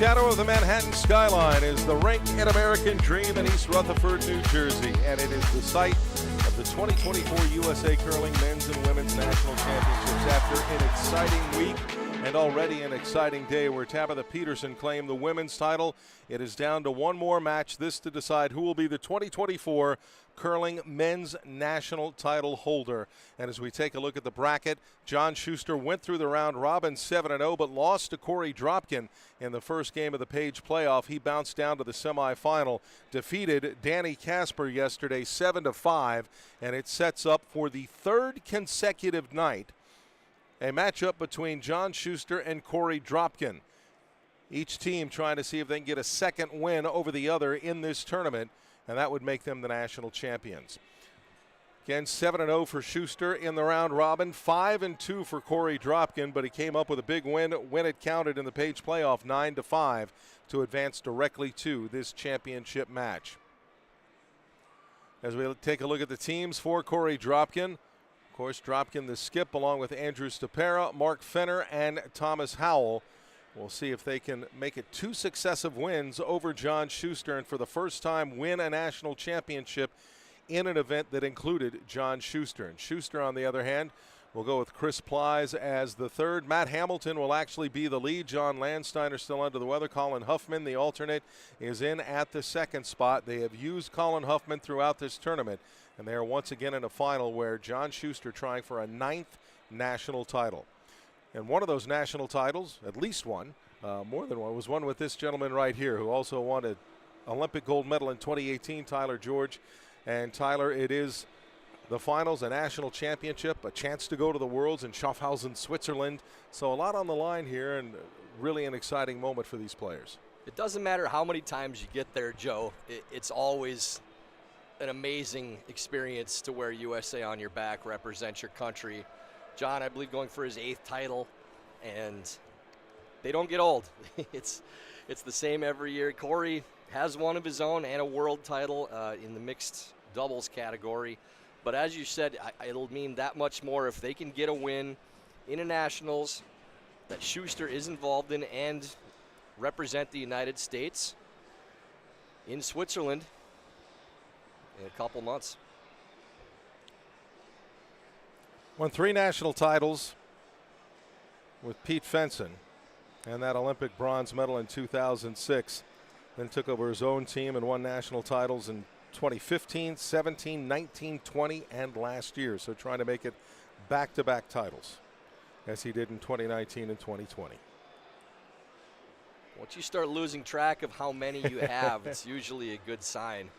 shadow of the Manhattan skyline is the Rink, an American Dream in East Rutherford, New Jersey, and it is the site of the 2024 USA Curling Men's and Women's National Championships. After an exciting week and already an exciting day where Tabitha Peterson claimed the women's title, it is down to one more match, this to decide who will be the 2024 curling men's national title holder. And as we take a look at the bracket, John Shuster went through the round robin 7-0, but lost to Korey Dropkin in the first game of the Page playoff. He bounced down to the semifinal, defeated Danny Casper yesterday 7-5, and it sets up for the third consecutive night a matchup between John Shuster and Korey Dropkin. Each team trying to see if they can get a second win over the other in this tournament, and that would make them the national champions. Again, 7-0 for Shuster in the round robin, 5-2 for Korey Dropkin, but he came up with a big win when it counted in the Page playoff, 9-5, to advance directly to this championship match. As we take a look at the teams for Korey Dropkin, of course, Dropkin the skip along with Andrew Stapera, Mark Fenner, and Thomas Howell. We'll see if they can make it two successive wins over John Shuster and for the first time win a national championship in an event that included John Shuster. And Shuster, on the other hand, will go with Chris Plies as the third. Matt Hamilton will actually be the lead. John Landsteiner still under the weather. Colin Huffman, the alternate, is in at the second spot. They have used Colin Huffman throughout this tournament, and they are once again in a final where John Shuster trying for a 9th national title. And one of those national titles, at least one, more than one, was won with this gentleman right here, who also won an Olympic gold medal in 2018, Tyler George. And Tyler, it is the finals, a national championship, a chance to go to the Worlds in Schaffhausen, Switzerland. So a lot on the line here, and really an exciting moment for these players. It doesn't matter how many times you get there, Joe. It's always an amazing experience to wear USA on your back, represent your country. John, I believe, going for his 8th title, and they don't get old. It's the same every year. Korey has one of his own and a world title in the mixed doubles category. But as you said, it'll mean that much more if they can get a win in a nationals that Shuster is involved in and represent the United States in Switzerland in a couple months. Won 3 national titles with Pete Fenson and that Olympic bronze medal in 2006. Then took over his own team and won national titles in 2015, 17, 19, 20, and last year. So trying to make it back-to-back titles as he did in 2019 and 2020. Once you start losing track of how many you have, it's usually a good sign.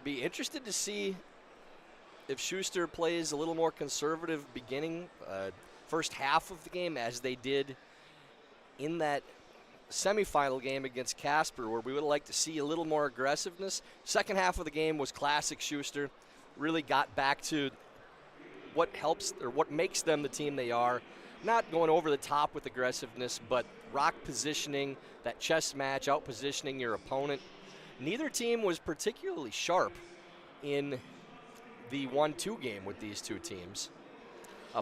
Be interested to see if Shuster plays a little more conservative beginning, first half of the game, as they did in that semifinal game against Casper, where we would like to see a little more aggressiveness. Second half of the game was classic Shuster. Really got back to what helps or what makes them the team they are. Not going over the top with aggressiveness, but rock positioning, that chess match, out positioning your opponent. Neither team was particularly sharp in the 1-2 game with these two teams.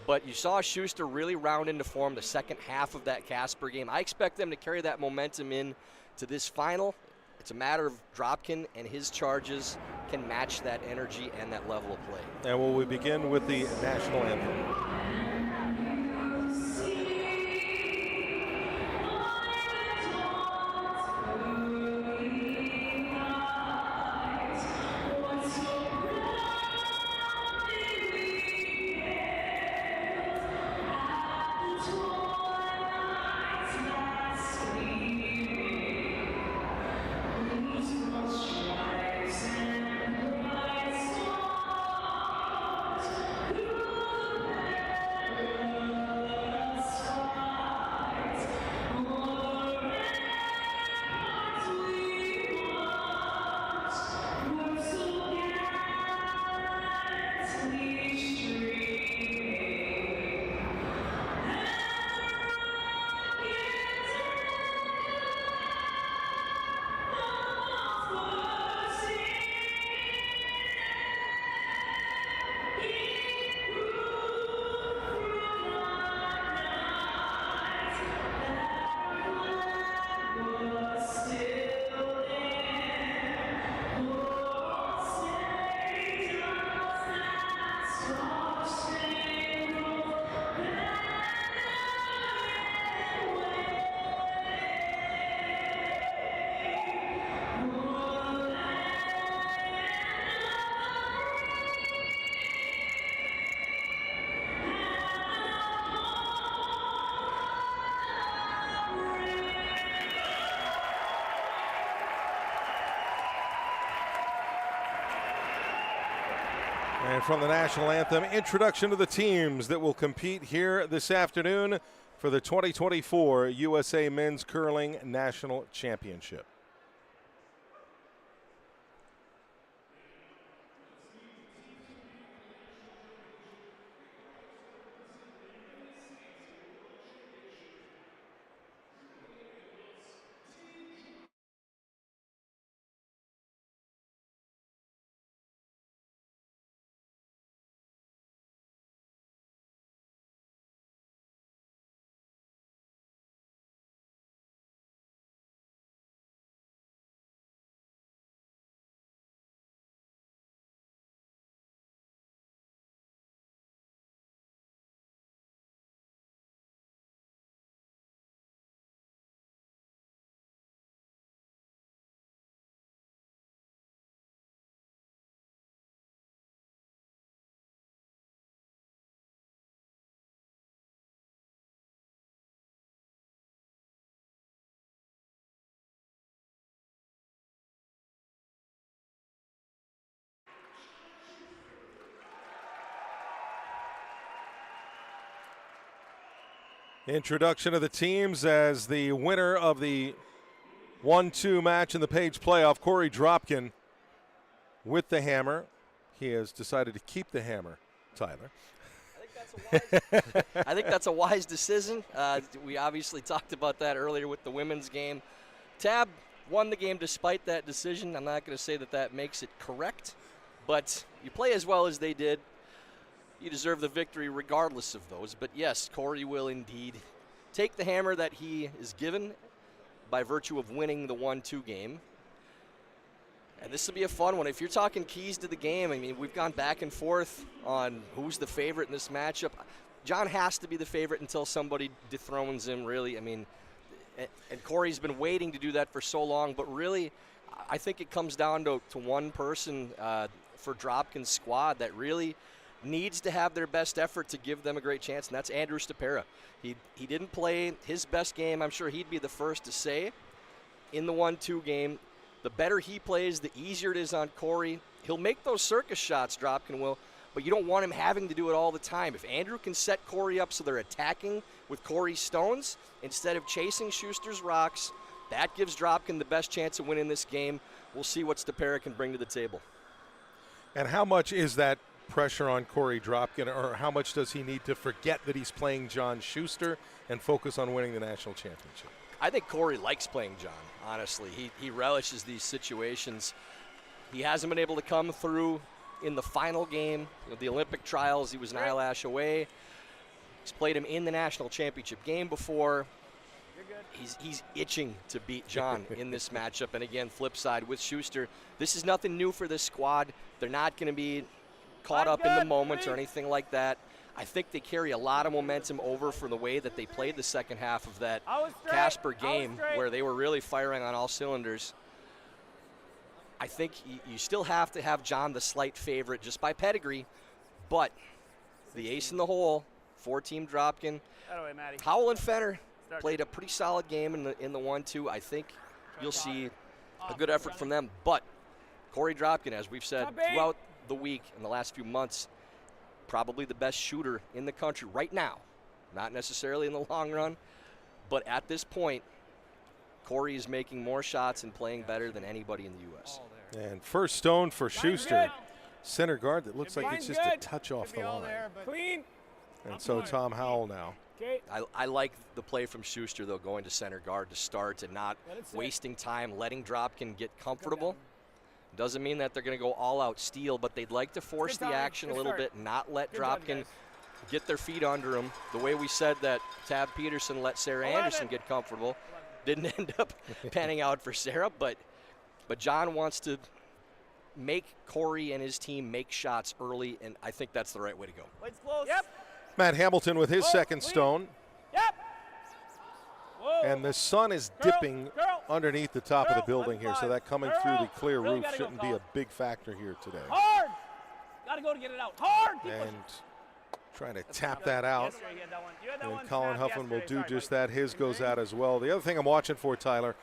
But you saw Shuster really round into form the second half of that Casper game. I expect them to carry that momentum in to this final. It's a matter of Dropkin and his charges can match that energy and that level of play. And will we begin with the national anthem? And from the national anthem, introduction to the teams that will compete here this afternoon for the 2024 USA Men's Curling National Championship. Introduction of the teams as the winner of the 1-2 match in the Page playoff, Korey Dropkin with the hammer. He has decided to keep the hammer, Tyler. I think that's a wise decision. We obviously talked about that earlier with the women's game. Tab won the game despite that decision. I'm not going to say that that makes it correct, but you play as well as they did. You deserve the victory regardless of those. But yes, Korey will indeed take the hammer that he is given by virtue of winning the 1-2 game. And this will be a fun one. If you're talking keys to the game, I mean, we've gone back and forth on who's the favorite in this matchup. John has to be the favorite until somebody dethrones him, really. I mean, and Korey's been waiting to do that for so long. But really, I think it comes down to one person for Dropkin's squad that really needs to have their best effort to give them a great chance, and that's Andrew Stapera. He didn't play his best game. I'm sure he'd be the first to say in the 1-2 game. The better he plays, the easier it is on Korey. He'll make those circus shots, Dropkin will, but you don't want him having to do it all the time. If Andrew can set Korey up so they're attacking with Korey's stones instead of chasing Shuster's rocks, that gives Dropkin the best chance of winning this game. We'll see what Stapera can bring to the table. And how much is that pressure on Korey Dropkin, or how much does he need to forget that he's playing John Shuster and focus on winning the national championship? I think Korey likes playing John, honestly. He relishes these situations. He hasn't been able to come through in the final game of the Olympic trials. He was an eyelash away. He's played him in the national championship game before. He's itching to beat John in this matchup. And again, flip side with Shuster, this is nothing new for this squad. They're not going to be caught up in the moment or anything like that. I think they carry a lot of momentum over from the way that they played the second half of that Casper game where they were really firing on all cylinders. I think you still have to have John the slight favorite just by pedigree, but the ace in the hole, 4-team Dropkin. Howell and Fenner played a pretty solid game in the 1-2. I think you'll see a good effort from them, but Korey Dropkin, as we've said throughout the week in the last few months, probably the best shooter in the country right now. Not necessarily in the long run, but at this point, Korey is making more shots and playing better than anybody in the U.S. And first stone for Shuster. Center guard that looks like it's just a touch off the line. Clean. And so Tom Howell now. I like the play from Shuster, though, going to center guard to start and not wasting time, letting Dropkin get comfortable. Doesn't mean that they're going to go all-out steal, but they'd like to force the action a little bit, not let Dropkin get their feet under him. The way we said that Tab Peterson let Sarah Anderson get comfortable. Didn't end up panning out for Sarah, but John wants to make Korey and his team make shots early, and I think that's the right way to go. Yep. Matt Hamilton with his second stone. Yep. Whoa. And the sun is dipping underneath the top of the building here, so that coming through the clear roof shouldn't be a big factor here today. Hard. Gotta go to get it out. Hard. And trying to tap that out. And Colin Huffman will do just that. His goes out as well. The other thing I'm watching for, Tyler,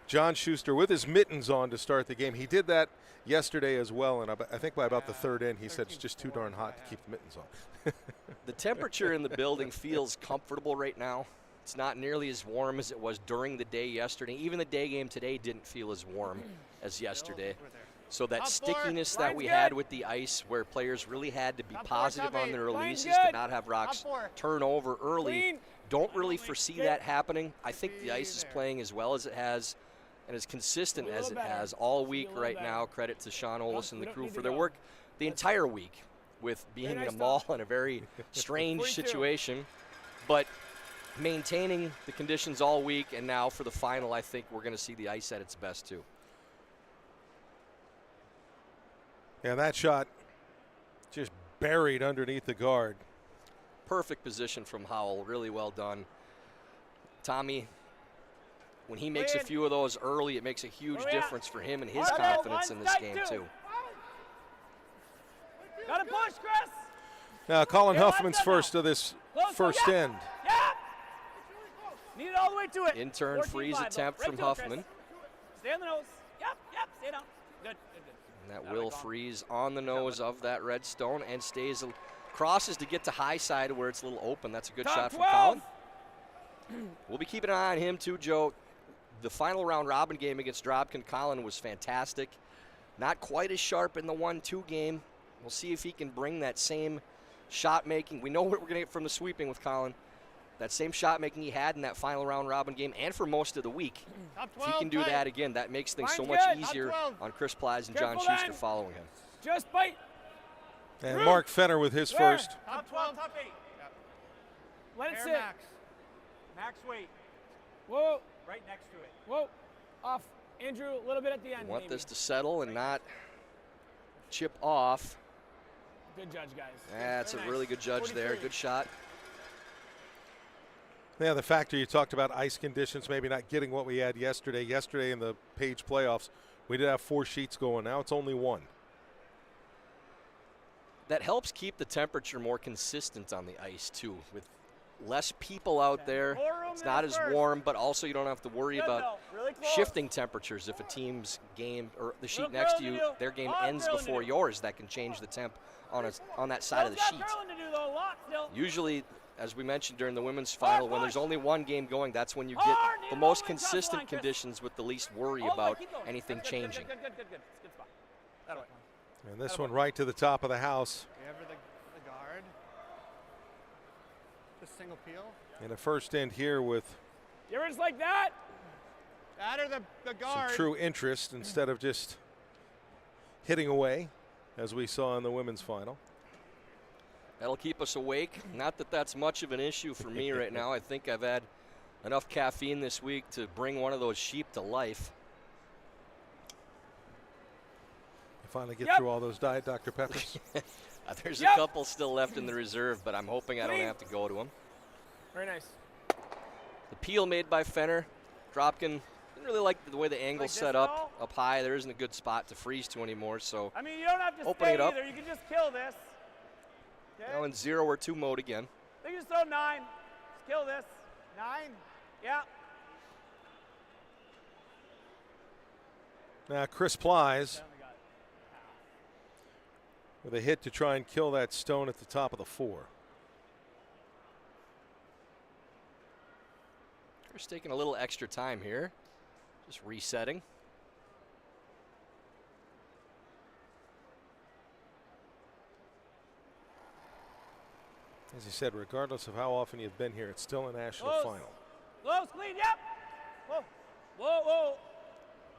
John Shuster with his mittens on to start the game. He did that yesterday as well, and I think by about the third end, he said it's just too darn hot to keep the mittens on. The temperature in the building feels comfortable right now. It's not nearly as warm as it was during the day yesterday. Even the day game today didn't feel as warm as yesterday. So that stickiness that we had with the ice, where players really had to be positive on their releases to not have rocks turn over early, don't really foresee that happening. I think the ice is playing as well as it has and as consistent as it has all week right now. Credit to Sean Ollis and the crew for their work the entire week with being in a mall in a very strange situation, but maintaining the conditions all week. And now for the final, I think we're going to see the ice at its best too. Yeah, that shot just buried underneath the guard. Perfect position from Howell, really well done. Tommy, when he makes a few of those early, it makes a huge difference for him and his confidence in this game too. Gotta push, Chris. Now Colin Huffman's first of this first end. Yeah. Need it all the way to it. In-turn freeze attempt from Huffman. Stay on the nose. Yep, stay down. Good. And that will freeze on the nose of that red stone and stays, crosses to get to high side where it's a little open. That's a good shot from Colin. We'll be keeping an eye on him too, Joe. The final round robin game against Dropkin, Colin was fantastic. Not quite as sharp in the 1-2 game. We'll see if he can bring that same shot making. We know what we're going to get from the sweeping with Colin. That same shot making he had in that final round robin game and for most of the week. If he can do that again, that makes things so much easier on Chris Plies and John Shuster following him. Just bite. And Mark Fenner with his first. Top 12, top 8. Yep. Let it sit. Max weight. Whoa. Right next to it. Whoa. Off. Andrew, a little bit at the end. We want this to settle and not chip off. Good judge, guys. That's a really good judge there. Good shot. Yeah, the factor you talked about, ice conditions, maybe not getting what we had yesterday. Yesterday in the Page playoffs, we did have 4 sheets going. Now it's only 1. That helps keep the temperature more consistent on the ice, too. With less people out there, it's not as warm, but also you don't have to worry about shifting temperatures. If a team's game, or the sheet next to you, their game ends before yours, that can change the temp on that side of the sheet. Usually, as we mentioned during the women's final, when there's only 1 game going, that's when you get the most consistent conditions with the least worry about anything changing. Good spot. That way. And this one right to the top of the house. The guard. The single peel. In a first end here with Just like that. That or the guard. some true interest instead of just hitting away, as we saw in the women's final. That'll keep us awake. Not that that's much of an issue for me right now. I think I've had enough caffeine this week to bring one of those sheep to life. You finally get through all those Diet Dr. Peppers. There's a couple still left in the reserve, but I'm hoping I don't have to go to them. Very nice. The peel made by Fenner. Dropkin didn't really like the way the angle's set up high. There isn't a good spot to freeze to anymore, so I mean, you don't have to opening it up. either. You can just kill this. Now in 0 or 2 mode again. They can just throw 9. Just kill this. 9. Yeah. Now Chris Plies with a hit to try and kill that stone at the top of the 4. Chris taking a little extra time here. Just resetting. As you said, regardless of how often you've been here, it's still a national final. Close, clean, yep. Whoa, whoa, whoa.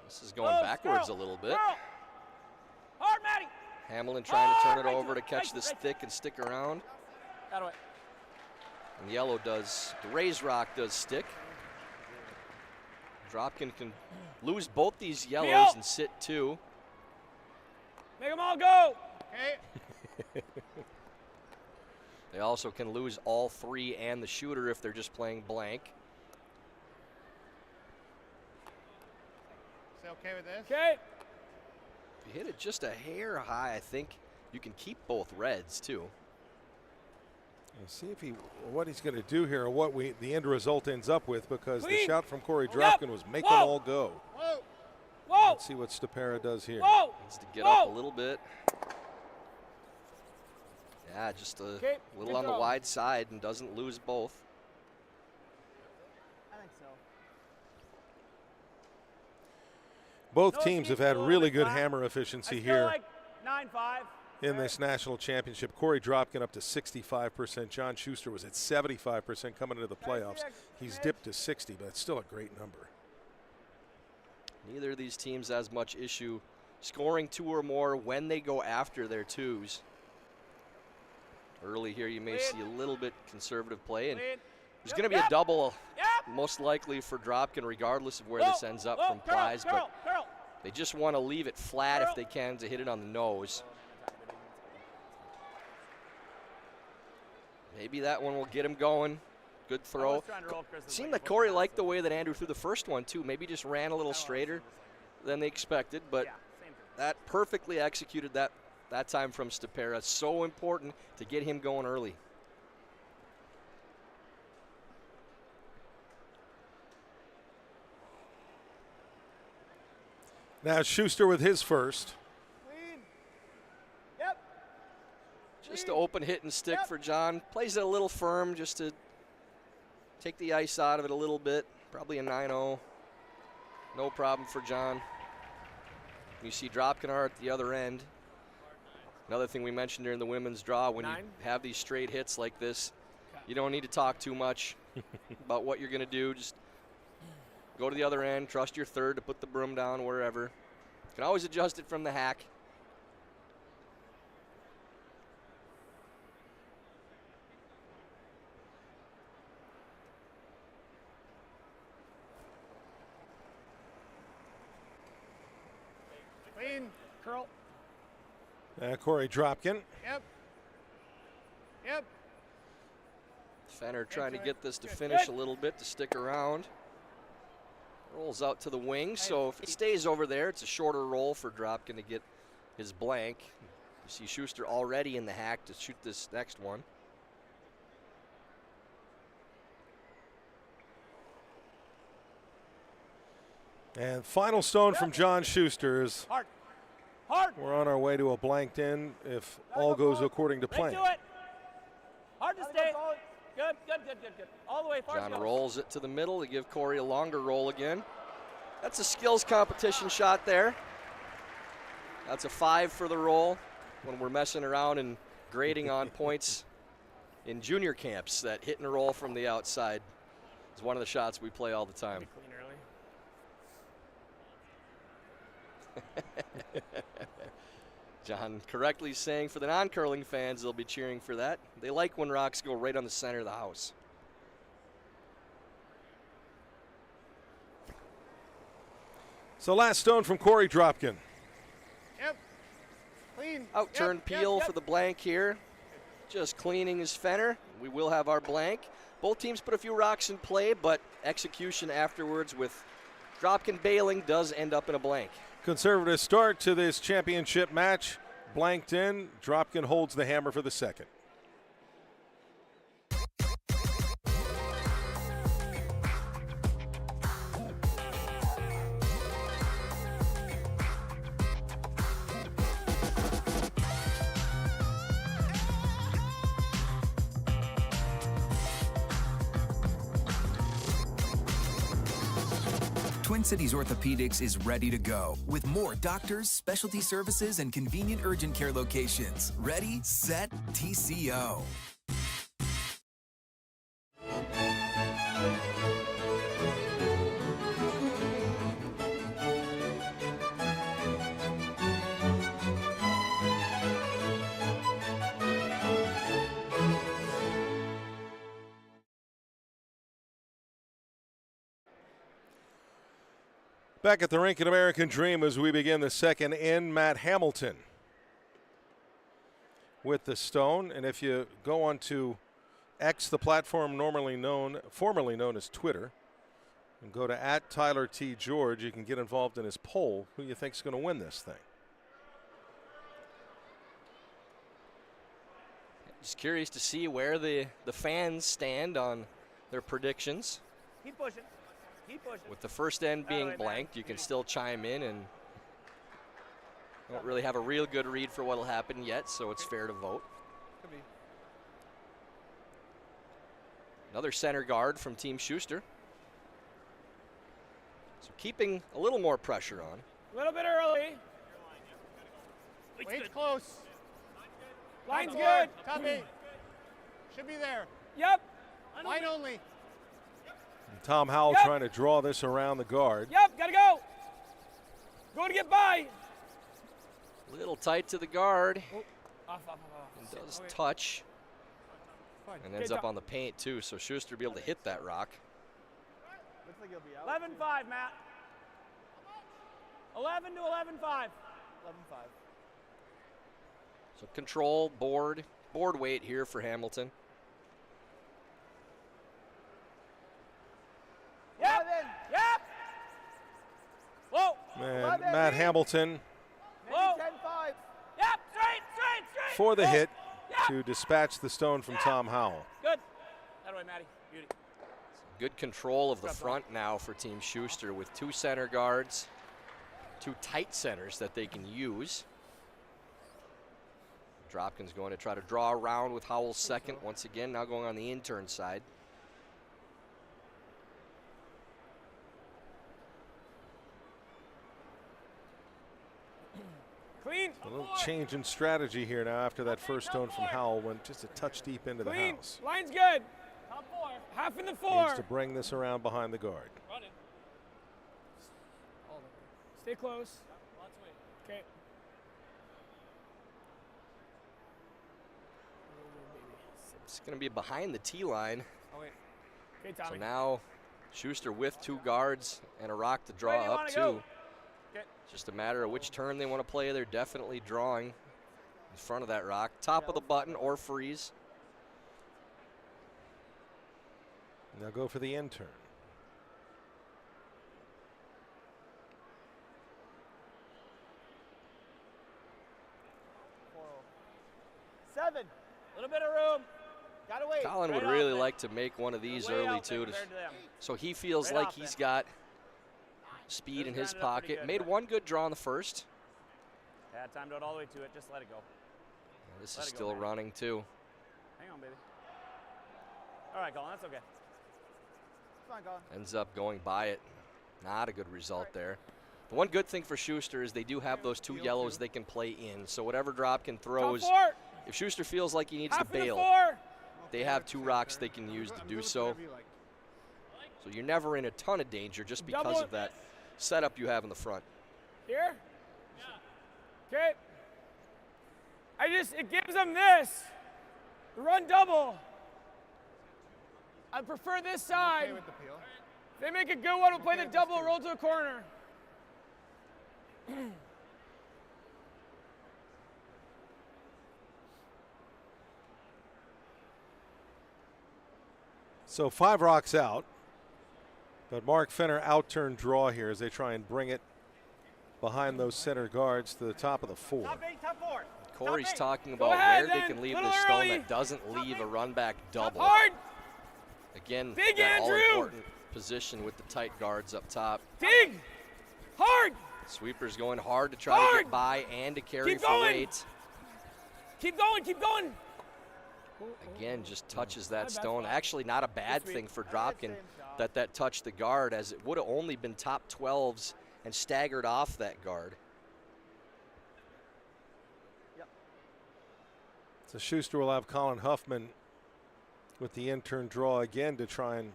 This is going backwards a little bit. Hard, Maddie. Hamlin trying to turn it over to catch this thick and stick around. That way. And yellow does, the raised rock does stick. Dropkin can lose both these yellows and sit 2. Make them all go. Okay. They also can lose all 3 and the shooter if they're just playing blank. Is that okay with this? Okay. If you hit it just a hair high, I think you can keep both reds too. See if what he's going to do here, or what the end result ends up with, because Clean. the shot from Korey Yep. Dropkin was make them all go. Whoa. Whoa! Let's see what Stepera does here. Whoa! Needs to get Whoa. up a little bit. Yeah, just a Okay, little good on the throw. wide side and doesn't lose both. I think so. Both No, teams have Steve's had a little really bit good flat. hammer I efficiency feel here like 9-5. in this national championship. Korey Dropkin up to 65%. John Shuster was at 75% coming into the playoffs. He's dipped to 60, but it's still a great number. Neither of these teams has much issue scoring 2 or more when they go after their 2s. Early here you may see a little bit conservative play, and there's going to be a double most likely for Dropkin regardless of where this ends up from Plies, but they just want to leave it flat if they can to hit it on the nose. Maybe that one will get him going. Good throw. Seemed like Korey liked the way that Andrew threw the first one too. Maybe just ran a little straighter than they expected, but that perfectly executed that time from Stepera. So important to get him going early. Now Shuster with his first. Just an open hit and stick for John. Plays it a little firm just to take the ice out of it a little bit. Probably a 9-0. No problem for John. You see Dropkin at the other end. Another thing we mentioned during the women's draw, when you have these straight hits like this, you don't need to talk too much about what you're going to do. Just go to the other end, trust your third to put the broom down wherever. You can always adjust it from the hack. Clean. Curl. Korey Dropkin. Yep. Yep. Fenner trying to get this to finish a little bit to stick around. Rolls out to the wing, so if it stays over there, it's a shorter roll for Dropkin to get his blank. You see Shuster already in the hack to shoot this next one. And final stone from John Shuster is Hard. Hard. we're on our way to a blanked in if all goes according to plan. Do it. Hard to stay. Good, good, good, good, good. All the way far. John rolls it to the middle to give Korey a longer roll again. That's a skills competition shot there. That's a 5 for the roll when we're messing around and grading on points in junior camps. That hit and roll from the outside is one of the shots we play all the time. John correctly saying for the non-curling fans, they'll be cheering for that. They like when rocks go right on the center of the house. So last stone from Korey Dropkin. Yep. Clean. Outturn Yep, Peel yep, for the blank here. Just cleaning his Fenner. We will have our blank. Both teams put a few rocks in play, but execution afterwards with Dropkin bailing does end up in a blank. Conservative start to this championship match. Blanked in. Dropkin holds the hammer for the second. Twin Cities Orthopedics is ready to go with more doctors, specialty services, and convenient urgent care locations. Ready, set, TCO. Back at the rink at American Dream as we begin the second in, Matt Hamilton with the stone. And if you go on to X, the platform formerly known as Twitter, and go to @TylerTGeorge, you can get involved in his poll. Who you think is going to win this thing? Just curious to see where the fans stand on their predictions. Keep pushing. Keep pushing. With the first end being right, blanked, you can still chime in, and don't really have a real good read for what will happen yet, so it's fair to vote. Another center guard from Team Shuster. So keeping a little more pressure on. A little bit early. Wait's close. Line's Top good. four, Top 8. Should be there. Yep. Line only. And Tom Howell Yep. trying to draw this around the guard. Yep. Gotta go. Going to get by. Little tight to the guard. Off. And does touch. And ends Okay, up on the paint too, so Schuster will be able to hit that rock. 11-5, Matt. 11 to 11-5. 11-5. So control, board weight here for Hamilton. Yep. Yep. Whoa. And Matt Hamilton Whoa. 10-5. Yep. Straight. for the Whoa. hit Yep. to dispatch the stone from Tom Howell. Good. That way, Matty. Beauty. Good control of the front now for Team Schuster with 2 center guards, 2 tight centers that they can use. Dropkin's going to try to draw around with Howell's second once again, now going on the intern side. Clean. A little change in strategy here now after that first stone from Howell went just a touch deep into the Clean. house. Line's good. Top 4. Half in the 4. Needs to bring this around behind the guard. Running. Stay close. Okay. It's going to be behind the tee line. Okay, So Tommy. now Schuster with 2 guards and a rock to draw Where do you up wanna to. go? Okay. Just a matter of which turn they want to play. They're definitely drawing in front of that rock. Top of the button or freeze. Now go for the end turn. Seven. A little bit of room. Gotta wait. Colin would Right really off like to make one of these Way early out there too, compared to them. so he feels Right like off he's there. got speed in his Grounded up pretty pocket. good, Made but- one good draw in the first. Yeah, timed out all the way to it. Just let it go. This Let is it go, still man. running too. Hang on, baby. All right, Colin. That's okay. It's fine, Colin. Ends up going by it. Not a good result there. The one good thing for Schuster is they do have those 2 yellows they can play in. So whatever Dropkin throws, Top 4. if Schuster feels like he needs Half to in the bail, 4. they have 2 rocks they can use to do so. So you're never in a ton of danger just because Double of it. that setup you have in the front. Here. Okay. It gives them this. Run double. I prefer this side. with the peel. If they make a good one, we'll play the double, roll to a corner. So 5 rocks out. But Mark Fenner out-turn draw here as they try and bring it behind those center guards to the top of the 4. Top 8, top 4. Corey's talking Go about ahead, where they then. can leave Little this stone early. that doesn't leave a run back double. Hard. Again, Big that Andrew. all-important position with the tight guards up top. Dig. Hard. Sweeper's going hard to try to Hard. get by and to carry Keep for going. weight. Keep going, keep going. Again, just touches that bad stone. spot. Actually, not a bad sweep. thing for Dropkin that touched the guard, as it would have only been top 12s and staggered off that guard. So Schuster will have Colin Huffman with the in-turn draw again to try and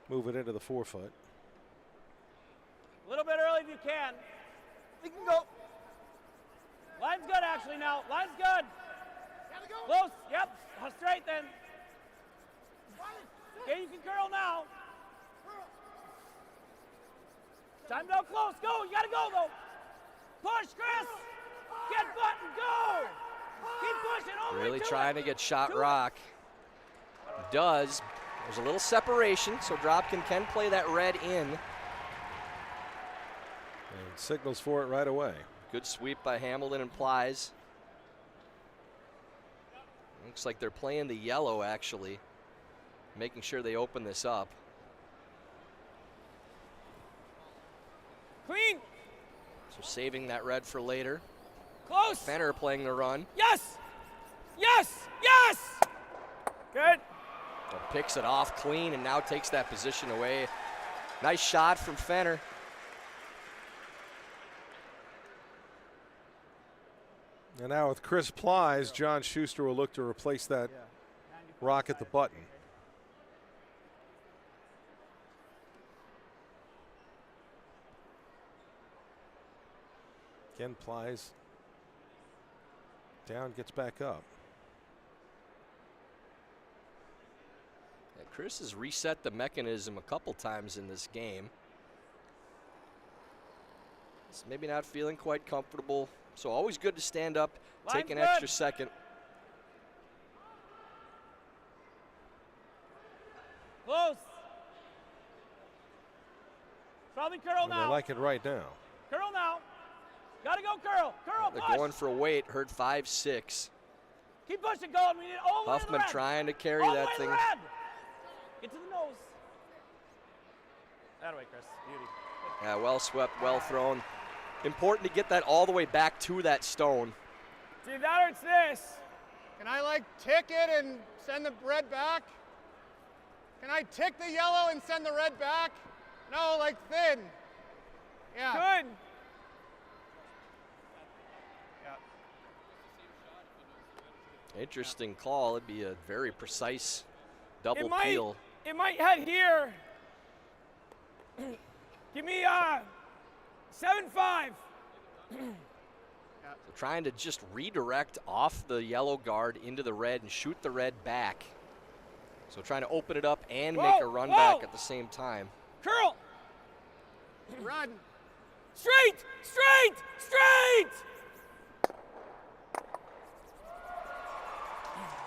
move it into the 4-foot. A little bit early if you can. We can go. Line's good actually now. Line's good. Close. Yep. Straight then. Okay, you can curl now. Time to go close. Go. You gotta go though. Push, Chris. Get button. Go. Keep pushing. All the way Really to trying it. to get shot To it. rock. Does. There's a little separation, so Dropkin can play that red in. And signals for it right away. Good sweep by Hamilton and Plies. Looks like they're playing the yellow, actually, making sure they open this up. Clean. So saving that red for later. Close. Fenner playing the run. Yes. Yes. Yes. Good. Picks it off clean and now takes that position away. Nice shot from Fenner. And now with Chris Plies, John Shuster will look to replace that rock at the button. Again, Plies down, gets back up. Yeah, Chris has reset the mechanism a couple times in this game. He's maybe not feeling quite comfortable, so always good to stand up, take an extra second. Close. Probably curl And they now. like it right now. Curl now. Gotta go curl. Curl, They're push. going for a weight, hurt 5-6. Keep pushing, going. We need all the way to the Huffman red. trying to carry all that the way thing. To the red. Get to the nose. That way, Chris. Beauty. Yeah, well swept, well thrown. Important to get that all the way back to that stone. See, if that hurts this. Can I like tick it and send the red back? Can I tick the yellow and send the red back? No, like thin. Yeah. Good. Interesting call. It'd be a very precise double peel. It might head here. Give me 7-5. So trying to just redirect off the yellow guard into the red and shoot the red back. So trying to open it up and make a run back at the same time. Curl. Run. Straight. Straight. Straight.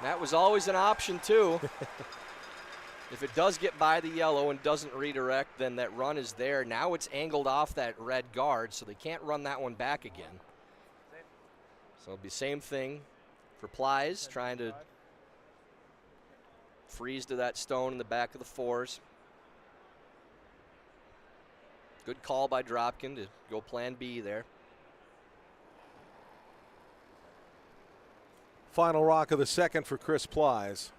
That was always an option too. If it does get by the yellow and doesn't redirect, then that run is there. Now it's angled off that red guard, so they can't run that one back again. So it'll be same thing for Plies, trying to freeze to that stone in the back of the fours. Good call by Dropkin to go plan B there. Final rock of the second for Chris Plies.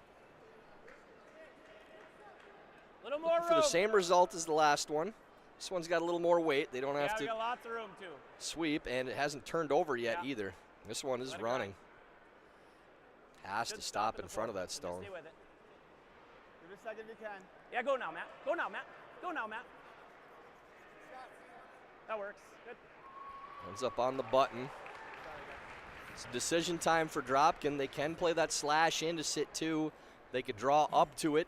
Little more room. For the same result as the last one. This one's got a little more weight. They don't have we to got lots of room too. sweep, and it hasn't turned over yet either. This one is Let it running. Has Should to stop at in the front of four. that stone. Stay with it. Give it a second if you can. Yeah, go now, Matt. Go now, Matt. Go now, Matt. That works. Good. Ends up on the button. It's decision time for Dropkin. They can play that slash in to sit two. They could draw up to it,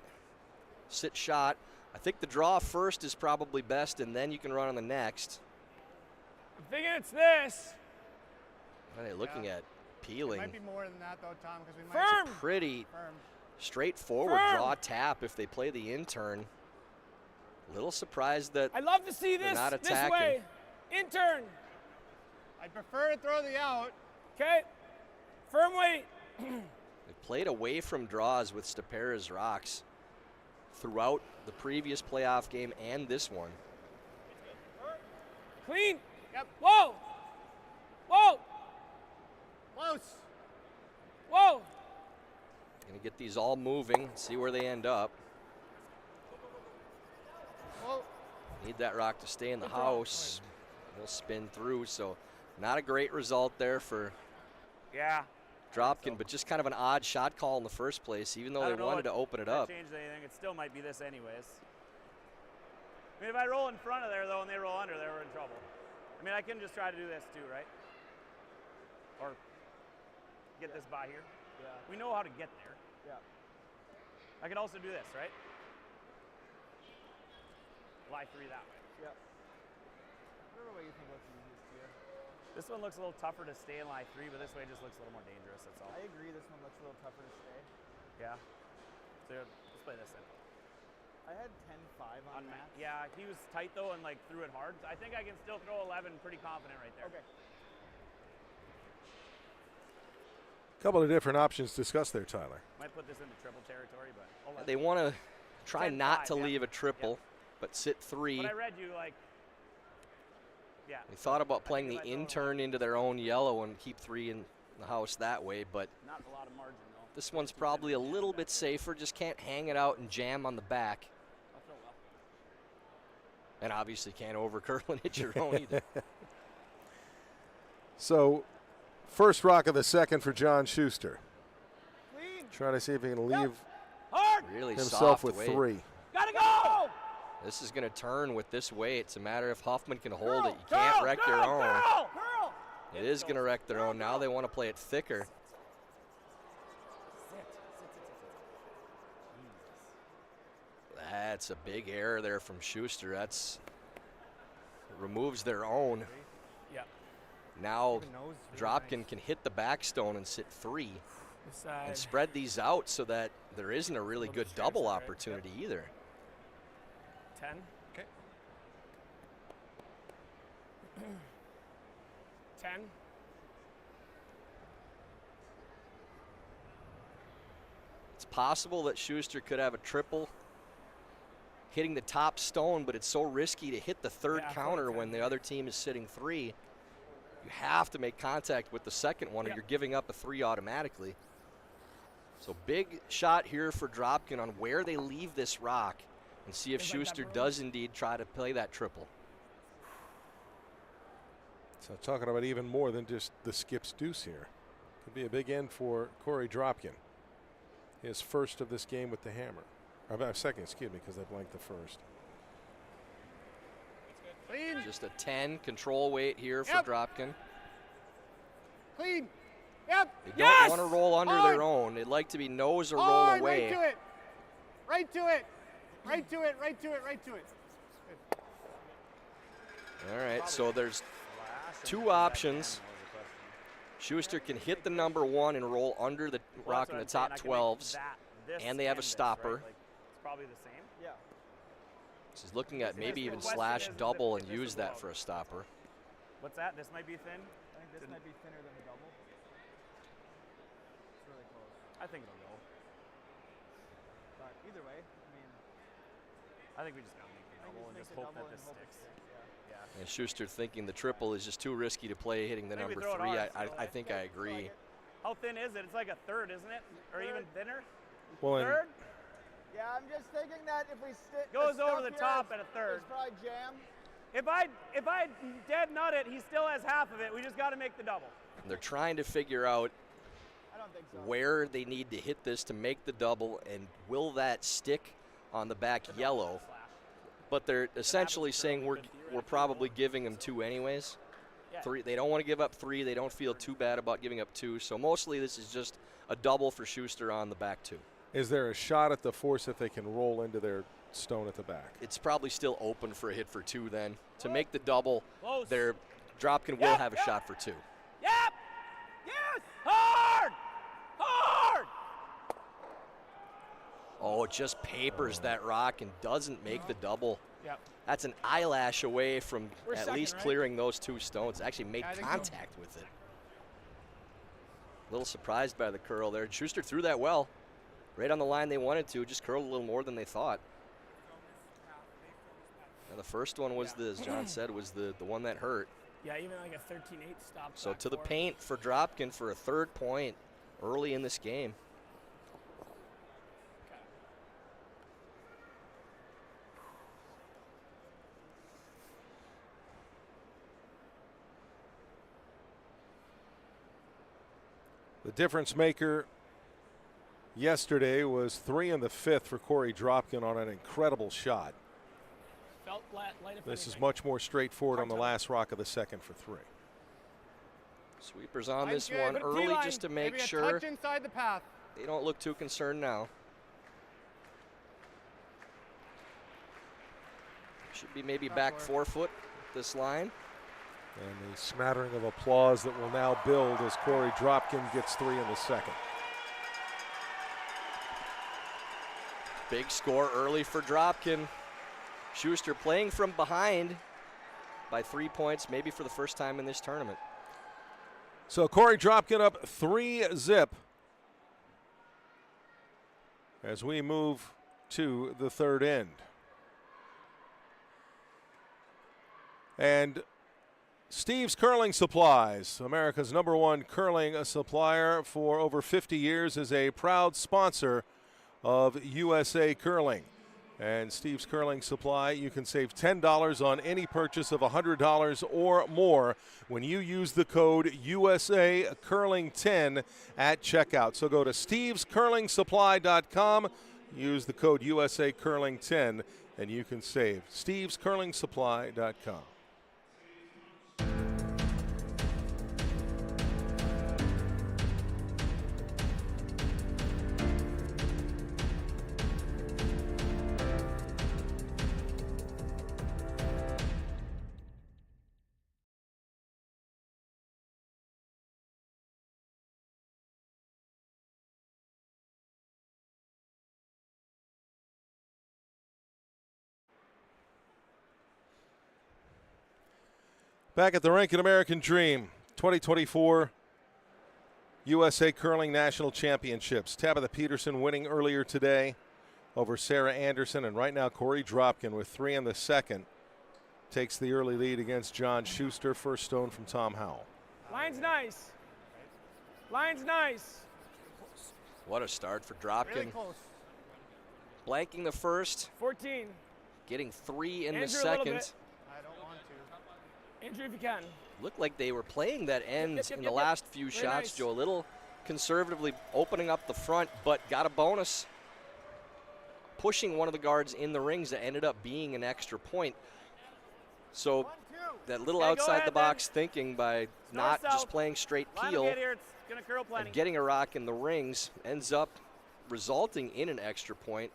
sit shot. I think the draw first is probably best, and then you can run on the next. I'm thinking it's this. And they're looking at It peeling. might be more than that though, Tom, because we might. Firm. Pretty Firm. straightforward Firm. draw tap if they play the intern. Little surprised that I'd love to see They're this not this attacking. way. Intern. I'd prefer to throw the out. Okay. Firm weight. they played away from draws with Stapera's rocks throughout the previous playoff game and this one. Clean. Yep. Whoa. Whoa. Close. Whoa. Gonna get these all moving, see where they end up. Whoa. Need that rock to stay in the house. They'll spin through, so not a great result there for Yeah. Dropkin, but just kind of an odd shot call in the first place, even though I they don't know wanted to what- open it if up. that changed anything. It still might be this anyways. I mean, if I roll in front of there, though, and they roll under there, we're in trouble. I mean, I can just try to do this, too, right? Or get this by here. Yeah. We know how to get there. Yeah. I could also do this, right? Lie 3 that way. Yeah. Whatever way you think looks easiest to you. This one looks a little tougher to stay in lie 3, but this way just looks a little more dangerous, that's all. I agree. This one looks a little tougher to stay. Yeah. So let's play this then. I had 10-5 on Matt. Yeah, he was tight though and like threw it hard. I think I can still throw 11 pretty confident right there. Okay. Couple of different options discussed there, Tyler. Might put this into triple territory, but hold on. They want to try 10-5, not to yeah. leave a triple, Yeah. but sit 3. But I read you like, yeah. They thought about I playing think the you might intern into their own yellow and keep 3 in the house that way, but Not a lot of margin though. this one's probably a little bit safer. Just can't hang it out and jam on the back. I'll throw well. And obviously can't overcurl and hit your own either. So, first rock of the second for John Shuster. Clean. Trying to see if he can leave Hard. Really himself soft with weight. 3. Gotta go. This is going to turn with this weight. It's a matter if Huffman can hold Girl, it. You can't girl, wreck girl, your own. Girl, girl. It is going to wreck their own. Now they want to play it thicker. That's a big error there from Shuster. That's removes their own. Yeah. Now Dropkin can hit the backstone and sit 3 This side. and spread these out so that there isn't a really Little good bit double stairs there, right? opportunity either. 10. Okay. 10. It's possible that Shuster could have a triple hitting the top stone, but it's so risky to hit the third Yeah, counter 10, when the other team is sitting 3. You have to make contact with the second one or Yep. you're giving up a 3 automatically. So big shot here for Dropkin on where they leave this rock and see if Things like that, Shuster bro. does indeed try to play that triple. So talking about even more than just the skips deuce here. Could be a big end for Korey Dropkin. His first of this game with the hammer. Or second, excuse me, because they blanked the first. Clean. Just a 10 control weight here for Yep. Dropkin. Clean. Yep. They don't Yes! want to roll under Hard. their own. They'd like to be nose or roll Hard. away. Right to it. Right to it. Right to it. Right to it. Right to it. Good. All right, so there's 2 options. Shuster can hit the number 1 and roll under the rock in the top 12s. and they have a stopper. It's probably the same. Yeah. She's looking at maybe even question slash is double if and this use is that low. for a stopper. What's that? This might be thin. I think this might be thinner than the double. It's really close. I think it'll go. But either way, I mean, I think we just gotta make the I think double and make just the hope double that this and hope it sticks. sticks, Yeah. And Shuster thinking the triple is just too risky to play hitting the Maybe number throw it 3. hard, I think I agree. How thin is it? It's like a third, isn't it? Or even thinner? Well, and Third? Yeah, I'm just thinking that if we stick Goes over the top at a third. It's probably jam. If I dead nut it, he still has half of it. We just got to make the double. They're trying to figure out I don't think so. where they need to hit this to make the double, and will that stick on the back yellow? But they're essentially saying we're probably giving them 2 anyways. Yeah. 3. They don't want to give up 3. They don't feel too bad about giving up 2. So mostly this is just a double for Shuster on the back 2. is there a shot at the force if they can roll into their stone at the back? It's probably still open for a hit for 2 then. To make the double, Close. their Dropkin will Yep, have a yep. shot for 2. Yep! Yes! Hard! Hard! Oh, it just papers that rock and doesn't make the double. Yep. That's an eyelash away from We're at second, least right? clearing those 2 stones. Actually made Yeah, I think so. contact with it. A little surprised by the curl there. Shuster threw that well. Right on the line they wanted to. Just curled a little more than they thought. And the first one was, as John said, was the one that hurt. Yeah, even like a 13-8 stop. So back to the four. paint for Dropkin for a 3rd point early in this game. The difference maker yesterday was 3 in the 5th for Korey Dropkin on an incredible shot. Felt light of This is anything. much more straightforward on the last rock of the second for 3. Sweepers on Line this good. one Put a early T-line. just to make Maybe a sure touch inside the path. they don't look too concerned now. Should be maybe back 4 foot this line. And the smattering of applause that will now build as Korey Dropkin gets 3 in the second. Big score early for Dropkin. Shuster playing from behind by 3 points, maybe for the first time in this tournament. So Korey Dropkin up 3-0 as we move to the third end. And Steve's Curling Supplies, America's #1 curling supplier for over 50 years, is a proud sponsor of USA Curling. And Steve's Curling Supply, you can save $10 on any purchase of $100 or more when you use the code USA Curling 10 at checkout. So go to stevescurlingsupply.com, use the code USA Curling 10, and you can save. stevescurlingsupply.com. Back at the Rink and American Dream, 2024 USA Curling National Championships. Tabitha Peterson winning earlier today over Sarah Anderson, and right now Korey Dropkin with 3 in the second takes the early lead against John Shuster. First stone from Tom Howell. Line's nice. Line's nice. What a start for Dropkin. Really close. Blanking the first, 14. getting 3 in Andrew, the a little second. bit. I don't want to. Andrew, if you can. Looked like they were playing that end yep, in the yep. last few Very shots, nice. Joe. A little conservatively opening up the front, but got a bonus. Pushing one of the guards in the rings that ended up being an extra point. So that little Okay, go outside ahead the box thinking by not south. just playing straight Line peel of gate here. It's gonna curl plenty. and getting a rock in the rings ends up resulting in an extra point.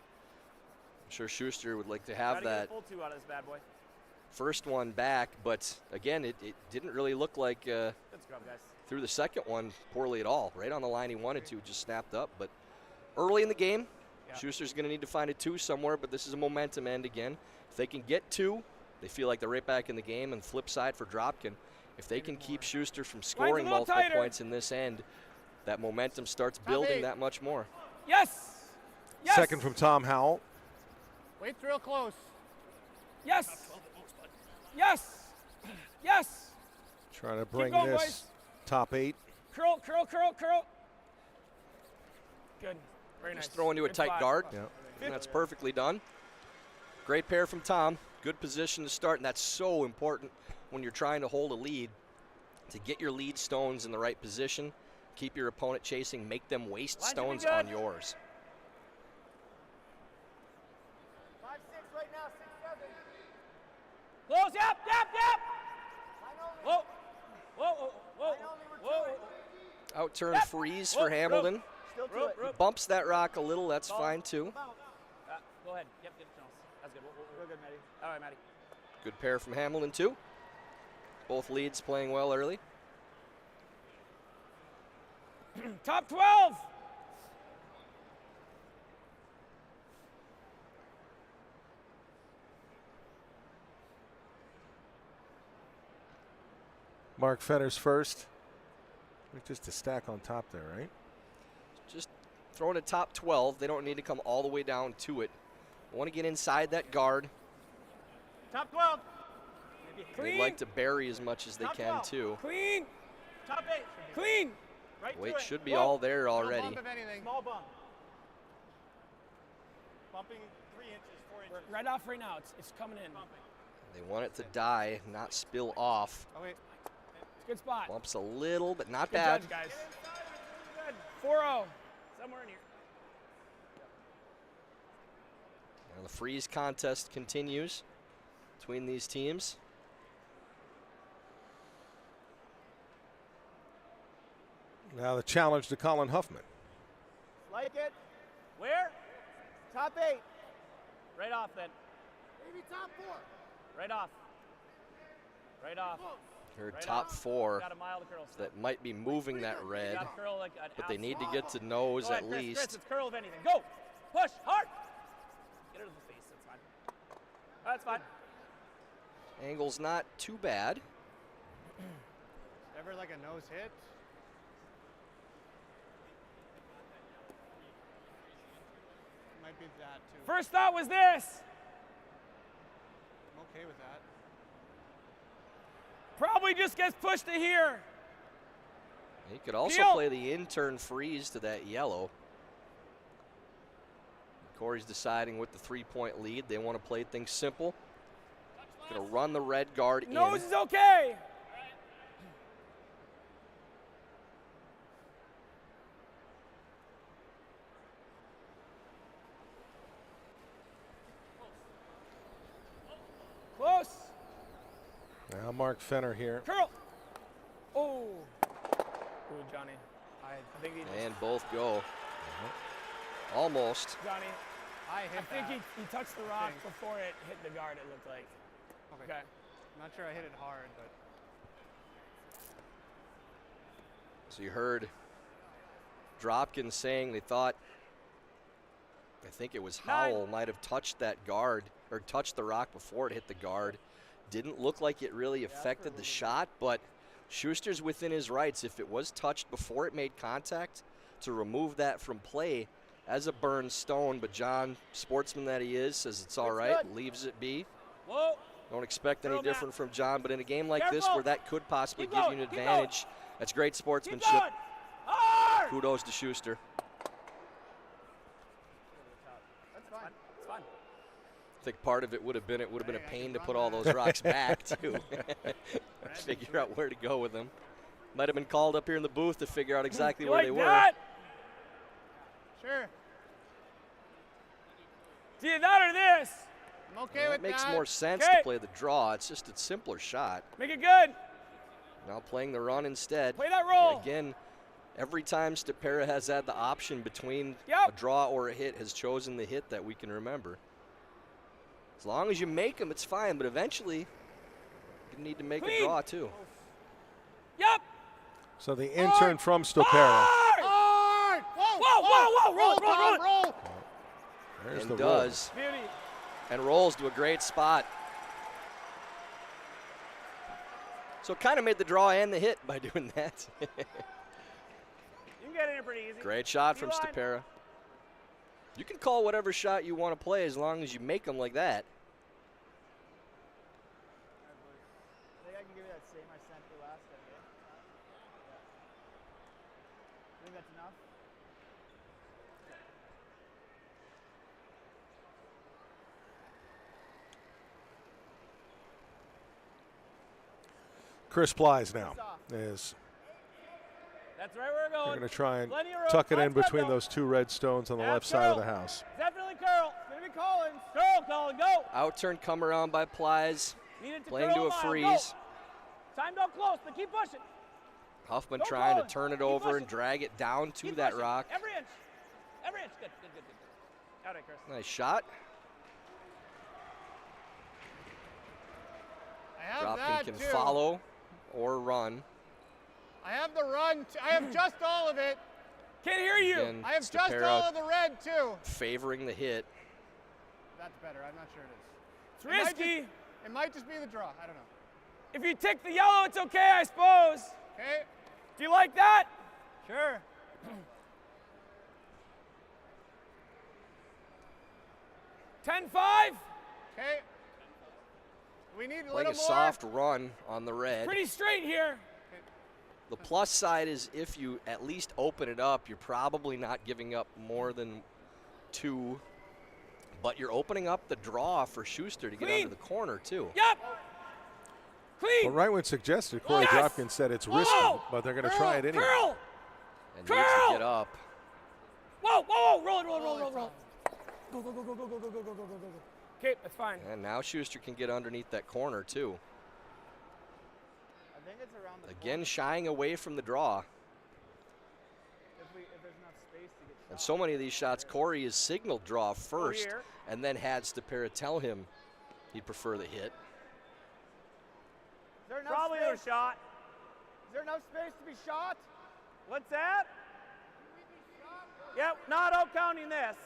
I'm sure Schuster would like to have Gotta get a that full 2 out of this bad boy. first one back, but again, it didn't really look like Good scrub, guys. through the second one poorly at all. Right on the line he wanted to, just snapped up. But early in the game, Yeah. Schuster's going to need to find a 2 somewhere, but this is a momentum end again. If they can get 2, they feel like they're right back in the game. And flip side for Dropkin, if they can keep Schuster from scoring little multiple tighter. points in this end, that momentum starts building that much more. Yes. Yes. Second from Tom Howell. Wait's real close. Yes. Yes. Yes. Trying to bring going, this boys. top 8. Curl, curl, curl, curl. Good. Very nice. Just throw into a Good tight spot. guard. Yeah. And that's perfectly done. Great pair from Tom. Good position to start, and that's so important when you're trying to hold a lead, to get your lead stones in the right position, keep your opponent chasing, make them waste Line should be stones good. on yours. 5-6 right now, 6-7. Close. Yep. Yep. Yep. Whoa. Whoa. Whoa. Whoa. Whoa. Out-turn Yep. freeze Whoa, for Hamilton. Still to Rope, it. rope. Bumps that rock a little, that's Ball. fine too. Go ahead. Yep, Charles. That's good. Real good, Maddie. All right, Maddie. Good pair from Hamilton too. Both leads playing well early. Top 12. Mark Fetter's first. Just a stack on top there, right? Just throwing a top 12. They don't need to come all the way down to it. Want to get inside that guard. Top 12. They'd like to bury as much as they Top can 12. too. Clean. Top 8. Clean. Right Weight to it. should be Whoa. all there No already. bump if anything. Small bump. Bumping 3 inches, 4 inches. Right off right now. It's coming in. They want it to die, not spill off. Oh, wait. It's a good spot. Bumps a little, but not Good bad. judge, guys. Good. 4-0. Somewhere in here. Now the freeze contest continues between these teams. Now the challenge to Colin Huffman. Like it. Where? Top 8. Right off then. Maybe top 4. Right off. Right off. Her Right top off. 4 Got a mile to curl still. that might be moving that red, Got curl like an but they ounce. need to get to nose Go ahead, at Chris, least. Chris, it's curl if anything. Go. Push hard. Get her to the face. That's fine. That's fine. Angle's not too bad. Ever like a nose hit? might be that too. First thought was this. I'm okay with that. Probably just gets pushed to here. He could also Peel. play the in-turn freeze to that yellow. Korey's deciding with the 3-point lead. They want to play things simple. Going to run the red guard in. Nose is okay. Close. Now Mark Fenner here. Curl. Oh. Ooh, Johnny. I think he. And both go. Almost. Johnny. I hit I think that. he touched the rock Think. before it hit the guard. It looked like. Okay. I'm not sure I hit it hard, but So you heard Dropkin saying they thought, I think it was Howell might have touched that guard or touched the rock before it hit the guard. Didn't look like it really affected the shot, but Schuster's within his rights. If it was touched before it made contact, to remove that from play as a burned stone. But John, sportsman that he is, says it's all right, leaves it be. Whoa. Don't expect any Throw different from John, but in a game like this Careful. where that could possibly Keep give going, you an keep advantage, that's great Keep sportsmanship. going. Hard. Kudos to Schuster. that's fine. It's fun. I think part of it would have been a pain to put all those rocks back too. Figure out where to go with them. Might have been called up here in the booth to figure out exactly You where like they were. that? Sure. Do you that or this? I'm okay Well, with it makes that. more sense Okay. to play the draw. It's just a simpler shot. Make it good. Now playing the run instead. Play that roll. Again, every time Stepera has had the option between Yep. a draw or a hit, has chosen the hit that we can remember. As long as you make them, it's fine, but eventually you need to make Clean. a draw too. Yep. So the intern from Stopera. Hard. Hard! Whoa. Roll it. Tom, roll! There's And the does. Beauty. And rolls to a great spot. So kind of made the draw and the hit by doing that. You can get in here pretty easy. Great shot from D-line. Stepera. You can call whatever shot you want to play as long as you make them like that. I think I can give you that same I sent you last time, yeah? I think that's enough. Chris Plies now is That's right where we're they're going. going to try and Plenty of room. tuck it in Let's go, between go. those two red stones on the Yeah, left side of the curl. house. Definitely curl. It's gonna be Collins. Curl, Colin, go. Out-turn come around by Plies. Need it to Playing curl to a mile, freeze. Go. Time don't close, but keep pushing. Huffman Go, trying to Colin. turn it Keep over pushing. and drag it down to Keep that pushing. rock. Every inch. Every inch. Good. All right, Chris. Nice shot. I have Dropkin that can too. follow or run. I have the run. I have just all of it. Can't hear you. Again, I have just Stepera all of the red too. favoring the hit. That's better. I'm not sure it is. It's risky. It might just be the draw. I don't know. If you tick the yellow, it's okay, I suppose. Okay. Do you like that? Sure. 10-5. Okay. We need a Playing little a more. soft run on the red. Pretty straight here. The plus side is if you at least open it up, you're probably not giving up more than 2. But you're opening up the draw for Schuster to get Clean. under the corner too. Yep. Clean. Well, right when suggested, Korey Yes! Dropkin said it's risky, Whoa! but they're going to try it anyway. Curl. And needs to Curl! get up. Whoa. Roll it. Go. Okay, that's fine. And now Schuster can get underneath that corner too. I think it's around the Again, shying away from the draw. if there's enough space to get And shot. so many of these shots, Korey has signaled draw first here. and then had Stepera tell him he'd prefer the hit. Is there enough Probably space? a shot. Is there enough space to be shot? What's that? Yep, not out counting this.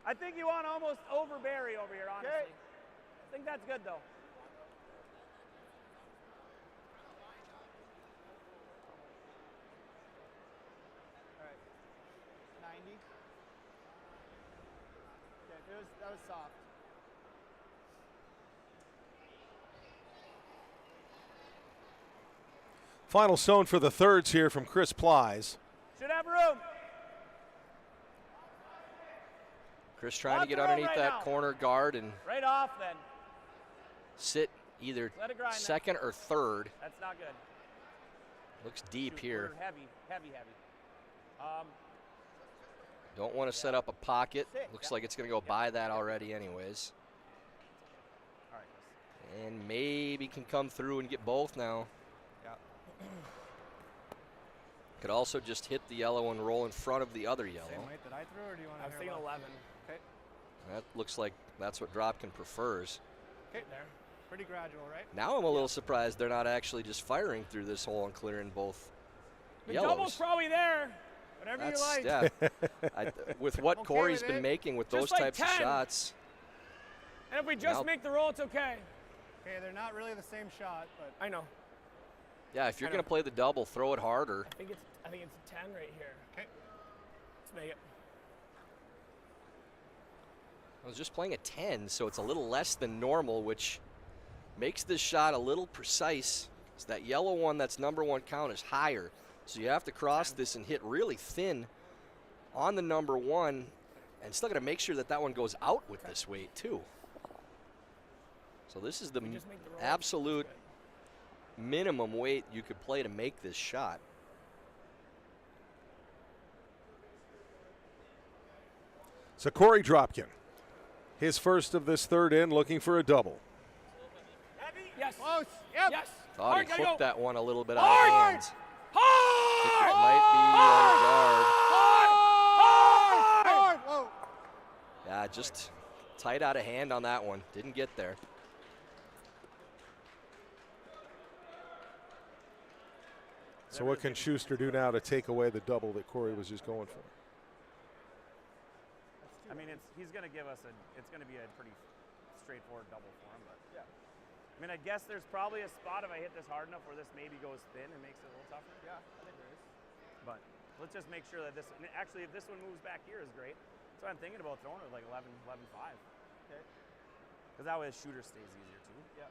I think you want to almost overbury over here, honestly. Okay. I think that's good, though. All right. 90. That was soft. Final stone for the thirds here from Chris Plies. Should have room. Chris trying to Lots get of room underneath right that now. corner guard and Right off then. sit either Let it grind then. second or third. That's not good. Looks deep Shoot, here. we're heavy. Don't want to set up a pocket. Sit. Looks like it's going to go by that already anyways. All right, Chris. And maybe can come through and get both now. Yeah. Could also just hit the yellow and roll in front of the other yellow. Same weight that I threw, or do you want to? I was thinking 11. Okay. That looks like that's what Dropkin prefers. Okay. There. Pretty gradual, right? Now I'm a little surprised they're not actually just firing through this hole and clearing both The yellows. double's probably there. Whatever you like. Yeah. With what Okay Corey's with been it. making with Just those like types of 10. shots. And if we just Now- make the roll, it's okay. Okay, they're not really the same shot, but I know. Yeah, if you're I going know. to play the double, throw it harder. I think it's a 10 right here. okay. Let's make it. I was just playing a 10, so it's a little less than normal, which makes this shot a little precise. So that yellow one that's number one count is higher. So you have to cross this and hit really thin on the number one, and still got to make sure that that one goes out with this weight too. So this is the We just make the roll. absolute That's minimum weight you could play to make this shot. So Korey Dropkin, his first of this third in, looking for a double. good. Yes. Close. Yep. Yes. Thought Hard, he gotta hooked go. that one a little bit out of Hard! hands. Hard! It might be on guard. Hard. Whoa. Yeah, just tight out of hand on that one. Didn't get there. So what can Shuster do now to take away the double that Korey was just going for? I mean, he's going to give us it's going to be a pretty straightforward double for him. But yeah. I mean, I guess there's probably a spot if I hit this hard enough where this maybe goes thin and makes it a little tougher. Yeah, I think there is. But let's just make sure that this, and actually if this one moves back here is great. So I'm thinking about throwing it like 11-5. Okay. Because that way his shooter stays easier too. Yeah.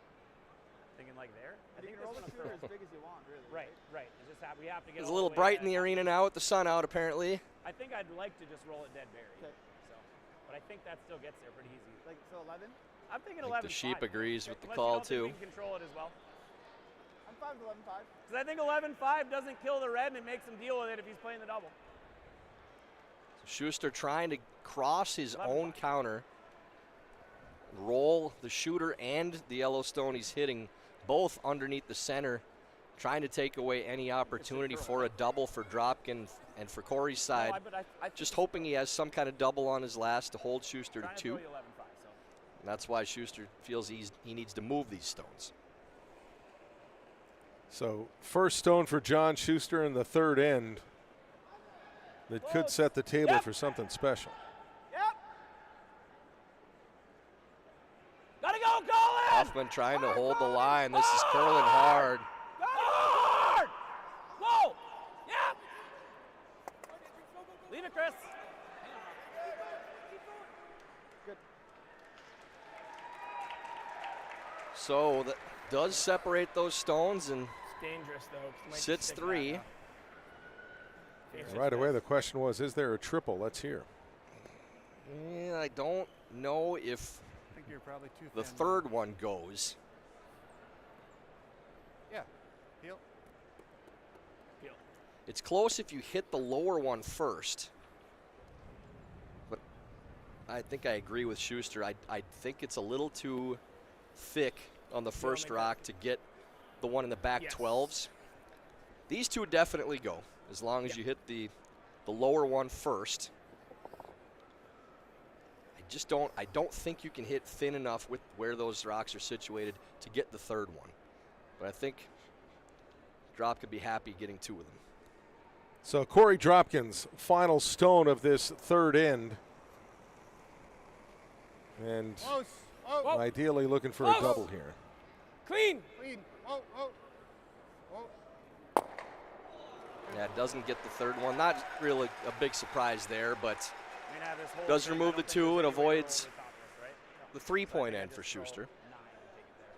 Thinking like there. I You think can roll this the one's shooter as big as you want, really. Right. It's just we have to get It's a all little the way bright in the back. arena now with the sun out, apparently. I think I'd like to just roll it dead buried. Okay. So, but I think that still gets there pretty easy. Like, so 11? I'm thinking I 11-5. think the sheep agrees with the Unless call, you don't think too. we can control it as well. I'm fine with 11-5. Because I think 11-5 doesn't kill the red and it makes him deal with it if he's playing the double. Schuster trying to cross his own counter, roll the shooter and the Yellowstone he's hitting both underneath the center, trying to take away any opportunity for a double for Dropkin and for Corey's side. No, but I Just hoping he has some kind of double on his last to hold Schuster to trying to 2. throw you 11-5, so. And that's why Schuster feels he needs to move these stones. So first stone for John Shuster in the third end that could set the table Yep. for something special. Yep. Gotta go, Colin! Hoffman trying to hold the line. This is curling hard. Hard! Whoa! Yep! Leave it, Chris. So that does separate those stones, and It's dangerous, though. 'cause it might Sits stick 3. back up. Face Right it. away, the question was, is there a triple? Let's hear. I don't know if I think you're probably too the thin. third one goes. Yeah. Heel. Peel. It's close if you hit the lower one first. But I think I agree with Schuster. I think it's a little too thick on the first make that- rock to get the one in the back Yes. 12s. These two definitely go, as long as Yeah. you hit the lower one first. I don't think you can hit thin enough with where those rocks are situated to get the third one. But I think Drop could be happy getting 2 of them. So Korey Dropkin's final stone of this third end. And Close. Oh, Whoa. ideally looking for a Close. double here. Clean. clean. Oh, oh. Oh. Yeah, it doesn't get the third one. Not really a big surprise there, but I mean, I have this whole Does thing, I remove don't the think 2 there's and any way to roll avoids over the top of this, right? the 3-point So I end for just roll Shuster. 9 and take it there.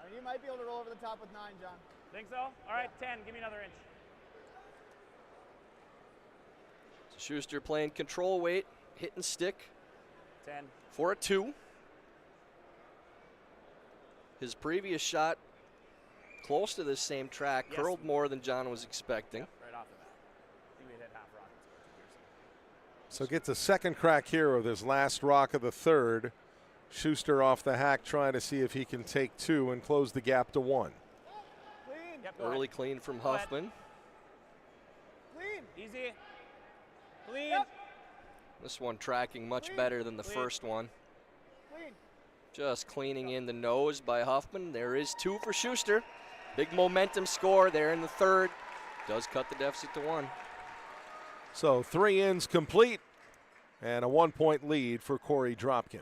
I mean, you might be able to roll over the top with 9, John. Think so? All right, 10. Give me another inch. So Shuster playing control weight, hit and stick 10. for a 2. His previous shot, close to this same track, Yes. curled more than John was expecting. Yep, right off the bat. I think we hit half rocket. So gets a second crack here with his last rock of the third. Shuster off the hack trying to see if he can take 2 and close the gap to 1. Clean. Yep, go Early ahead. clean from Go ahead. Huffman. Clean. Easy. Clean. Yep. This one tracking much Clean. better than the Clean. first one. Clean. Just cleaning in the nose by Huffman. There is 2 for Shuster. Big momentum score there in the third. Does cut the deficit to 1. So 3 ins complete and a 1-point lead for Korey Dropkin.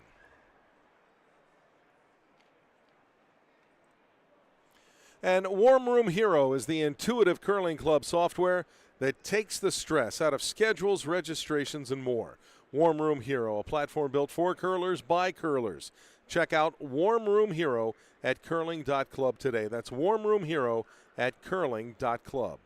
And Warm Room Hero is the intuitive curling club software that takes the stress out of schedules, registrations, and more. Warm Room Hero, a platform built for curlers by curlers. Check out Warm Room Hero at curling.club today. That's Warm Room Hero at curling.club.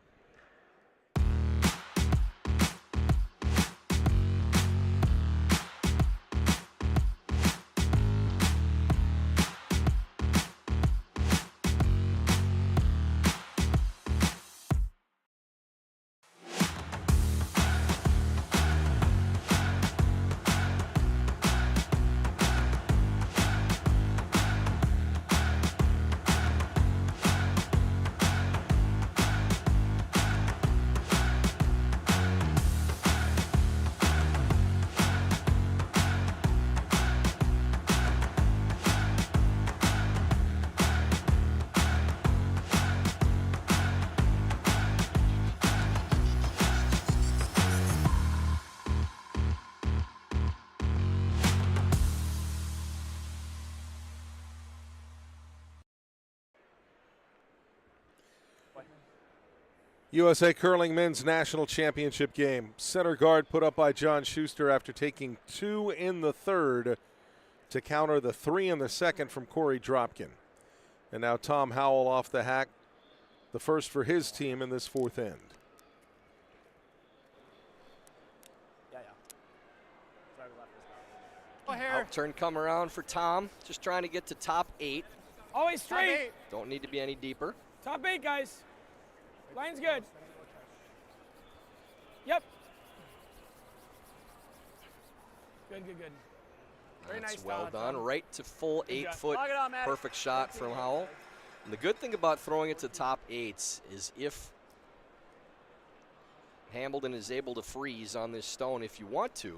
USA Curling Men's National Championship game. Center guard put up by John Shuster after taking 2 in the third to counter the 3 in the second from Korey Dropkin. And now Tom Howell off the hack, the first for his team in this fourth end. Yeah. Sorry, we left this down. Here. Outturn come around for Tom. Just trying to get to top 8. Always straight. Don't need to be any deeper. Top 8, guys. Line's good. Yep. Good. Very That's nice. well Tom. done. Right to full Good job. 8-foot. Lock it on, Matt. Perfect shot from Howell. And the good thing about throwing it to top 8s is if Hambledon is able to freeze on this stone, if you want to,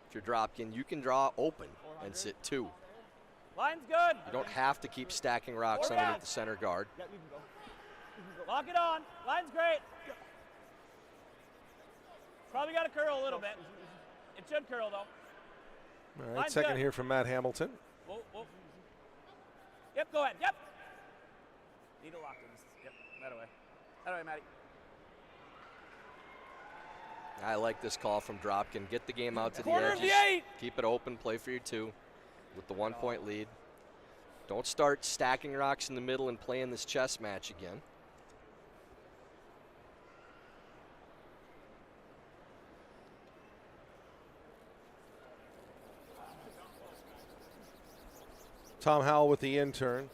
if you're Dropkin, you can draw open and sit 2. Line's good. You don't have to keep stacking rocks Four underneath back. the center guard. Yeah, you can go. Lock it on. Line's great. Probably got to curl a little bit. It should curl, though. All right, Line's second good. here from Matt Hamilton. Whoa. Yep, go ahead. Yep. Need a lock in this. Yep, that way, Matty. I like this call from Dropkin. Get the game out to the Corner of edges. the 8. Keep it open. Play for your 2 with the 1-point lead. Don't start stacking rocks in the middle and playing this chess match again. Tom Howell with the in-turn.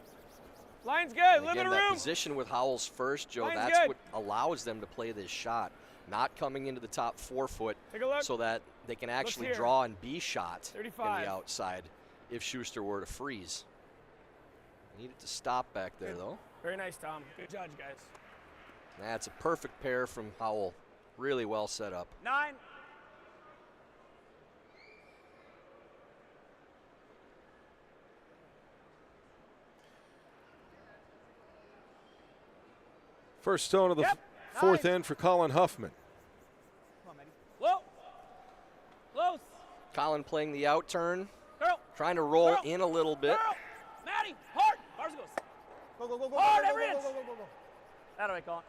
Line's good. And Live again, in a that room. position with Howell's first, Joe, Line's that's good. what allows them to play this shot. Not coming into the top 4 foot Take a look. so that they can actually here. draw and be shot in 35. the outside if Shuster were to freeze. Needed to stop back there, though. Very nice, Tom. Good judge, guys. That's a perfect pair from Howell. Really well set up. 9. First stone of the Yep, fourth nice. end for Colin Huffman. Come on, Matty. Whoa. Close. Colin playing the out turn, Curl. trying to roll Curl. in a little bit. Curl. Matty, hard. Bars goes. Go. Hard, go, every go, inch. go. That way, Colin.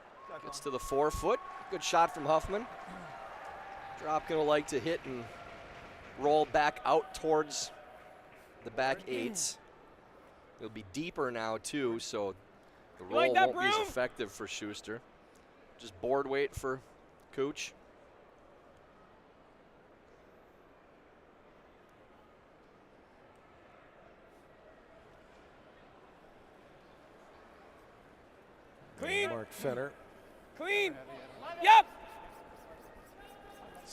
Gets to the 4 foot. Good shot from Huffman. Dropkin will like to hit and roll back out towards the back eights. It'll be deeper now too, so the roll won't be as effective for Shuster. Just board weight for Cooch. Clean. Mark Fenner. Clean. Yep.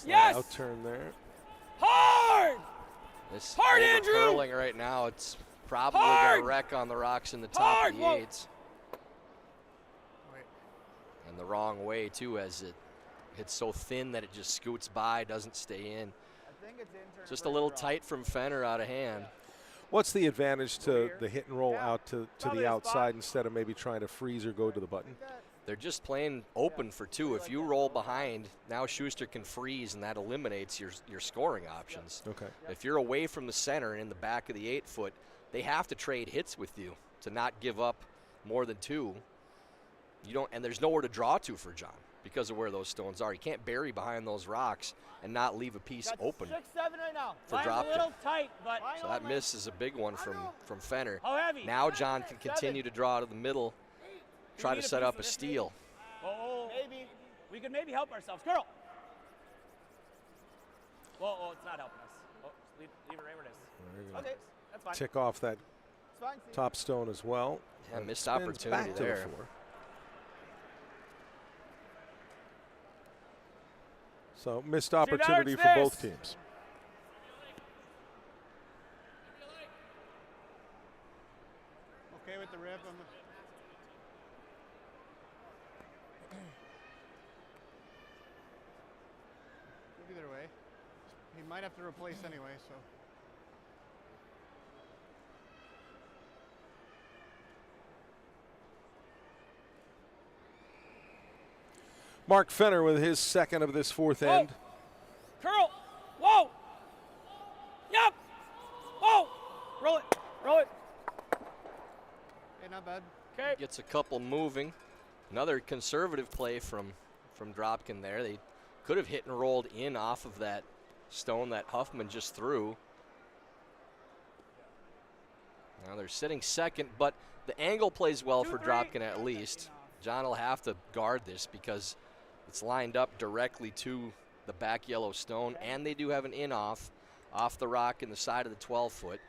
Yes. Outturn there. Hard. This Hard, Andrew. curling right now, it's probably Hard. got a wreck on the rocks in the top Hard. of the Whoa. eights. And the wrong way too, as it's so thin that it just scoots by, doesn't stay in. Just a little tight from Fenner out of hand. What's the advantage to the hit and roll out to the outside instead of maybe trying to freeze or go to the button? They're just playing open for two. If you roll behind, now Shuster can freeze, and that eliminates your scoring options. Okay. If you're away from the center and in the back of the 8-foot, they have to trade hits with you to not give up more than two. You don't, and there's nowhere to draw to for John because of where those stones are. You can't bury behind those rocks and not leave a piece open 6-7 right now. for Dropkin. A little tight, but So that miss is a big one from Fenner. how heavy? Now John can continue to draw to the middle, try to set up a steal. Oh, maybe. We could maybe help ourselves. Curl. Whoa, oh, it's not helping us. Oh, leave it right where it is. Okay, that's fine. Tick off that It's fine. See? top stone as well. Yeah, missed Spins opportunity back to the there. 4. So missed opportunity for both teams. Okay with the rip on the. Either way, he might have to replace anyway. So. Mark Fenner with his second of this fourth end. Curl. Whoa. Yep. Whoa. Roll it. Roll it. Hey, not bad. Okay. Gets a couple moving. Another conservative play from Dropkin there. They could have hit and rolled in off of that stone that Huffman just threw. Now they're sitting second, but the angle plays well for Dropkin at least. John will have to guard this because it's lined up directly to the back yellow stone, and they do have an in-off off the rock in the side of the 12-foot.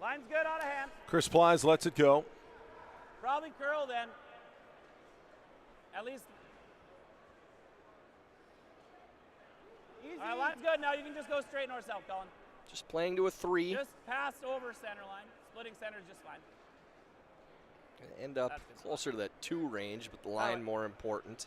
Line's good out of hand. Chris Plies lets it go. Probably curl then. At least. Easy. All right, line's good now. You can just go straight north-south, Colin. Just playing to a 3. Just pass over center line. Splitting center is just fine. End up closer to that 2 range, but the line more important.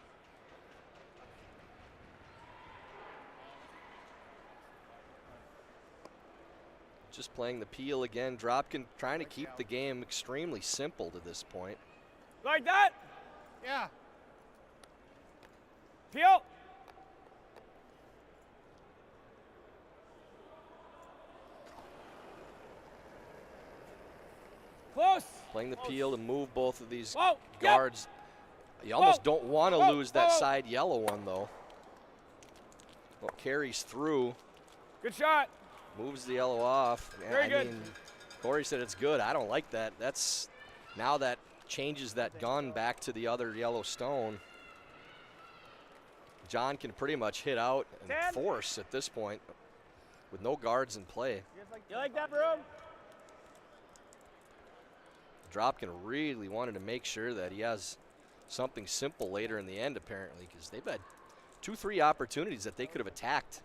Just playing the peel again. Dropkin trying to keep the game extremely simple to this point. Like that. Yeah. Peel. Close. Playing the peel to move both of these Whoa. guards. You almost don't want to Whoa. lose that Whoa. side yellow one, though. Well, carries through, Good shot. moves the yellow off. Very I good. mean, Korey said it's good. I don't like that. That's now that changes that gun back to the other yellow stone. John can pretty much hit out and 10. force at this point with no guards in play. You like that, Broom? Dropkin really wanted to make sure that he has something simple later in the end, apparently, because they've had 2-3 opportunities that they could have attacked,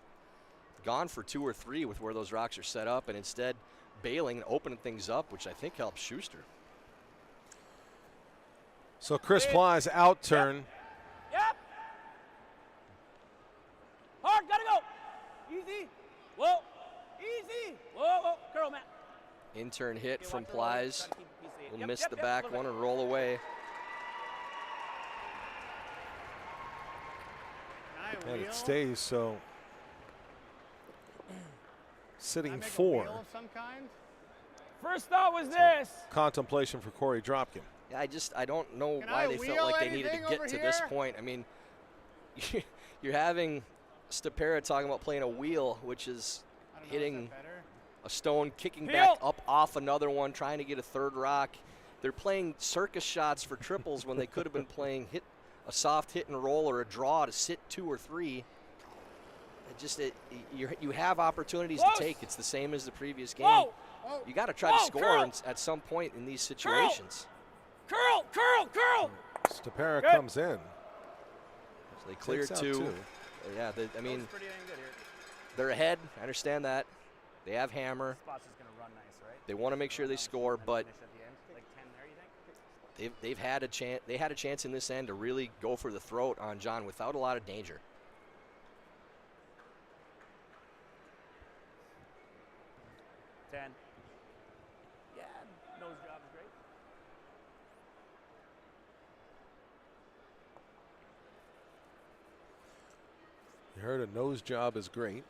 gone for 2 or 3 with where those rocks are set up, and instead bailing and opening things up, which I think helps Shuster. So Chris Plies out turn. Yep. Hard, gotta go. Easy. Whoa. Easy. Whoa, whoa. Curl, Matt. In-turn hit Okay, from watch the roll. Plies. Try to keep a piece of eight. Will Yep, miss yep, the yep, back little one bit. and roll away. Can I And wheel? it stays, so Can I sitting make a 4. wheel of some kind? First thought was this. Contemplation for Korey Dropkin. Yeah, I don't know Can why I they felt wheel like they needed to anything get over to this here? point. I mean, you're having Stapera talking about playing a wheel, which is I don't know, is hitting that better? a stone, kicking Heel. back up off another one, trying to get a third rock. They're playing circus shots for triples when they could have been playing a soft hit and roll or a draw to sit 2 or 3. You have opportunities Close. to take. It's the same as the previous game. Whoa! Oh, You got to try to Whoa, score curl. at some point in these situations. Curl, curl, curl! Stapera Good. comes in. So they cleared Takes out 2. two. Yeah, I mean, Looks pretty dang good here. they're ahead. I understand that. They have hammer. This spot's just gonna run nice, right? They want to make sure they score, but Finish at the end, like 10 there, you think? they've had a chance. They had a chance in this end to really go for the throat on John without a lot of danger. 10. Yeah, nose job is great. You heard a nose job is great.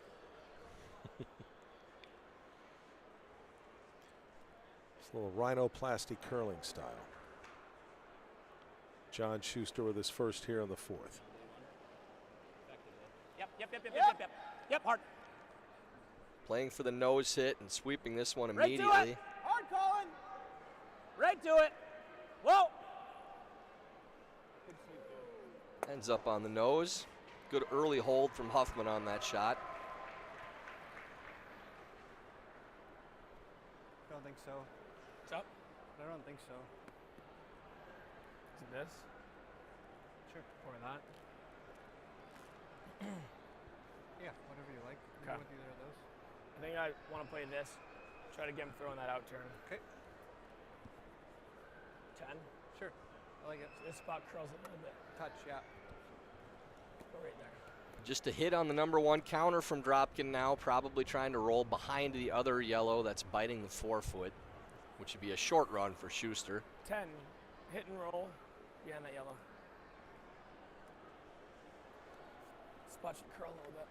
It's a little rhinoplasty curling style. John Shuster with his first here in the 4th. Yep, hard. Playing for the nose hit and sweeping this one Right to immediately. it. Hard, Colin. Right to it. Whoa. Ends up on the nose. Good early hold from Huffman on that shot. I don't think so. What's up? I don't think so. Is it this? Sure. Or that? Yeah, whatever you like. We Okay. go with either of those. I think I want to play this. Try to get him throwing that out turn. Okay. 10. Sure. I like it. So this spot curls a little bit. Touch, yeah. Go right there. Just a hit on the number 1 counter from Dropkin now, probably trying to roll behind the other yellow that's biting the 4-foot, which would be a short run for Schuster. 10. Hit and roll. Behind that yellow. Spot should curl a little bit.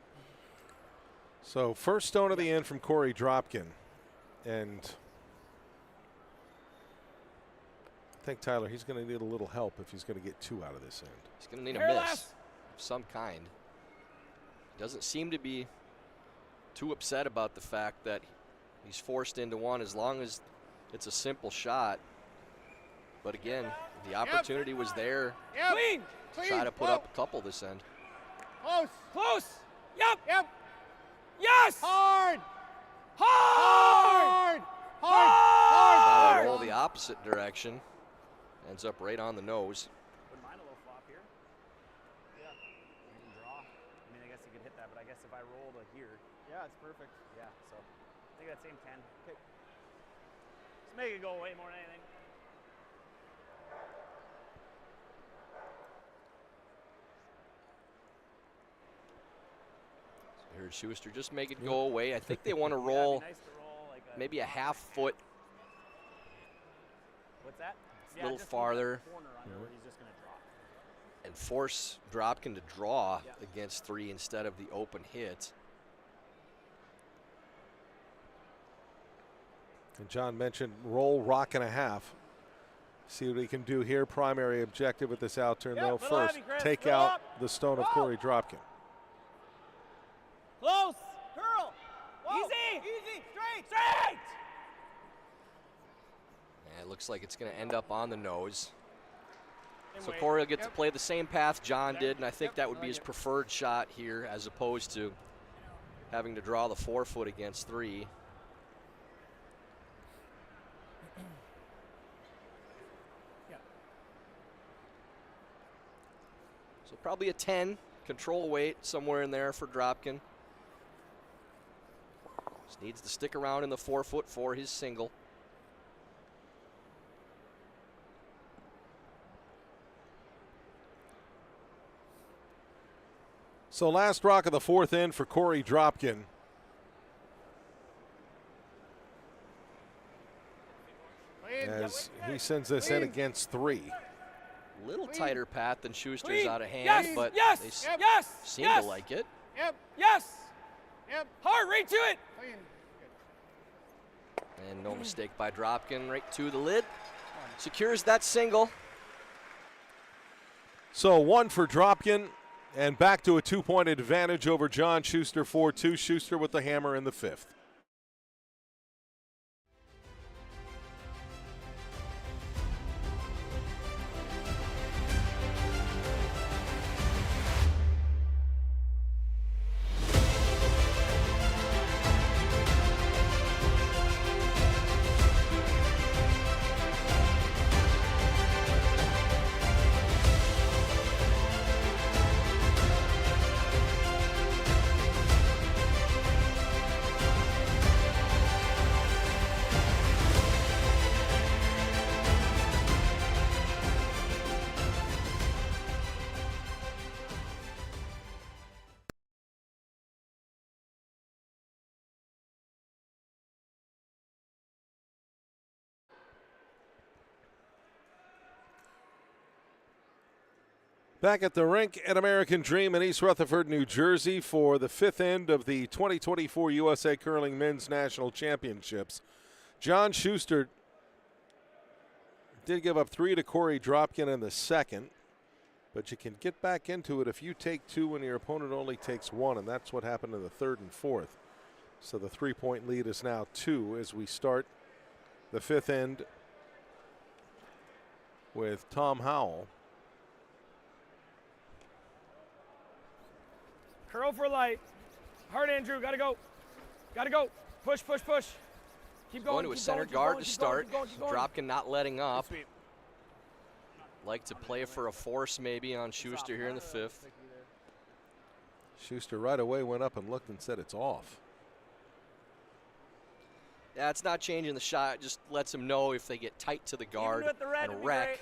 So first stone of the end from Korey Dropkin. And I think, Tyler, he's going to need a little help if he's going to get 2 out of this end. He's going to need Hair a miss last. of some kind. Doesn't seem to be too upset about the fact that he's forced into 1 as long as it's a simple shot. But again, the opportunity was there. Yep. Clean. Clean. Try to put Whoa. up a couple this end. Close. Close. Yep. Yep. Yes. Hard. Hard. Hard. Hard. Try to roll the opposite direction. Ends up right on the nose. Wouldn't mind a little flop here. Yeah. You can draw. I mean, I guess you could hit that, but I guess if I roll to here, Yeah, it's perfect. yeah. So I think that same 10. Okay. Let's make it go away more than anything. Here's Schuster, just make it go away. I think they want to Yeah, it'd roll be nice to roll like a maybe a draw. half foot What's that? a little just leave that farther corner under where he's just gonna draw. and force Dropkin to draw Yeah. against 3 instead of the open hit. And John mentioned roll, rock and a half. See what he can do here. Primary objective with this out turn, Yep, though. little First, heavy, Chris. take Fill out up. the stone of Whoa. Korey Dropkin. Close. Curl. Easy. Easy. Straight. Straight. And it looks like it's going to end up on the nose. Same So way. Korey will get to Yep. play the same path John did, and I think Yep, that would I be like his it. preferred shot here as opposed to having to draw the 4-foot against 3. Yeah. So probably a 10, control weight somewhere in there for Dropkin. Just needs to stick around in the 4-foot for his single. So last rock of the 4th end for Korey Dropkin. Clean. As he sends this in against 3. Little Clean. tighter path than Schuster's Clean. out of hand, Yes. but Yes. they Yep. Yes. seem yes. to like it. Yep. Yes. Yep. Hard. Right to it. Clean. And no mistake by Dropkin, right to the lid. secures that single. So 1 for Dropkin, and back to a 2-point advantage over John Shuster, 4-2. Shuster with the hammer in the 5th. Back at the rink at American Dream in East Rutherford, New Jersey for the 5th end of the 2024 USA Curling Men's National Championships. John Shuster did give up 3 to Korey Dropkin in the 2nd, but you can get back into it if you take 2 when your opponent only takes 1, and that's what happened in the 3rd and 4th. So the 3-point lead is now 2 as we start the 5th end with Tom Howell. Curl for light. Hard, Andrew. Gotta go. Gotta go. Push, push, push. Keep going. Going to a center guard to start. Dropkin not letting up. Like to play for a force maybe on Shuster here in the 5th. Shuster right away went up and looked and said it's off. Yeah, it's not changing the shot. It just lets him know if they get tight to the guard and wreck,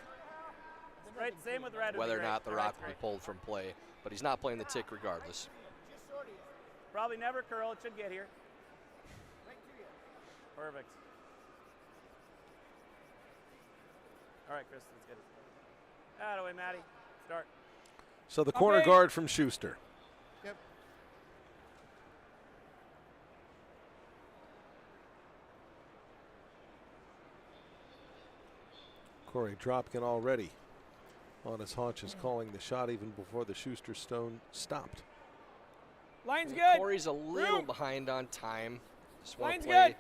Right, same with red. whether or not the rock will be pulled from play. But he's not playing the tick regardless. Probably never curl. It should get here. Perfect. All right, Chris, let's get it. Out of the way, Matty. Start. So the corner guard from Shuster. Yep. Korey Dropkin already on his haunches, calling the shot even before the Shuster stone stopped. Line's good. Korey's a little Room. behind on time. Just want Line's to play good.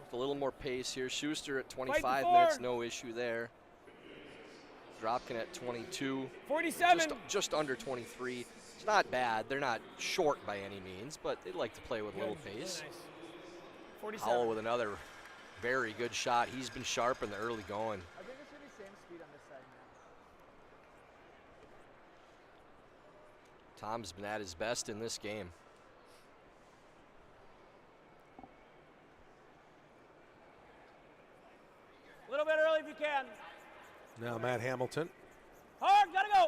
with a little more pace here. Shuster at 25 Fight minutes, the no issue there. Dropkin at 22. 47. Just under 23. It's not bad. They're not short by any means, but they like to play with a little pace. Nice. 47. Howell with another very good shot. He's been sharp in the early going. I think it should be same speed on this side now. Tom's been at his best in this game. A little bit early if you can. Now Matt Hamilton. Hard, gotta go.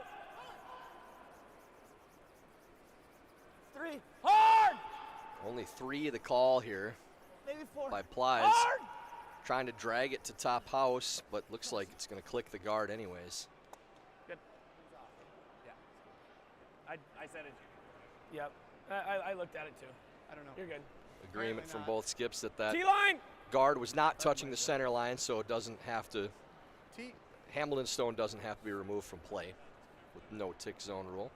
3. Hard. Only 3 of the call here Maybe 4. by Plies. Hard. Trying to drag it to top house, but looks like it's going to click the guard anyways. Good. Yeah. I said it. Yep. I looked at it too. I don't know. You're good. Agreement from not. both skips that T-line. guard was not touching the center line, so it doesn't have to. T. Hamilton Stone doesn't have to be removed from play with no tick zone rule.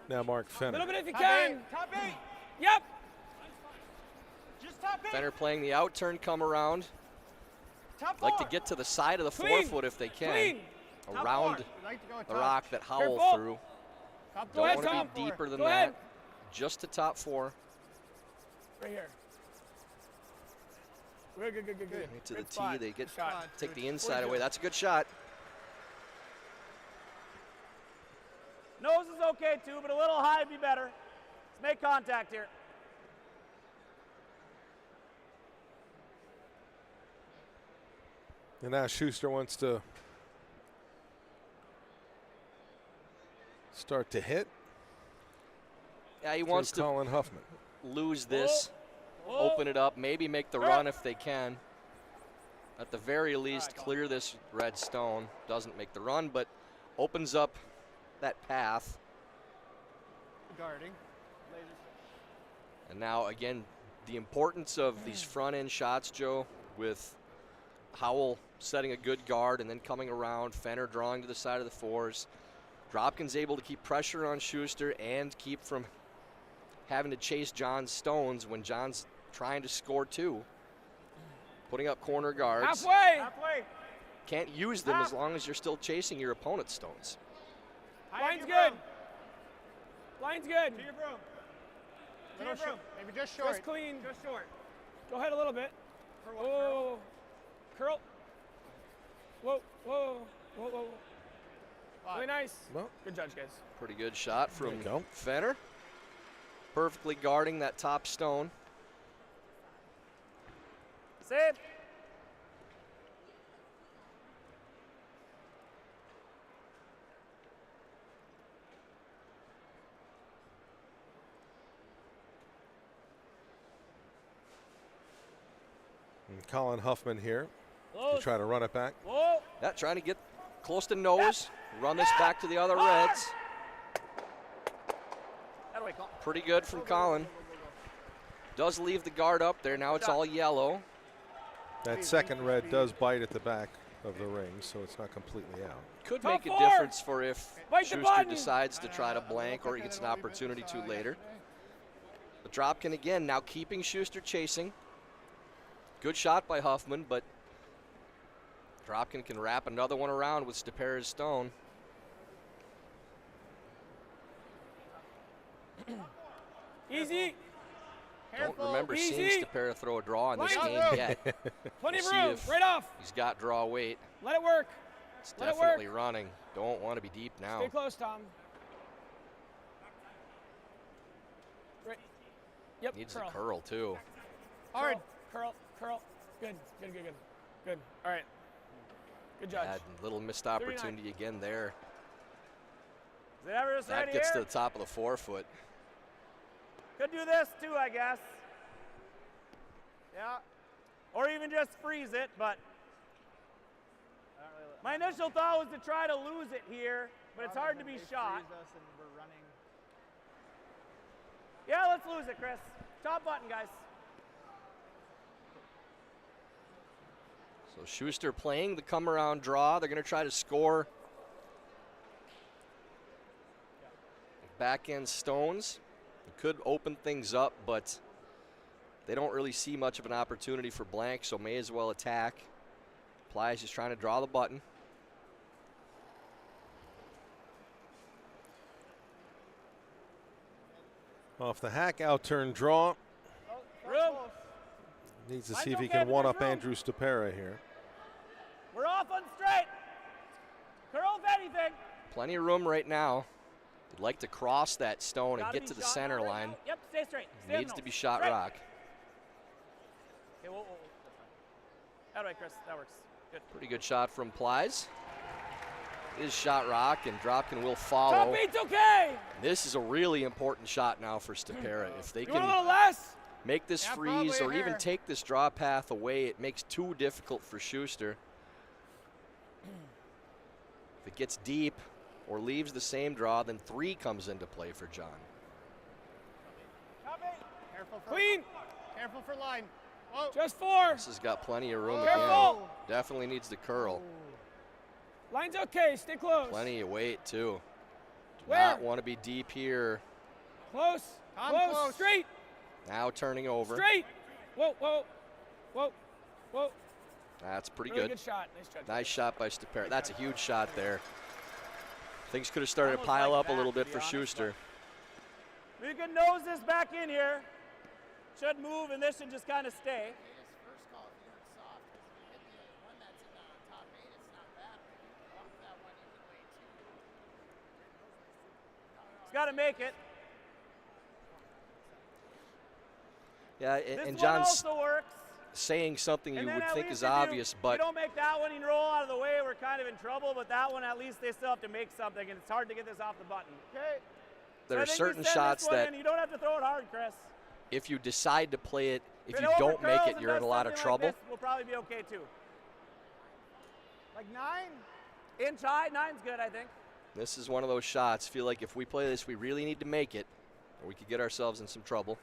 Now Mark A Fenner. little bit if you Top can. 8. Top 8. Yep. Just top 8. Fenner playing the out turn come around. Top Like 4. to get to the side of the Clean. forefoot if they can. Clean. Top Around 4. We like to go the top. rock that Howell Careful. threw. Top Go Don't ahead, want to Tom. be deeper than Go that. ahead. Just to top 4. Right here. Good, good, good, good, good. Right to the Good tee, spot. they get Shot. take the inside away. That's a good shot. Nose is okay too, but a little high would be better. Let's make contact here. And now Shuster wants to start to hit. Yeah, he wants to Colin Huffman. lose this, open it up, maybe make the run if they can. At the very least, clear this red stone. Doesn't make the run, but opens up that path. guarding. And now, again, the importance of these front-end shots, Joe, with Howell setting a good guard and then coming around, Fenner drawing to the side of the fours. Dropkin's able to keep pressure on Shuster and keep from having to chase John's stones when John's trying to score two. Putting up corner guards. Halfway. Can't use them as long as you're still chasing your opponent's stones. Line's good. Line's good. To your broom. Little short. Maybe just short. Just clean. Just short. Go ahead a little bit. Whoa. Curl. Whoa. Really nice. Well, Good judge, guys. Pretty good shot from There you go. Fenner. Perfectly guarding that top stone. Save. And Colin Huffman here to Close. try to run it back. Whoa. Yeah, trying to get close to nose. Run this back to the other Reds. That way, Colin. Pretty good from Colin. Does leave the guard up there. Now it's all yellow. That second red does bite at the back of the ring, so it's not completely out. Could Top make a four. difference for if Bite the Shuster button. decides to try to blank or he gets an opportunity to later. But Dropkin again now keeping Shuster chasing. Good shot by Huffman, but Dropkin can wrap another one around with Stepera's stone. Easy. Don't remember seeing Easy. Stepera throw a draw in this Line game up. yet. Plenty We'll of see room. if Right off. He's got draw weight. Let it work. It's Let it work. definitely running. Don't want to be deep now. Stay close, Tom. Right. Yep. Needs curl. the curl too. Hard. Curl. Good. All right. Good judge. Bad little missed opportunity again there. Is it ever just That right gets to here? the top of the forefoot. Could do this too, I guess. Yeah. Or even just freeze it, but my initial thought was to try to lose it here, but it's hard to be shot. Yeah, let's lose it, Chris. Top button, guys. So Shuster playing the come around draw. They're going to try to score back end stones. It could open things up, but they don't really see much of an opportunity for blank, so may as well attack. Plies just trying to draw the button. Off the hack, out turn draw. Room. Needs to Mine's see if he okay, can but one there's up room. Andrew Stepera here. We're off on straight. Curl if anything. Plenty of room right now. They'd like to cross that stone and Gotta get be to the shot center right line. now. Yep, stay straight. Stay on Needs the to be nose. shot Straight. rock. Okay, that's fine. That way, Chris. That works. Good. Pretty good shot from Plies. Is shot rock, and Dropkin will Top follow. eight's okay. This is a really important shot now for Stepera. If they You want a can little less? make this Yeah, freeze or probably even here. take this draw path away, it makes too difficult for Shuster. If it gets deep or leaves the same draw, then 3 comes into play for John. Top eight. Careful for Clean. Careful for line. Whoa. Just 4. This has got plenty of room Careful. again. Definitely needs the curl. Line's okay. Stay close. Plenty of weight, too. Do Where? not want to be deep here. Close. Tom, Close. close. Straight. Now turning over. Straight. Whoa. That's pretty Really good. good shot. Nice judge. Nice shot by Stepera. That's a huge shot there. Things could have started to Almost pile like up a little that, bit to for be honest, Shuster. We can nose this back in here. Should move, and this should just kind of stay. He's got to make it. Yeah, This and one John's also works. saying something you And then would at think least is if obvious, you but don't make that one and roll out of the way, we're kind of in trouble. But that one, at least they still have to make something, and it's hard to get this off the button. Okay. there So I are think we certain send shots this one that in. You don't have to throw it hard, Chris. if you decide to play it, if it you don't make overcurls it, and you're in does a lot of something trouble. Like this, we'll probably be okay too. Like 9. Inch high, 9's good, I think. This is one of those shots. Feel like if we play this, we really need to make it. We could get ourselves in some trouble.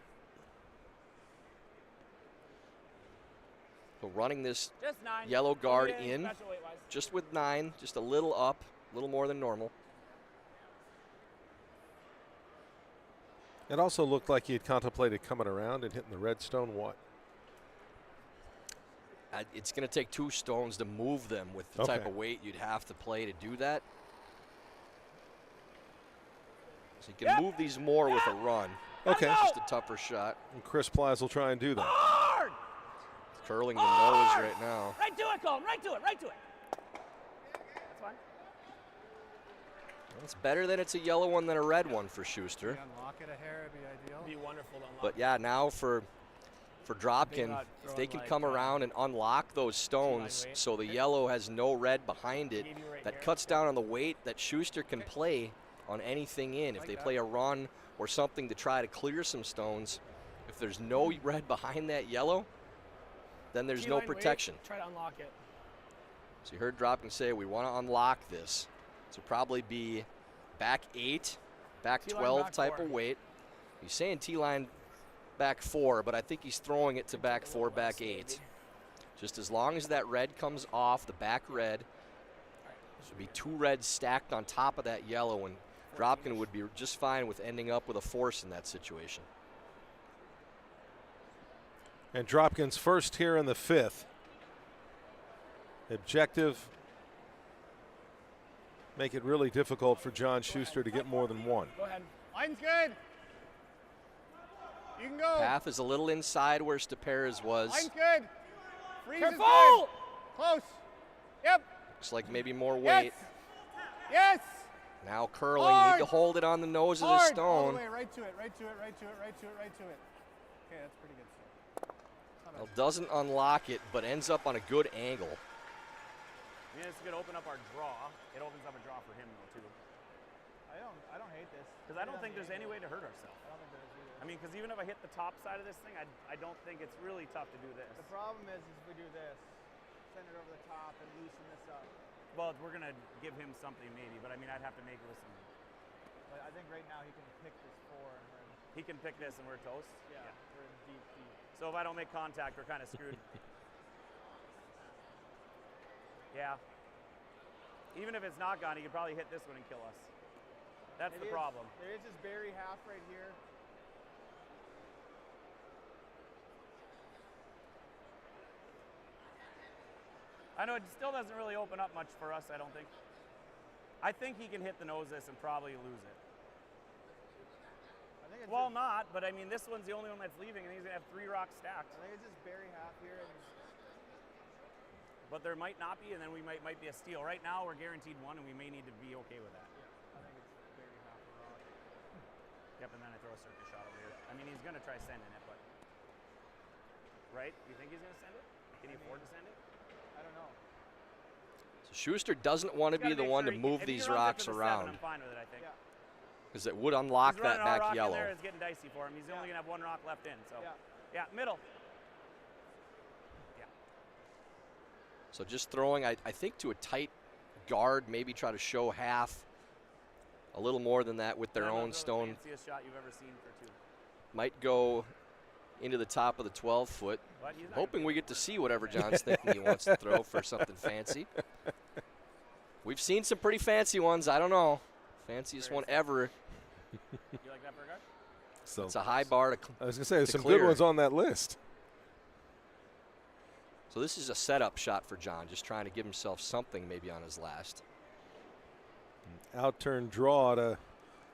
So running this Just 9. yellow guard Don't do anything in, special weight-wise. just with 9, just a little up, a little more than normal. It also looked like he had contemplated coming around and hitting the red stone. What? It's going to take 2 stones to move them with the type Okay. of weight you'd have to play to do that. So you can move these more with a run. Okay. It's just a tougher shot. And Chris Plies will try and do that. Hard! It's curling the nose right now. Right to it, Colin. Right to it. Right to it. That's fine. It's better that it's a yellow one than a red one for Shuster. Unlock it a hair, it'd be ideal. It'd be wonderful to unlock. But yeah, now for Dropkin, if they can come around and unlock those stones so the yellow has no red behind it, that cuts down on the weight that Shuster can play on anything in. If they play a run or something to try to clear some stones, if there's no red behind that yellow, then there's no T-line weight, protection. Try to unlock it. So you heard Dropkin say we want to unlock this. So probably be back 8, back T-line 12 back type 4. of weight. He's saying T-line back 4, but I think he's throwing it to back 4, back 8. Just as long as that red comes off, the back red, should be 2 reds stacked on top of that yellow, and Dropkin would be just fine with ending up with a force in that situation. And Dropkin's first here in the 5th. Objective. Make it really difficult for John Shuster to get more than 1. Go ahead. Line's good. You can go. Path is a little inside where Stepera's was. Line's good. Freeze is Careful! good. Close. Yep. Looks like maybe more weight. Yes. Now curling, you need to hold it on the nose of the Hard. All stone. the way. Right to it. Right to it. Right to it. Right to it. Right to it. Okay, that's pretty good stuff. Well, doesn't unlock it, but ends up on a good angle. I mean, it's going to open up our draw. It opens up a draw for him, though, too. I don't hate this. Because I don't think there's any way to hurt ourselves. I don't think there is either. I mean, because even if I hit the top side of this thing, I don't think it's really tough to do this. The problem is if we do this, send it over the top and loosen this up. Well, we're going to give him something maybe, but I mean, I'd have to make it with some. But I think right now he can pick this 4 and we're in, He can pick this and we're toast. we're in deep, deep. So if I don't make contact, we're kind of screwed. Yeah. Even if it's not gone, he could probably hit this one and kill us. That's the problem. There is this berry half right here. I know it still doesn't really open up much for us, I don't think. I think he can hit the nose this and probably lose it. I think it's Well, just, not, but I mean, this one's the only one that's leaving, and he's going to have 3 rocks stacked. I think it's just berry half here and But there might not be, and then we might be a steal. Right now, we're guaranteed 1, and we may need to be okay with that. I think it's berry half a rock. Yep, and then I throw a circus shot over here. I mean, he's going to try sending it, but... Right? You think he's going to send it? Can he afford to send it? I don't know. So Shuster doesn't want to be the one to move these rocks around, I'm fine with it, I think. Yeah. because it would unlock He's that running all back rock in yellow. there, it's getting dicey for him. He's only going to have 1 rock left in, so... Yeah. Yeah, middle. So just throwing, I think, to a tight guard, maybe try to show half, a little more than that with their I'm gonna own throw stone. The fanciest shot you've ever seen for 2. Might go into the top of the 12-foot. But he's not Hoping gonna we be get to see whatever John's thinking he wants to throw for something fancy. We've seen some pretty fancy ones. I don't know. Fanciest one ever. You like that for a guard? So It's a high bar to I was going to say, there's to some good clear. ones on that list. So this is a setup shot for John, just trying to give himself something maybe on his last. Out-turn draw to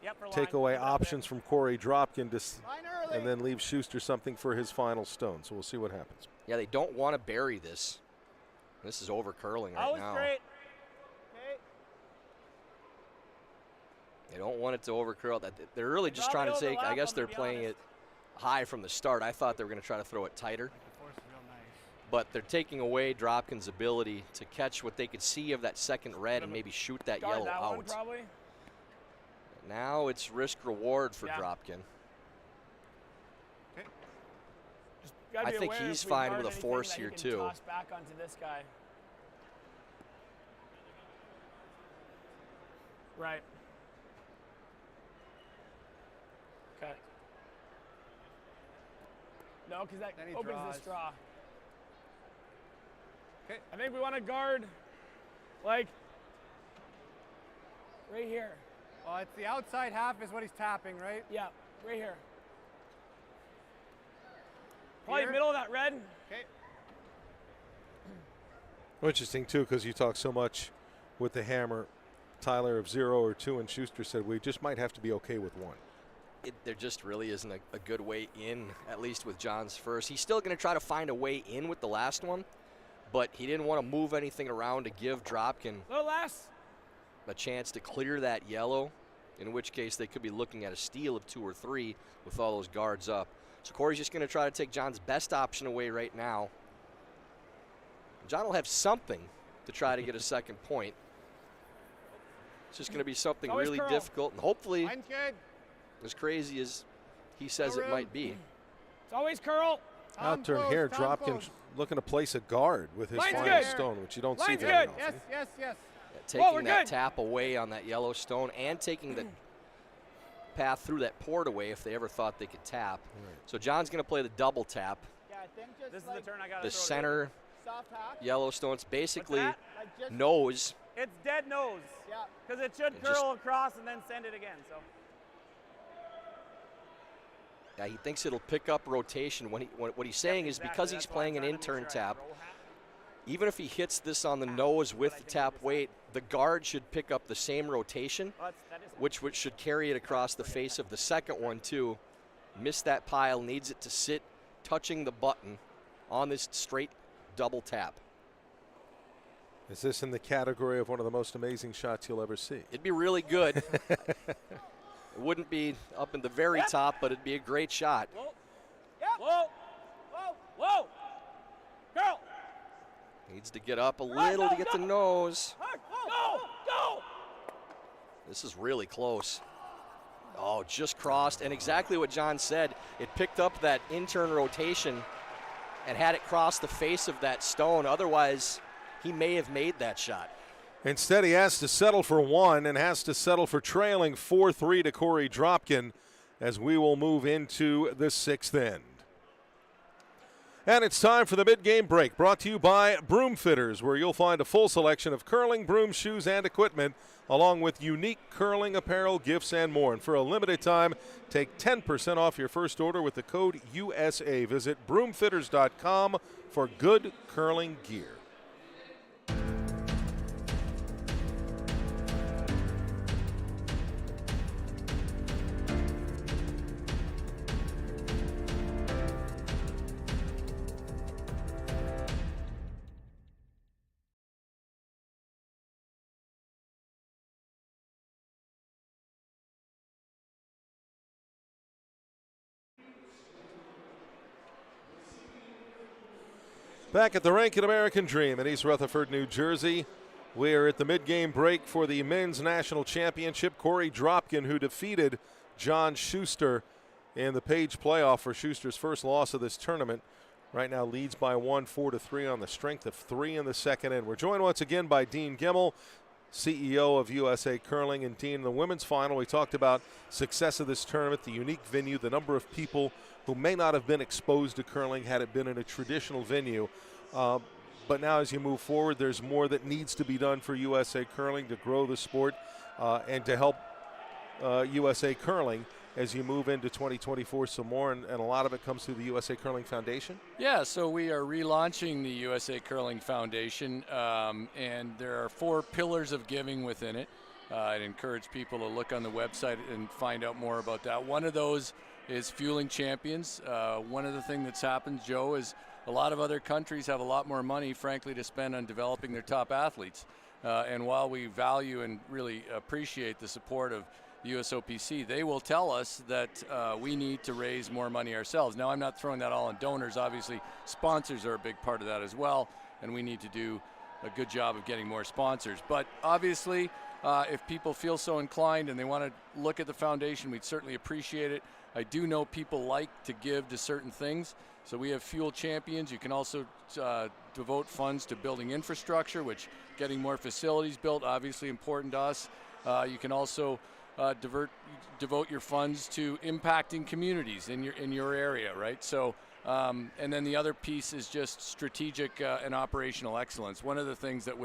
Yep, for take line. away Keep it up options from Korey Dropkin Line early. and then leave Shuster something for his final stone. So we'll see what happens. Yeah, they don't want to bury this. This is over curling there. right Always now. great. Okay. They don't want it to over curl. They're really just trying to probably take, I overlap guess them, they're to be playing honest. it high from the start. I thought they were going to try to throw it tighter. The force is real nice. But they're taking away Dropkin's ability to catch what they could see of that second red and maybe shoot that Guard yellow that one out. probably. Now it's risk reward for Yeah. Dropkin. Just gotta I be think aware he's if we fine guard with a anything force that he here, can too. Toss back onto this guy. Right. Okay. No, because that Then he opens draws. the straw. Okay. I think we want to guard, like, right here. Well, it's the outside half is what he's tapping, right? Yeah, right here. Probably Here? middle of that red. Okay. Interesting, too, because you talk so much with the hammer, Tyler, of 0 or 2, and Shuster said we just might have to be okay with 1. There just really isn't a good way in, at least with John's first. He's still going to try to find a way in with the last one, but he didn't want to move anything around to give Dropkin Little less. a chance to clear that yellow, in which case they could be looking at a steal of 2 or 3 with all those guards up. So Korey's just going to try to take John's best option away right now. John will have something to try to get a second point. It's just going to be something Always really curl. difficult, and hopefully Mine's good. as crazy as he says No it room. might be. It's always curl. Out turn here, Dropkin looking to place a guard with his Line's final good. stone, which you don't see Line's very good. often. Yes, yes, yes. Taking we're that good. tap away on that yellow stone and taking the path through that port away if they ever thought they could tap. So John's going to play the double tap. Yeah, I think just This is like the turn I got to The throw to center soft hack. yellow stone, it's basically that? Like just nose. It's dead nose. yeah. Because it should It just- curl across and then send it again. So Yeah, he thinks it'll pick up rotation. What he's saying is exactly. because he's That's why playing I'm an trying to make intern sure I tap, roll half. even if he hits this on the nose with the tap weight, the guard should pick up the same rotation, Well, that is which should carry it across the face of the second one too. Missed that pile, needs it to sit touching the button on this straight double tap. Is this in the category of one of the most amazing shots you'll ever see? It'd be really good. It wouldn't be up in the very top, but it'd be a great shot. Whoa. Whoa. Whoa. Whoa. Girl. Needs to get up a little to get the nose. Go. Go. This is really close. Oh, just crossed, and exactly what John said. It picked up that intern rotation and had it cross the face of that stone. Otherwise, he may have made that shot. Instead, he has to settle for 1 and has to settle for trailing 4-3 to Korey Dropkin as we will move into the 6th end. And it's time for the mid-game break, brought to you by Broom Fitters, where you'll find a full selection of curling, broom, shoes, and equipment, along with unique curling apparel, gifts, and more. And for a limited time, take 10% off your first order with the code USA. Visit broomfitters.com for good curling gear. Back at the Rink at American Dream in East Rutherford, New Jersey. We're at the mid-game break for the men's national championship. Korey Dropkin, who defeated John Shuster in the Page playoff for Schuster's first loss of this tournament, right now leads by 1, 4-3 on the strength of 3 in the second end. We're joined once again by Dean Gimmel, CEO of USA Curling. And Dean, in the women's final, we talked about success of this tournament, the unique venue, the number of people who may not have been exposed to curling had it been in a traditional venue. But now as you move forward, there's more that needs to be done for USA Curling to grow the sport and to help USA Curling as you move into 2024 some more, and a lot of it comes through the USA Curling Foundation? Yeah, so we are relaunching the USA Curling Foundation, and there are 4 pillars of giving within it. I'd encourage people to look on the website and find out more about that. One of those is fueling champions. One of the things that's happened, Joe, is a lot of other countries have a lot more money, frankly, to spend on developing their top athletes. And while we value and really appreciate the support of the USOPC, they will tell us that we need to raise more money ourselves. Now, I'm not throwing that all on donors. Obviously, sponsors are a big part of that as well, and we need to do a good job of getting more sponsors. But obviously, if people feel so inclined and they want to look at the foundation, we'd certainly appreciate it. I do know people like to give to certain things. So we have Fuel Champions. You can also devote funds to building infrastructure, which getting more facilities built, obviously important to us. You can also devote your funds to impacting communities in your area, right? So And then the other piece is just strategic and operational excellence. One of the things that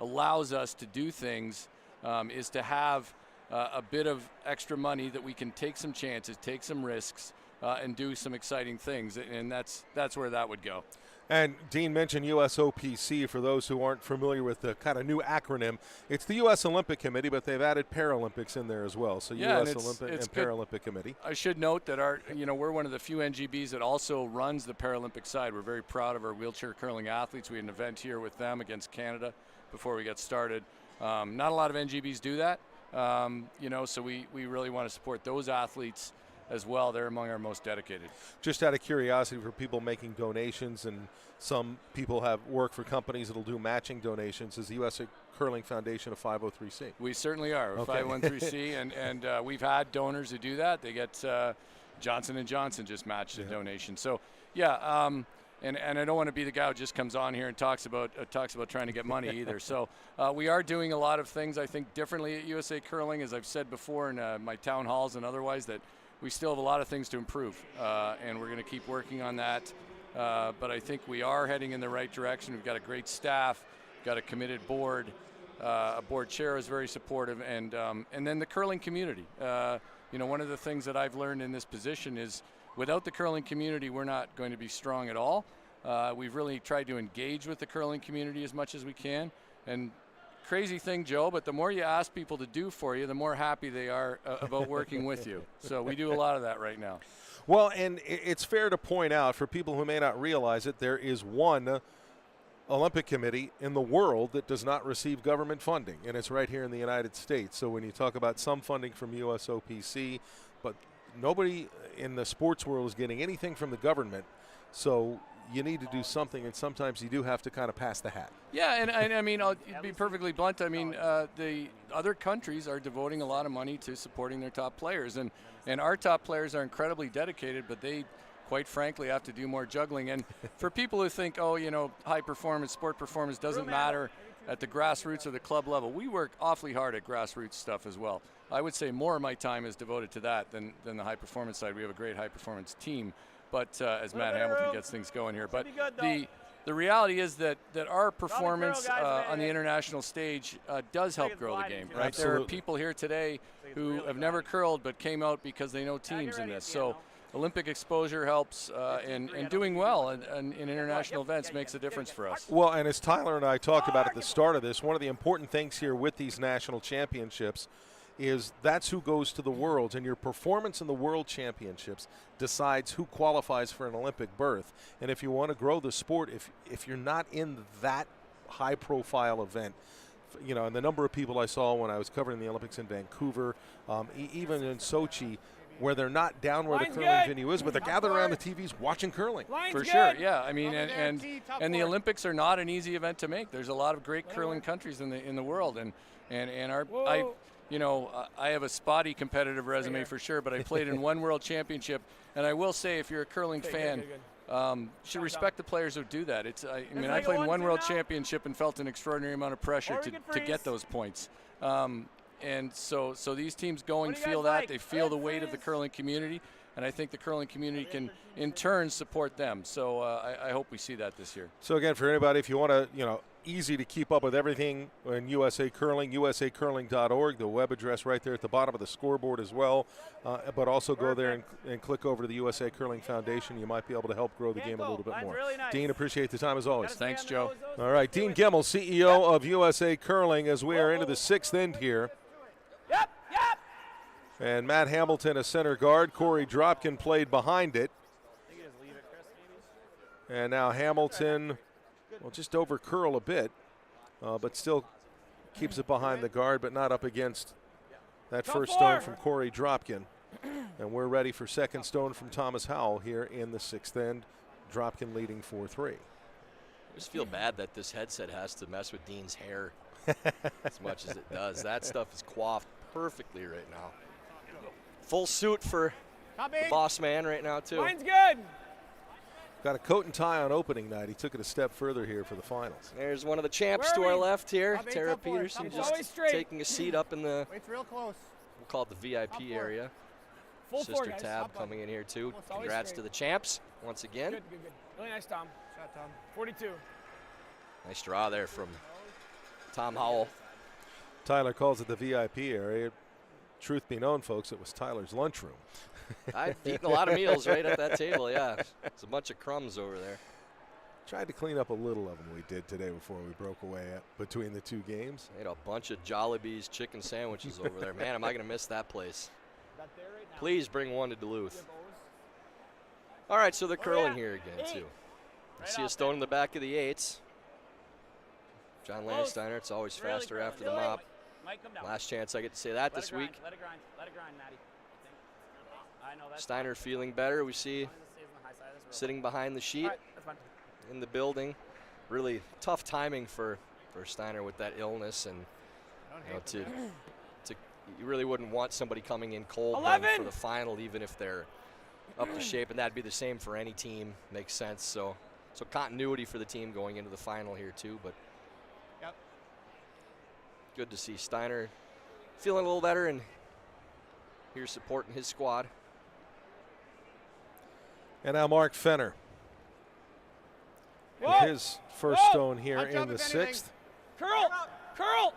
allows us to do things is to have a bit of extra money that we can take some chances, take some risks, and do some exciting things. And that's where that would go. And Dean mentioned USOPC. For those who aren't familiar with the kind of new acronym, it's the U.S. Olympic Committee, but they've added Paralympics in there as well. So yeah, U.S. Olympic and Paralympic Committee. I should note that we're one of the few NGBs that also runs the Paralympic side. We're very proud of our wheelchair curling athletes. We had an event here with them against Canada before we got started. Not a lot of NGBs do that, so we really want to support those athletes as well. They're among our most dedicated. Just out of curiosity, for people making donations, and some people have work for companies that'll do matching donations, is the USA Curling Foundation a 503c? We certainly are, a okay. 503c, and we've had donors who do that. They get Johnson & Johnson just matched a donation. So, yeah, and I don't want to be the guy who just comes on here and talks about trying to get money either. So we are doing a lot of things, I think, differently at USA Curling, as I've said before in my town halls and otherwise, that we still have a lot of things to improve, and we're going to keep working on that. But I think we are heading in the right direction. We've got a great staff, got a committed board. A board chair is very supportive, and then the curling community. One of the things that I've learned in this position is without the curling community, we're not going to be strong at all. We've really tried to engage with the curling community as much as we can. And crazy thing, Joe, but the more you ask people to do for you, the more happy they are about working with you. So we do a lot of that right now. Well, and it's fair to point out, for people who may not realize it, there is one Olympic Committee in the world that does not receive government funding, and it's right here in the United States. So when you talk about some funding from USOPC, but nobody in the sports world is getting anything from the government, so you need to do something, and sometimes you do have to kind of pass the hat. Yeah, and I mean, I'll be perfectly blunt. I mean, the other countries are devoting a lot of money to supporting their top players, and our top players are incredibly dedicated, but they, quite frankly, have to do more juggling. And for people who think, high performance, sport performance doesn't matter at the grassroots or the club level, we work awfully hard at grassroots stuff as well. I would say more of my time is devoted to that than the high performance side. We have a great high performance team. But as Matt Hamilton gets things going here. But the reality is that our performance on the international stage does help grow the game, right? Absolutely. There are people here today who have never curled but came out because they know teams in this. So Olympic exposure helps, and doing well in international events makes a difference for us. Well, and as Tyler and I talked about at the start of this, one of the important things here with these national championships is that's who goes to the Worlds, and your performance in the World Championships decides who qualifies for an Olympic berth. And if you want to grow the sport, if you're not in that high-profile event, and the number of people I saw when I was covering the Olympics in Vancouver, even in Sochi, where they're not down where the curling venue is, but they're gathered around the TVs watching curling. For sure, yeah. I mean, and the Olympics are not an easy event to make. There's a lot of great curling countries in the world, and I have a spotty competitive resume for sure, but I played in one World Championship, and I will say, if you're a curling fan, you should respect the players who do that. I played in one World Championship and felt an extraordinary amount of pressure to get those points. And so these teams feel that. They feel the weight of the curling community, and I think the curling community can, in turn, support them. So I hope we see that this year. So again, for anybody, if you want to, easy to keep up with everything in USA Curling, usacurling.org, the web address right there at the bottom of the scoreboard as well. But also go there and click over to the USA Curling Foundation. You might be able to help grow the game a little bit more. Really nice. Dean, appreciate the time as always. Thanks, Joe. All right, Dean Gemmell, CEO of USA Curling, as we are into the sixth end here. Yep. And Matt Hamilton, a center guard. Korey Dropkin played behind it. And now Hamilton will just over curl a bit, but still keeps it behind the guard, but not up against that first stone from Korey Dropkin. And we're ready for second stone from Thomas Howell here in the sixth end. Dropkin leading 4-3. I just feel bad that this headset has to mess with Dean's hair as much as it does. That stuff is coiffed perfectly right now. Full suit for the boss man right now, too. Mine's good. Got a coat and tie on opening night. He took it a step further here for the finals. There's one of the champs to our left here, Tara Peterson, just Always straight. taking a seat up in the, Wait's real close. we'll call it the VIP area. Full four, Sister guys. Tab Up on. coming in here too. Almost always Congrats to straight. the champs once again. Good. Really nice, Tom. Shot, Tom. 42. Nice draw there from Tom Howell. Tyler calls it the VIP area. Truth be known, folks, it was Tyler's lunchroom. I've eaten a lot of meals right at that table, yeah. It's a bunch of crumbs over there. Tried to clean up a little of them we did today before we broke away between the two games. Ate a bunch of Jollibee's chicken sandwiches over there. Man, am I going to miss that place. Please bring one to Duluth. All right, so they're curling here again, too. You see a stone in the back of the 8s. John Landsteiner, it's always faster after the mop. Mike, come down. Last chance I get to say that this week. Let it grind. Let it grind, Maddie. I know that's Steiner feeling better. We see fine. Stays on the high side. That's real. sitting behind the sheet All right, that's fine. in the building. Really tough timing for Steiner with that illness, and you really wouldn't want somebody coming in cold then for the final, even if they're up to shape, and that'd be the same for any team. Makes sense. So continuity for the team going into the final here too, but Yep. good to see Steiner feeling a little better and here supporting his squad. And now Mark Fenner. With Whoa. his first Whoa. stone here Punch in up the if anything. 6th. Curl.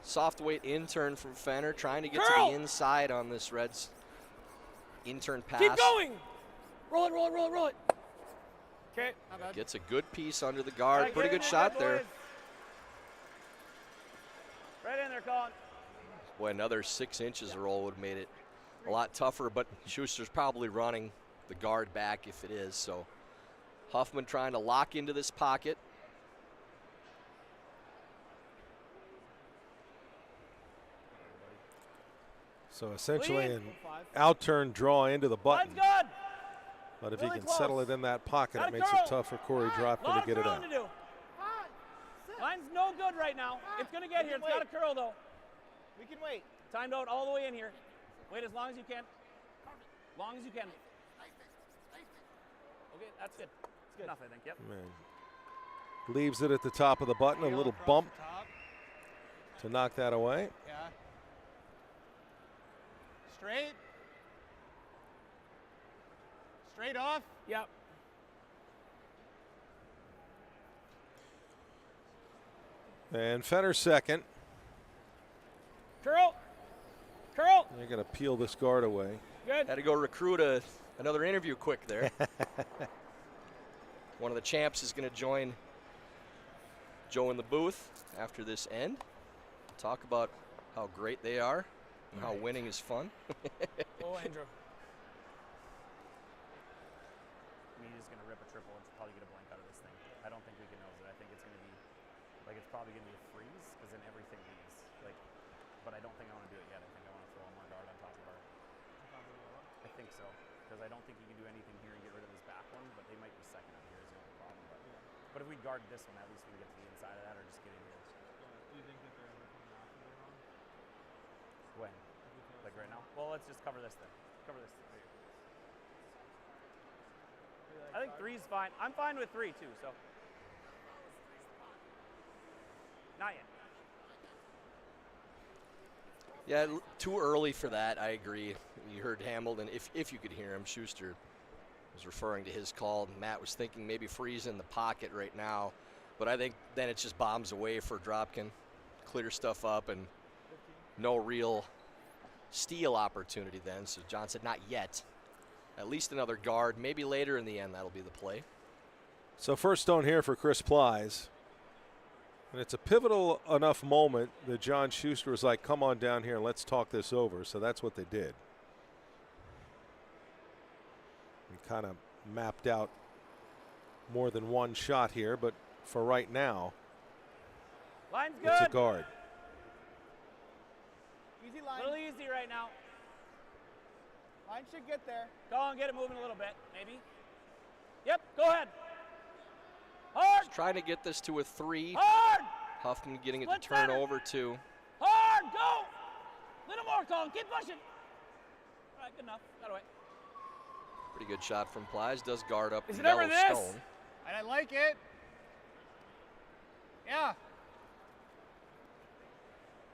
Soft weight intern from Fenner trying to get to Curl. the inside on this Reds intern pass. Keep going. Roll it. Okay. Not bad. Gets a good piece under the guard. Right, Pretty get good in shot there, there. boys. Right in there, Colin. Boy, another 6 inches of roll would have made it a lot tougher, but Schuster's probably running the guard back if it is. So Huffman trying to lock into this pocket. So essentially Lead. an out-turn draw into the button. Line's good. But if he Really can settle close. it in that pocket, Gotta it makes curl. it tough for Korey Dropkin Lot to of get it curling out. to do. Line's no good right now. It's going to get here. It's got to curl, though. We can wait. Timed out all the way in here. Wait as long as you can. Long as you can. Okay, that's good. It's good enough, I think. Yep. Man. Leaves it at the top of the button, a Heel little across bump the top. to knock that away. Yeah. Straight. Straight off. Yep. And Fenner second. Curl. They're going to peel this guard away. Good. Had to go recruit another interview quick there. One of the champs is going to join Joe in the booth after this end. Talk about how great they are and how winning is fun. Oh, Andrew. I mean, he's going to rip a triple and probably get a blank out of this thing. I don't think we can nose it. I think it's going to be, like, it's probably going to be a freeze because then everything leaves. Like, but I don't think I want to do it yet. I think I want to throw one more guard on top of our. I think so, because I don't think he can do anything here and get rid of his back one, but they might be second up here is the only problem. But if we guard this one, at least we can get to the inside of that or just get in here. Do you think that they're ever coming after their own? When? Like right now? Well, let's just cover this thing. Cover this thing. I think three's fine. I'm fine with 3 too, so. Not yet. Yeah, too early for that. I agree. You heard Hamilton. If you could hear him, Schuster was referring to his call. Matt was thinking maybe freeze in the pocket right now, but I think then it just bombs away for Dropkin, clear stuff up, and no real steal opportunity then. So John said not yet. At least another guard. Maybe later in the end that'll be the play. So first stone here for Chris Plies. And it's a pivotal enough moment that John Schuster was like, come on down here and let's talk this over. So that's what they did. And kind of mapped out more than one shot here, but for right now, Line's good. it's a guard. Easy A line. little easy right now. Line should get there. Colin, get it moving a little bit, maybe. Yep, go ahead. Hard, Trying to get this to a 3. hard, Huffman getting it Split to turn center. over 2. hard, go. Little more, Colin, keep pushing. All right, good enough, got away. Pretty good shot from Plies. Does guard up Is the it ever yellow this? stone. And I like it. Yeah.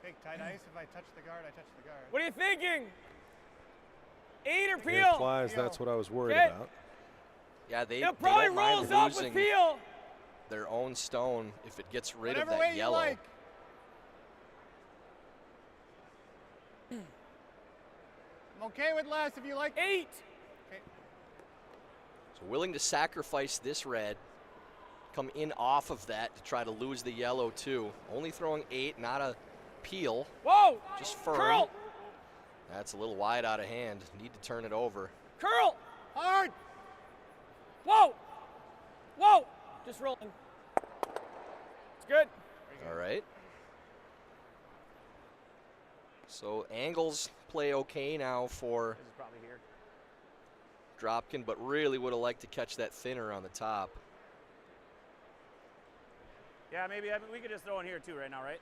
Take tight ice. If I touch the guard, I touch the guard. What are you thinking? 8 or It peel. flies. That's what I was worried Okay. about. It Yeah, they probably don't mind rolls up with losing peel. their own stone if it gets rid Whatever of way that you yellow. like. I'm okay with less if you like. 8. So willing to sacrifice this red, come in off of that to try to lose the yellow too. Only throwing 8, not a peel, Whoa. just firm. Curl. That's a little wide out of hand. Need to turn it over. Curl. Hard. Whoa. Whoa. Just rolling. It's good. All right. So angles play okay now for This is probably here. Dropkin, but really would have liked to catch that thinner on the top. Yeah, maybe we could just throw in here too right now, right?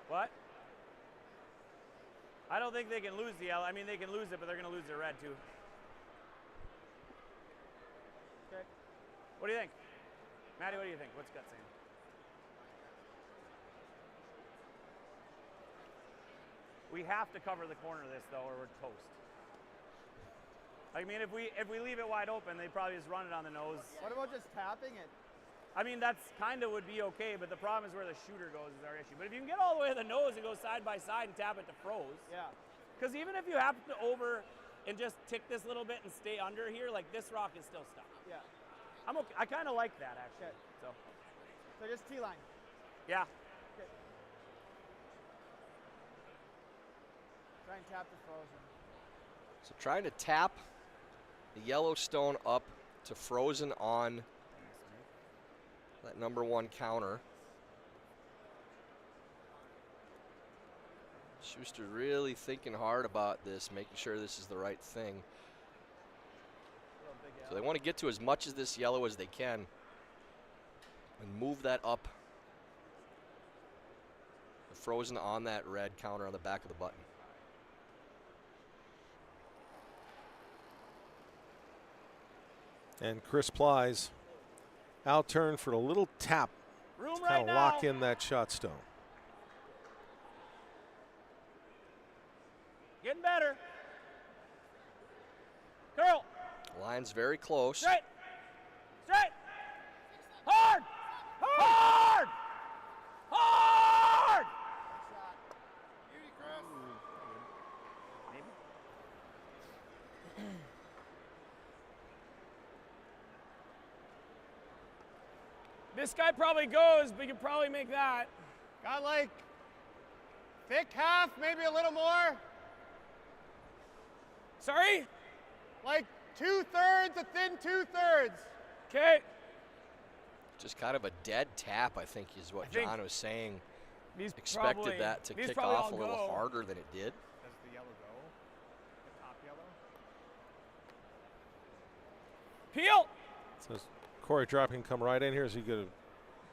What? I don't think they can lose the yellow. I mean, they can lose it, but they're going to lose their red too. Okay. What do you think? Maddie, what do you think? What's gut saying? We have to cover the corner of this though, or we're toast. I mean, if we leave it wide open, they probably just run it on the nose. What about just tapping it? I mean, that's kind of would be okay, but the problem is where the shooter goes is our issue. But if you can get all the way to the nose and go side by side and tap it to froze, Yeah. because even if you happen to over and just tick this little bit and stay under here, like this rock is still stuck. Yeah. I'm okay. I kind of like that actually. Okay. So, So just T-line. yeah. Okay. Try and tap the frozen. So trying to tap the yellow stone up to frozen on that number 1 counter. Shuster really thinking hard about this, making sure this is the right thing. So they want to get to as much of this yellow as they can and move that up. Frozen on that red counter on the back of the button. And Chris Plies out turn for a little tap Room to right kind of now. lock in that shot stone. Getting better. Curl. Line's very close. Straight. Straight. Hard. Hard. Hard. Maybe. This guy probably goes, but you could probably make that. Got like thick half, maybe a little more. Sorry? Like 2/3, a thin 2/3. Okay. Just kind of a dead tap, I think, is what think John was saying. These Expected probably, that to these kick probably off a all little go. harder than it did. Does the yellow go? The top yellow? Peel. So is Korey Dropkin come right in here? Is he going to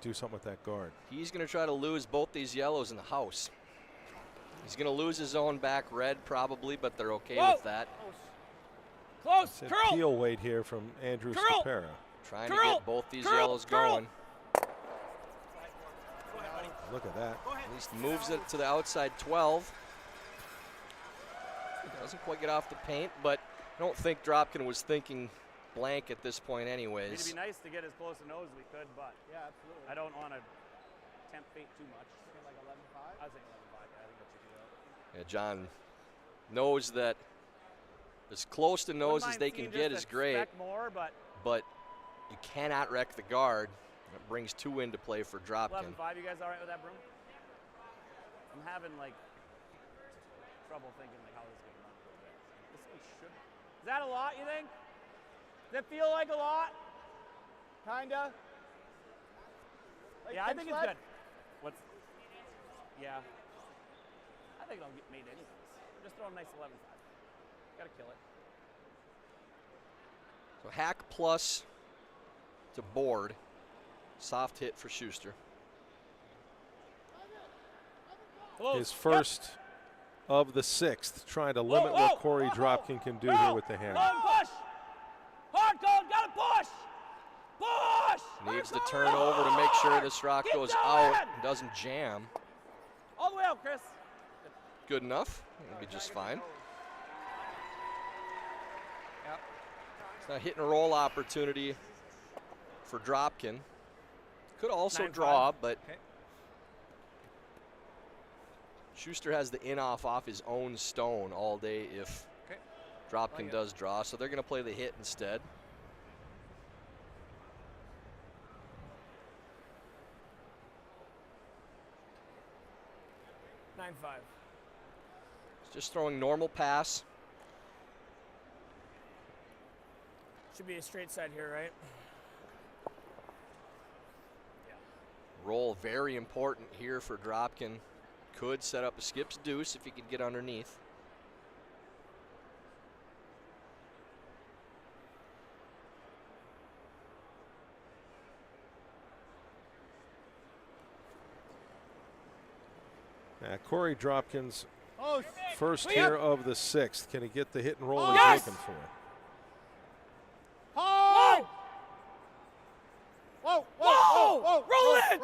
do something with that guard? He's going to try to lose both these yellows in the house. He's going to lose his own back red probably, but they're okay Whoa. with that. Close. It's a Curl. peel weight here from Andrew Curl. Stapera. Trying to Curl. get both these Curl. yellows Curl. going. Look at that. At least moves it to the outside 12. Doesn't quite get off the paint, but I don't think Dropkin was thinking blank at this point It'd anyways. be nice to get as close to nose as we could, but Yeah, absolutely. I don't want to tempt fate too much. Something like 11.5. I was thinking 11.5. Yeah, I think that should be out. Yeah, John knows that as close to nose as they can get is great, More, but but you cannot wreck the guard. It brings 2 into play for Dropkin. 11.5. You guys all right with that, Broom? I'm having like trouble thinking like how this is going to run a little bit. This one should. Is that a lot? You think? Does it feel like a lot? Kinda. Like Yeah, I pinch think it's left? good. What's? Yeah. I think I'll get made anyways. Just throw a nice 11.5. Gotta kill it. So hack plus to board. Soft hit for Shuster. Close. His first of the 6th, trying to limit whoa, what Korey whoa, Dropkin can do whoa. here with the hammer. Long push. Hard code. Gotta push. Push. Needs to turn over to make sure this rock Get goes going. out and doesn't jam. All the way out, Chris. Good enough. It'll be just fine. A hit and roll opportunity for Dropkin. Could also 9-5. draw, but Okay. Shuster has the off his own stone all day if Okay. Dropkin Like it. does draw, so they're going to play the hit instead. Nine five. Just throwing normal pass. Should be a straight side here, right? Roll very important here for Dropkin. Could set up a skip's deuce if he could get underneath. Korey Dropkin's Oh, first Clear. here of the 6th. Can he get the hit and roll Yes. he's looking for? hold! Whoa, Whoa! Roll it!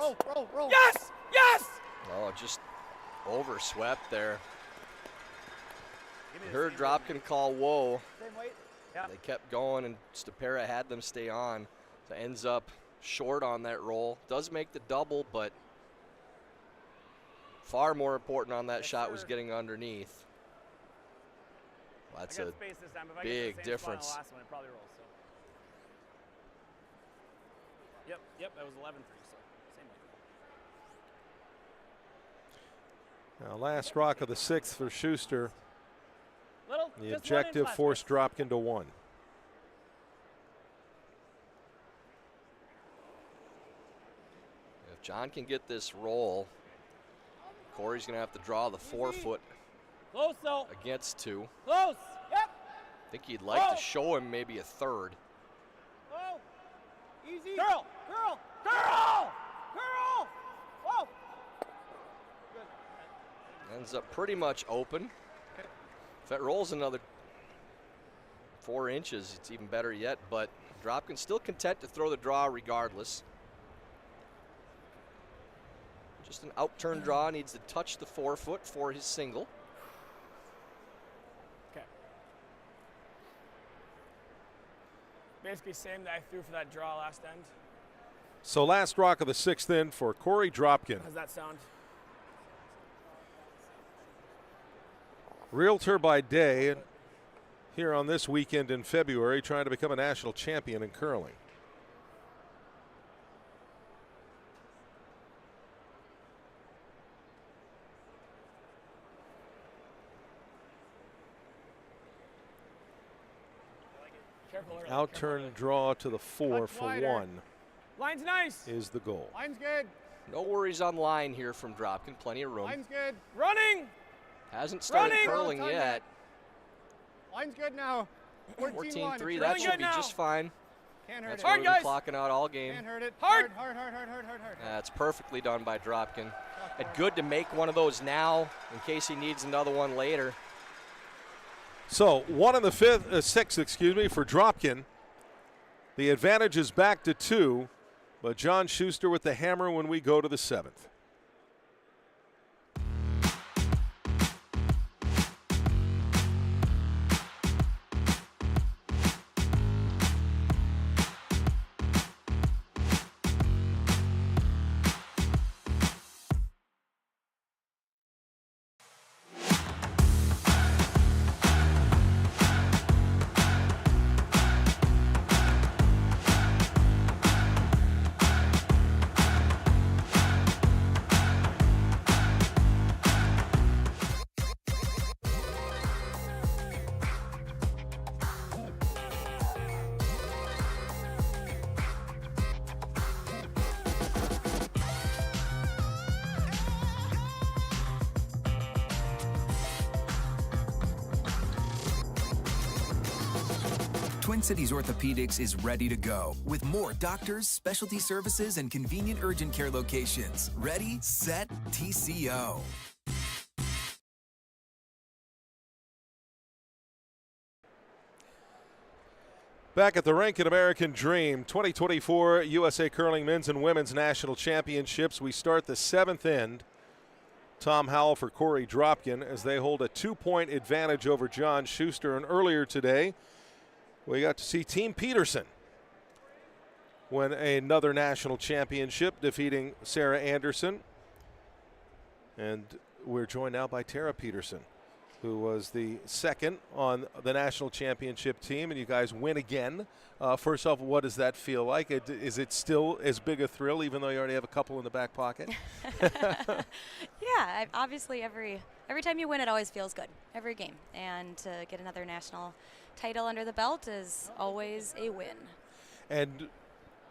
Roll. Yes! Yes! Oh, just overswept there. Give me You the heard same Dropkin call whoa. Same weight. Yeah. They kept going, and Stapera had them stay on. So ends up short on that roll. Does make the double, but far more important on that Yes, shot was sir. getting underneath. That's I got a space this time. If I big get the same spot on difference. the last one, it probably rolls. So. Yep, that was 11-3. So same weight. Now, last rock of the 6th for Shuster. Little. The just objective 1 inch less, forced Chris. Dropkin to 1. If John can get this roll, Corey's going to have to draw the 4-foot Close though. against 2. Close. Yep. I think he'd like Oh. to show him maybe a 3rd. Oh. Easy. Girl. Whoa. Ends up pretty much open. If it rolls another 4 inches, it's even better yet, but Dropkin's still content to throw the draw regardless. Just an out-turn draw, needs to touch the 4-foot for his single. Okay. Basically same that I threw for that draw last end. So last rock of the 6th then for Korey Dropkin. How's that sound? Realtor by day, and here on this weekend in February, trying to become a national champion in curling. Careful. early, Out careful turn early. draw to the 4 Touch for wider. 1 Line's nice. is the goal. Line's good. No worries on line here from Dropkin, plenty of room. Line's good. Running. Hasn't started Running! curling Well done, yet. Line's good now. 14-1. 14-3, It's that really should good be now. just fine. Can't hurt That's it. what Hard, we've been guys. clocking out all game. Can't hurt it. Hard. Hard. That's perfectly done by Dropkin. And good to make one of those now in case he needs another one later. So 1 in the 6th, for Dropkin. The advantage is back to 2, but John Shuster with the hammer when we go to the 7th. Twin Cities Orthopedics is ready to go with more doctors, specialty services, and convenient urgent care locations. Ready, set, TCO. Back at the Rink at American Dream, 2024 USA Curling Men's and Women's National Championships. We start the 7th end. Tom Howell for Korey Dropkin as they hold a 2-point advantage over John Shuster. And earlier today, We got to see Team Peterson win another national championship, defeating Sarah Anderson. And we're joined now by Tara Peterson, who was the second on the national championship team, and you guys win again. First off, what does that feel like? Is it still as big a thrill, even though you already have a couple in the back pocket? Yeah, obviously every time you win, it always feels good, every game. And to get another national title under the belt is always a win. And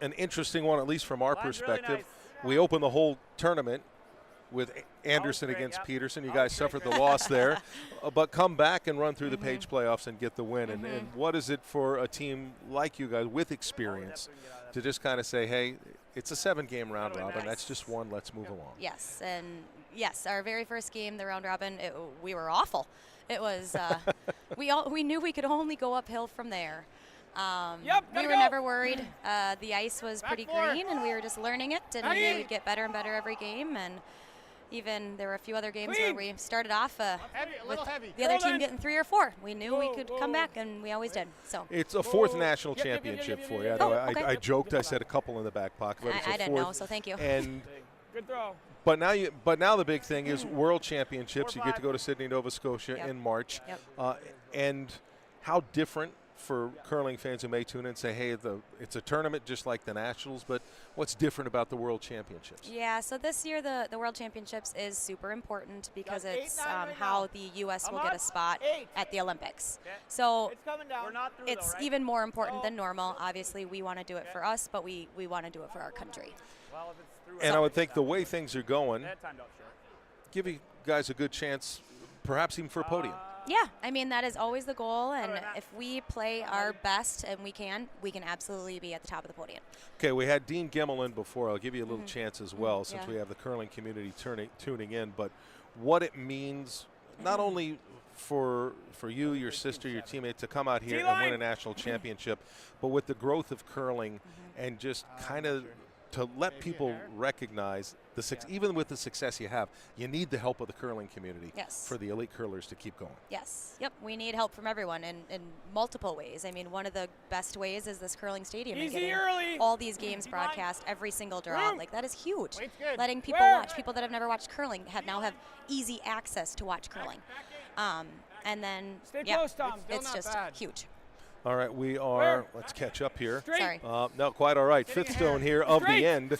an interesting one, at least from our Line's really perspective. nice. We opened the whole tournament with Anderson great, against yep. Peterson. You That guys was great, suffered the great. loss there, but come back and run through the Page playoffs and get the win. And what is it for a team like you guys with experience to just kind of say, hey, it's a 7-game round robin. That's just one. Let's move along. Yes, and yes, our very first game, the round robin, we were awful. It was we knew we could only go uphill from there. We were never worried. The ice was pretty green, and we were just learning it, and we knew we'd get better and better every game. And even there were a few other games where we started off with the other team getting 3 or 4. We knew we could come back, and we always did. So It's a 4th national championship for you. I know okay. I joked. I said a couple in the back pocket. But it's a I didn't know, 4th. so thank you. And Good throw. But now the big thing is World Championships. You get to go to Sydney, Nova Scotia in March. Yep. And how different for curling fans who may tune in and say, hey, it's a tournament just like the Nationals, but what's different about the World Championships? Yeah, so this year the World Championships is super important because it's how the U.S. will get a spot at the Olympics. So It's coming down. We're not through it's though, right? even more important than normal. Obviously, we want to do it for us, but we want to do it for our country. Well, if it's through, And I would think the way things are going, that timed out short. give you guys a good chance, perhaps even for a podium. Yeah, I mean, that is always the goal, and if we play our best and we can absolutely be at the top of the podium. Okay, we had Dean Gimmel in before. I'll give you a little chance as well since Yeah. we have the curling community tuning in, but what it means not only for you, your sister, your teammate to come out here and win a national championship, but with the growth of curling and just kind of to let people recognize even with the success you have, you need the help of the curling community for the elite curlers to keep going. Yes, yep, we need help from everyone in multiple ways. I mean, one of the best ways is this curling stadium and getting all these games broadcast, every single draw. Like, that is huge. Letting people watch, people that have never watched curling now have easy access to watch curling. And then, it's just huge. All right, let's catch up here. Sorry. No, quite all right. Fifth stone here of the end.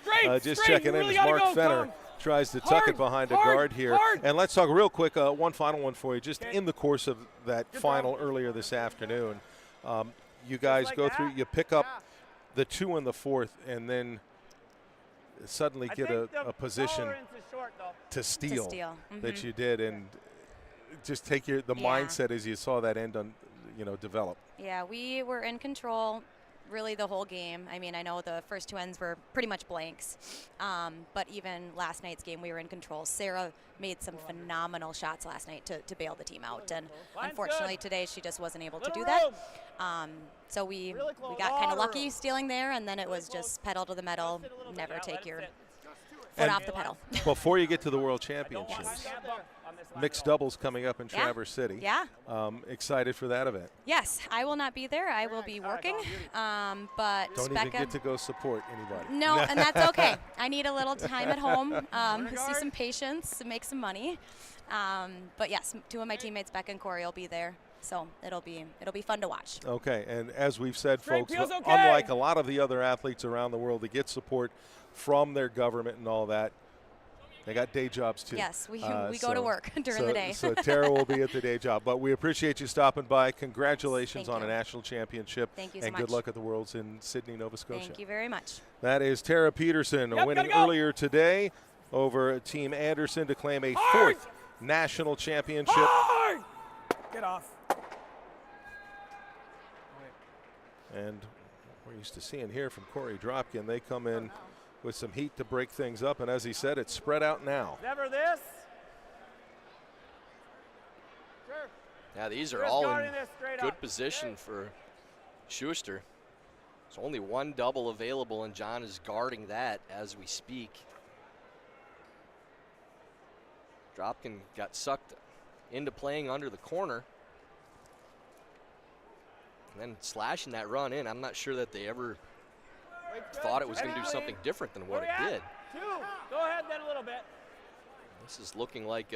Just checking in as Mark Fenner tries to tuck it behind a guard here. And let's talk real quick, one final one for you. Just in the course of that final earlier this afternoon, you guys go through, you pick up the 2 and the 4th, and then suddenly get a position to steal that you did. And just take the mindset as you saw that end develop. Yeah, we were in control really the whole game. I mean, I know the first 2 ends were pretty much blanks, but even last night's game, we were in control. Sarah made some phenomenal shots last night to bail the team out, and unfortunately today she just wasn't able to do that. So we got kind of lucky stealing there, and then it was just pedal to the metal, never take your foot off the pedal. Before you get to the World Championships, mixed doubles coming up in Traverse City. Yeah. Excited for that event. Yes, I will not be there. I will be working, but don't even get to go support anybody. No, and that's okay. I need a little time at home, see some patients, make some money. But yes, 2 of my teammates, Becca and Korey, will be there. So it'll be fun to watch. Okay, and as we've said, folks, unlike a lot of the other athletes around the world that get support from their government and all that, they got day jobs too. Yes, we go to work during the day. So Tara will be at the day job. But we appreciate you stopping by. Congratulations on a national championship. Thank you so much. And good luck at the Worlds in Sydney, Nova Scotia. Thank you very much. That is Tara Peterson winning earlier today over Team Anderson to claim a 4th national championship. Get off. And we're used to seeing here from Korey Dropkin. They come in with some heat to break things up, and as he said, it's spread out now. Never this. Yeah, these are all in good position for Shuster. There's only 1 double available, and John is guarding that as we speak. Dropkin got sucked into playing under the corner. And then slashing that run in, I'm not sure that they ever thought it was going to do something different than what it did. 2. Go ahead then a little bit. This is looking like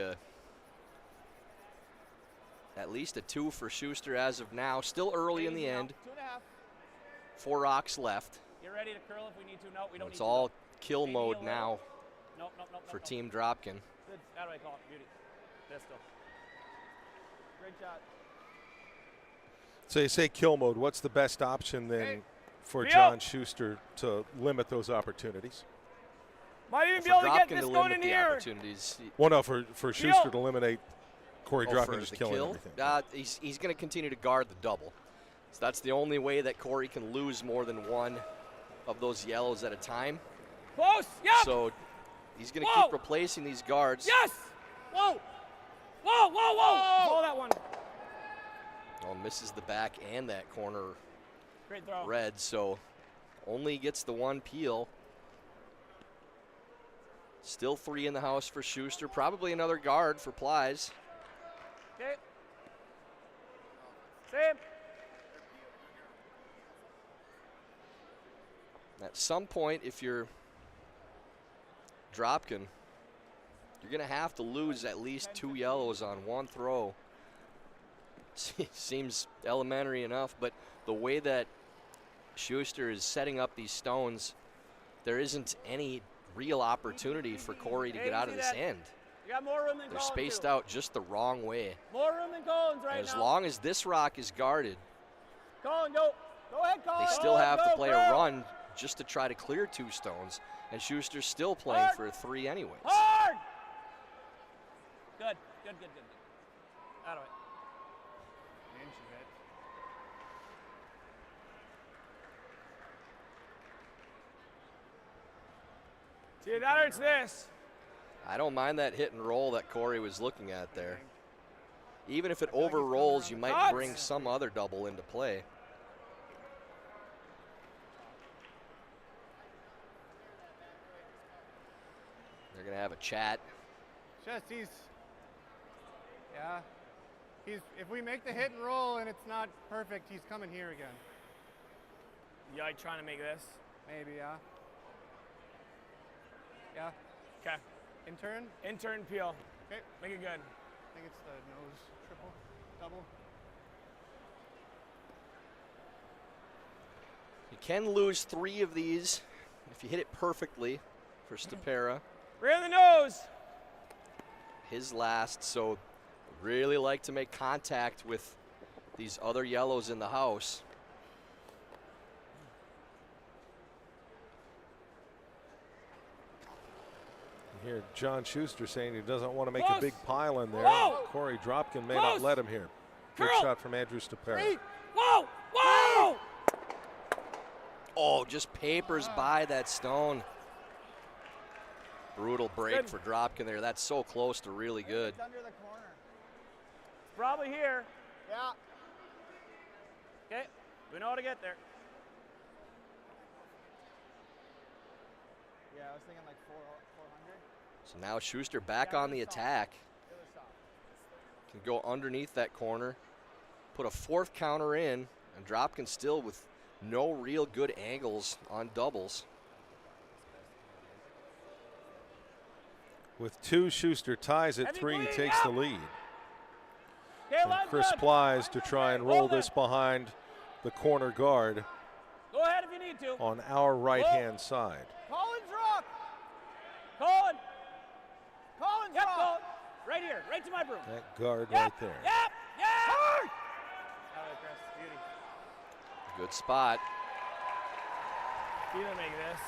at least a 2 for Shuster as of now. Still early in the end. 2.5. 4 rocks left. Get ready to curl if we need to. No, we don't need to. It's all kill mode now Nope, for Team Dropkin. Good. How do I call it? Beauty. Pistol. Great shot. So you say kill mode. What's the best option then for Leo. John Shuster to limit those opportunities? Might even For be able to get Dropkin this to going limit in the here. For opportunities. Shuster to eliminate Korey Oh, Dropkin for just the killing kill? everything. He's going to continue to guard the double. So that's the only way that Korey can lose more than one of those yellows at a time. Close. Yep. So he's going to Whoa. keep replacing these guards. Yes. Whoa. Whoa, whoa, whoa. Follow that one. Oh, misses the back and that corner Great throw. red, so only gets the 1 peel. Still 3 in the house for Shuster. Probably another guard for Plies. Okay. Same. At some point, if you're Dropkin, you're going to have to lose at least 2 yellows on 1 throw. Seems elementary enough, but the way that Shuster is setting up these stones, there isn't any real opportunity for Korey to get out of this end. You got more room than They're Colin, spaced too. out just the wrong way. More room than Colin's right And as now. long as this rock is guarded, Colin, go. Go ahead, Colin. they still Colin, have to go, play go. a run just to try to clear 2 stones, and Schuster's still playing Hard. for a 3 anyways. Hard. Good. Out of it. Inch of it. It's either that or it's this. I don't mind that hit and roll that Korey was looking at there. Even if it over rolls, you might bring some other double into play. They're going to have a chat. Just if we make the hit and roll and it's not perfect, he's coming here again. You like trying to make this? Maybe, yeah. Yeah. Okay. Intern. Peel. Okay. Make it good. I think it's the nose triple, double. You can lose 3 of these if you hit it perfectly for Stapera. Right on the nose. His last, so really like to make contact with these other yellows in the house. You hear John Shuster saying he doesn't want to make Close. a big pile in there. Whoa. Korey Dropkin may Close. not let him here. Good Curl. shot from Andrew Stapera. Whoa. Whoa. Oh, just papers by that stone. Brutal break Good. for Dropkin there. That's so close to really good. It's under the corner. Probably here. Yeah. Okay. We know how to get there. Yeah, I was thinking like 400. So now Shuster back on the attack. Really soft. Can go underneath that corner, put a 4th counter in, and Dropkin still with no real good angles on doubles. With 2, Shuster ties at 3, takes the lead. Okay, And let's Chris go. Plies to try and roll Hold it. this behind the corner guard Go ahead if you need to. on our right-hand side. Colin's rock. Colin. Colin's Yep, rock. Colin. Right here. Right to my broom. That guard Yep. right there. Yep. Yep. Out of it, Chris. Beauty. Good spot. You can make this.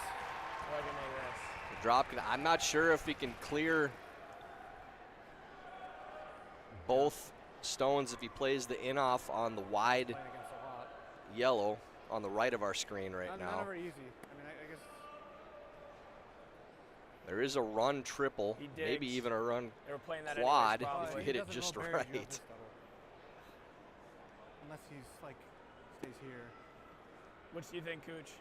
Or I can make this. Dropkin, I'm not sure if he can clear both stones if he plays the in-off on the wide Playing against a lot. yellow on the right of our screen right None now. of are easy. I mean, I guess. There is a run triple, He maybe digs. even a run They were playing that quad anyways, if probably. you hit it doesn't just roll very good right. with this double. Unless he's like stays here. What do you think, Cooch?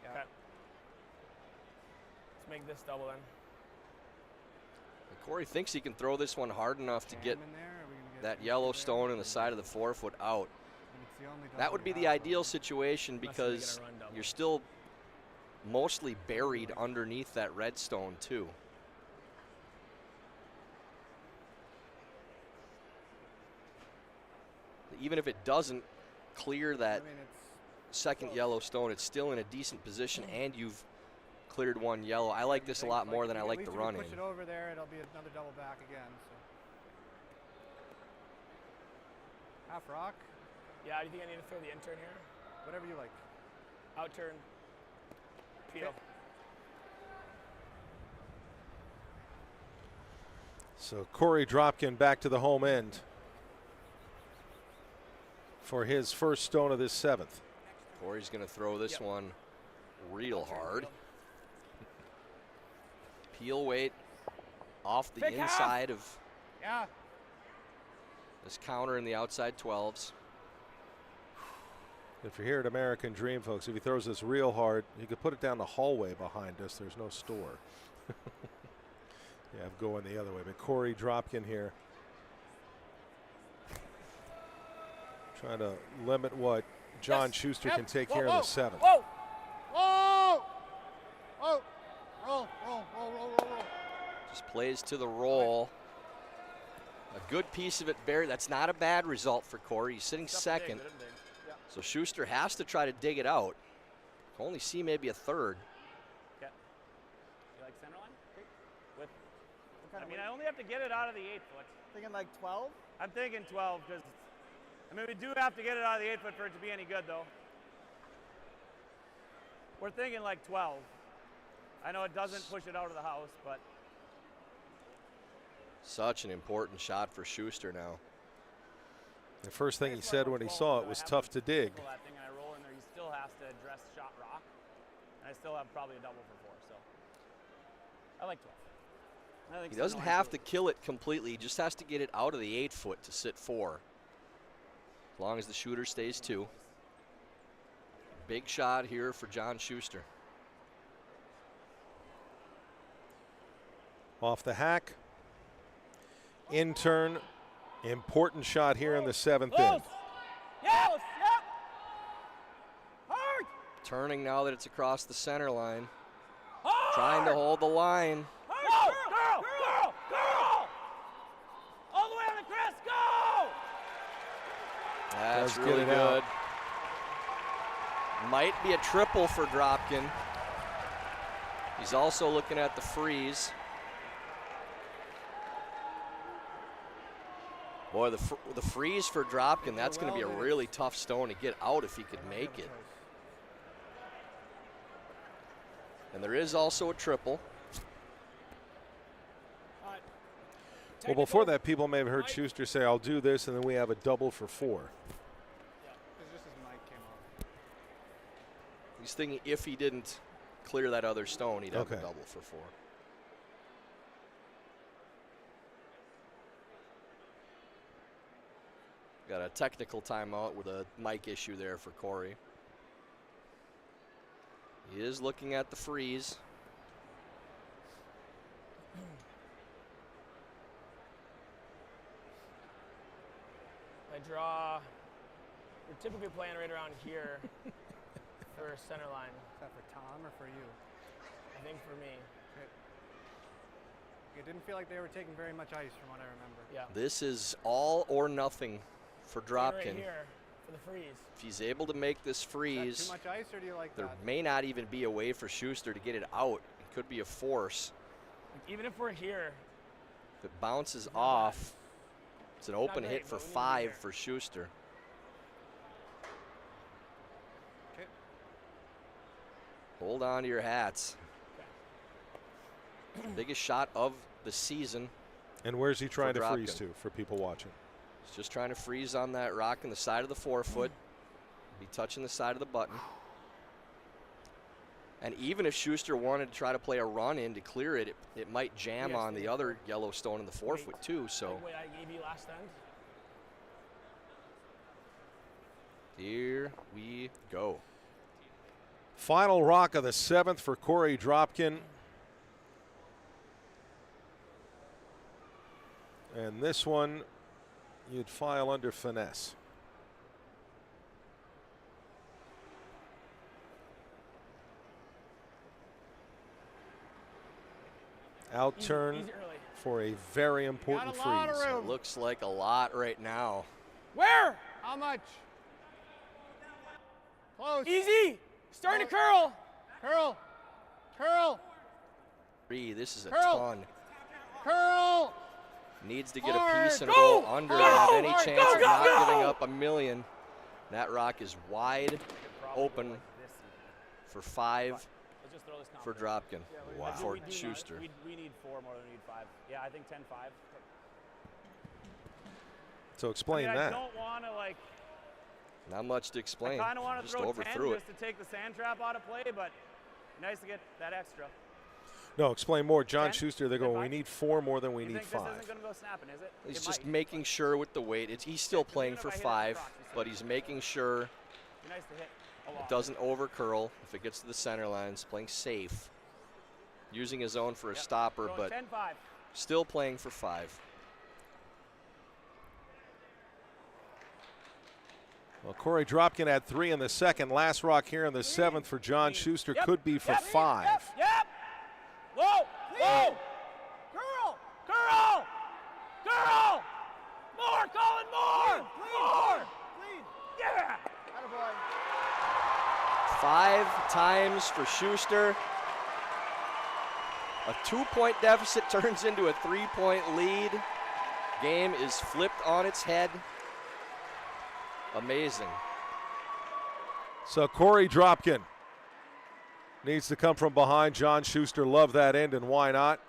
Yeah. Okay. Let's make this double then. Korey thinks he can throw this one hard enough to Jam get in there. Are we gonna that yellow stone in the side of the 4-foot out. That would be the ideal situation because you're still mostly buried underneath that red stone too. Even if it doesn't clear that second yellow stone, it's still in a decent position and you've cleared one yellow. I like this a lot more than I like the run in. Push it over there, it'll be another double back again. So. Half rock. Yeah, do you think I need to throw the in-turn here? Whatever you like. Out-turn. Peel. Okay. So Korey Dropkin back to the home end for his first stone of this 7th. Korey's going to throw this one real hard. Peel weight off the inside of this counter in the outside 12s. If you're here at American Dream, folks, if he throws this real hard, you could put it down the hallway behind us. There's no store. Yeah, I'm going the other way. But Korey Dropkin here, trying to limit what John Shuster can take here in the 7th. Whoa! Whoa! Whoa! Roll, roll, roll, roll, roll, roll. Just plays to the roll. A good piece of it buried. That's not a bad result for Korey. He's sitting second. So Shuster has to try to dig it out. Can only see maybe a third. Okay. You like center line? With, I mean, I only have to get it out of the 8-foot. Thinking like 12? I'm thinking 12 because, I mean, we do have to get it out of the 8-foot for it to be any good, though. We're thinking like 12. I know it doesn't push it out of the house, but. Such an important shot for Shuster now. The first thing he said when he saw it was tough to dig. That thing and I roll in there, he still has to address shot rock. And I still have probably a double for 4, so. I like 12. I think He doesn't have to kill it completely. He just has to get it out of the 8-foot to sit 4. As long as the shooter stays 2. Big shot here for John Shuster. Off the hack. In turn. Important shot here in the 7th inning. Yes! Yep! Hard! Turning now that it's across the center line. Hard! Trying to hold the line. Hard! Girl! All the way on the crest, go! That's Does really get it out. good. Might be a triple for Dropkin. He's also looking at the freeze. Boy, the freeze for Dropkin, that's going to be a really tough stone to get out if he could make it. And there is also a triple. Well, before that, people may have heard Shuster say, I'll do this, and then we have a double for 4. It's just as Mike came off. He's thinking if he didn't clear that other stone, he'd have a double for 4. Got a technical timeout with a mic issue there for Korey. He is looking at the freeze. I draw. We're typically playing right around here for center line. Is that for Tom or for you? I think for me. It didn't feel like they were taking very much ice from what I remember. Yeah. This is all or nothing for Dropkin. Right here for the freeze. If he's able to make this freeze, Is that too much ice or do you like there that? may not even be a way for Shuster to get it out. It could be a force. Even if we're here. If it bounces off, it's an open great, hit for but we need to be 5 here. for Shuster. Okay. Hold on to your hats. Biggest shot of the season. And where's he trying to Dropkin. freeze to for people watching? He's just trying to freeze on that rock in the side of the 4-foot. Be touching the side of the button. And even if Shuster wanted to try to play a run in to clear it, it might jam on the other yellow stone in the 4-foot too. So Like what I gave you last end. here we go. Final rock of the 7th for Korey Dropkin. And this one you'd file under finesse. Out turn Easy early. for a very important Got a lot of freeze. room. Looks like a lot right now. Where? How much? Close. Easy. Starting to curl. Curl. Curl. This is a Curl. ton. Curl. Needs to get a Hard. piece and Go! go under Go! and have any Hard. chance Go, of go, not go! giving up a million. That rock is wide open for 5 Let's just throw this for confidence. Dropkin. Wow. For We do Shuster. we need 4 more than we need 5. Yeah, I think 10-5. So explain I that. don't want to like. Not much to explain. I kind of want to Just throw 10 overthrew it. just to take the sand trap out of play, but nice to get that extra. No, explain more. John 10? Schuster, they're going, we need 4 more than we You need think 5. this isn't going to go snapping, is it? He's It just might. making sure with the weight. He's still playing even for if I hit it 5, with rocks, you but said. he's making sure Be nice to hit a lot. it doesn't over curl. If it gets to the center lines, playing safe. Using his own for a Yep. stopper, Throwing but 10-5. still playing for 5. Well, Korey Dropkin had 3 in the second. Last rock here in the 7th for John Schuster Yep. could be for Yep. 5. Yep. Whoa. Whoa. Curl. Curl. Curl. More, Colin, more. More. Yeah. Attaboy. 5 times for Schuster. A 2-point deficit turns into a 3-point lead. Game is flipped on its head. Amazing. So Korey Dropkin needs to come from behind. John Schuster loved that end, and why not?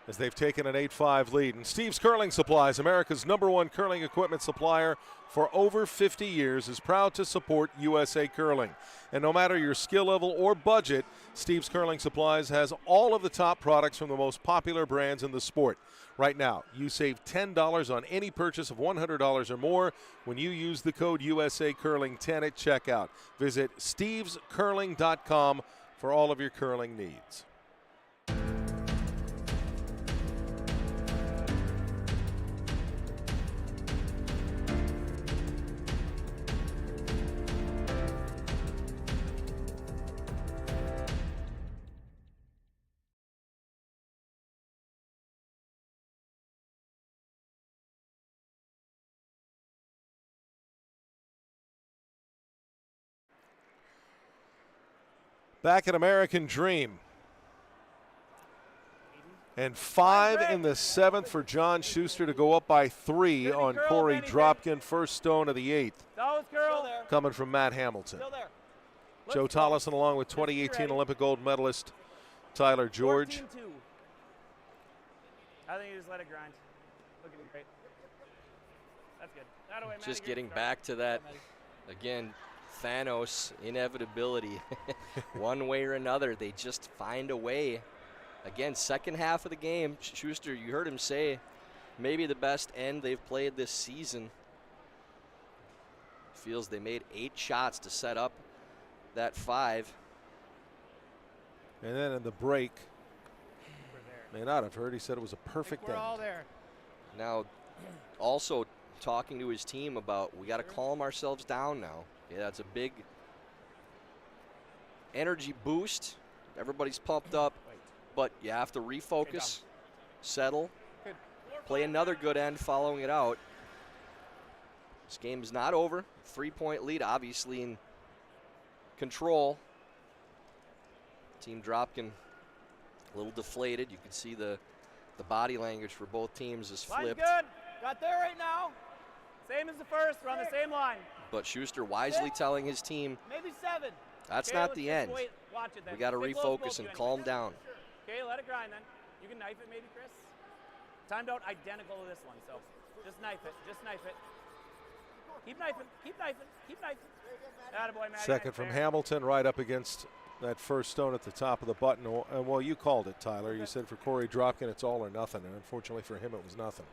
As they've taken an 8-5 lead. And Steve's Curling Supplies, America's #1 curling equipment supplier for over 50 years, is proud to support USA Curling. And no matter your skill level or budget, Steve's Curling Supplies has all of the top products from the most popular brands in the sport. Right now, you save $10 on any purchase of $100 or more when you use the code USA Curling 10 at checkout. Visit stevescurling.com for all of your curling needs. Back at American Dream. And 5 in the 7th for John Schuster to go up by 3 on Korey Dropkin. First stone of the 8th That was curl. coming from Matt Hamilton. Still there. Joe Let's go. Tollison along with 2018 Olympic gold medalist Tyler George. 14-2. I think you just let it grind. Looking great. That's good. That away, Matty, Just good getting start. back to that, again, Thanos inevitability. One way or another, they just find a way. Again, second half of the game, Schuster, you heard him say, maybe the best end they've played this season. Feels they made 8 shots to set up that 5. And then in the break, may not have heard, he said it was a perfect We're end. all there. Now, also talking to his team about we got to calm ourselves down now. Yeah, that's a big energy boost. Everybody's pumped up, but you have to refocus, settle, play another good end following it out. This game is not over. 3-point lead, obviously in control. Team Dropkin a little deflated. You can see the body language for both teams is Line's flipped. good. Got there right now. Same as the first. We're on the same line. But Schuster wisely telling his team, Maybe 7. that's Okay, not let's the just end. Wait. Watch it then. We got to Stay close, both refocus of and you calm anyway. down. Okay, let it grind then. You can knife it maybe, Chris. Timed out identical to this one, so just knife it. Just knife it. Keep knifing. Keep knifing. Keep knifing. Attaboy, Matty. Second nice from there. Hamilton, right up against that first stone at the top of the button. And well, you called it, Tyler. You said for Korey Dropkin, it's all or nothing. And unfortunately for him, it was nothing.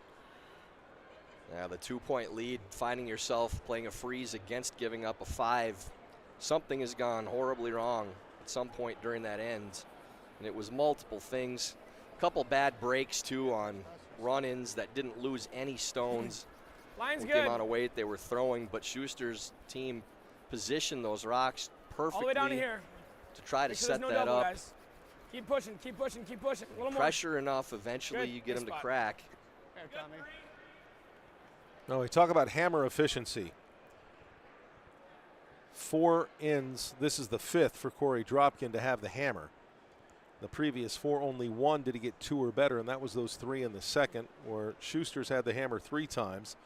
Yeah, the 2-point lead, finding yourself playing a freeze against giving up a 5. Something has gone horribly wrong at some point during that end. And it was multiple things. A couple bad breaks, too, on run-ins that didn't lose any stones. Line's with good. the amount of weight they were throwing, but Schuster's team positioned those rocks perfectly All the way down to here. to try to Make sure set there's no that double, up. guys. Keep pushing, keep pushing, keep pushing. A little more. Pressure enough, eventually Good. you get Good them to spot. crack. Here, Tommy. No, we talk about hammer efficiency. 4 ends. This is the 5th for Korey Dropkin to have the hammer. The previous 4, only 1 did he get 2 or better, and that was those 3 in the second, where Schuster's had the hammer 3 times.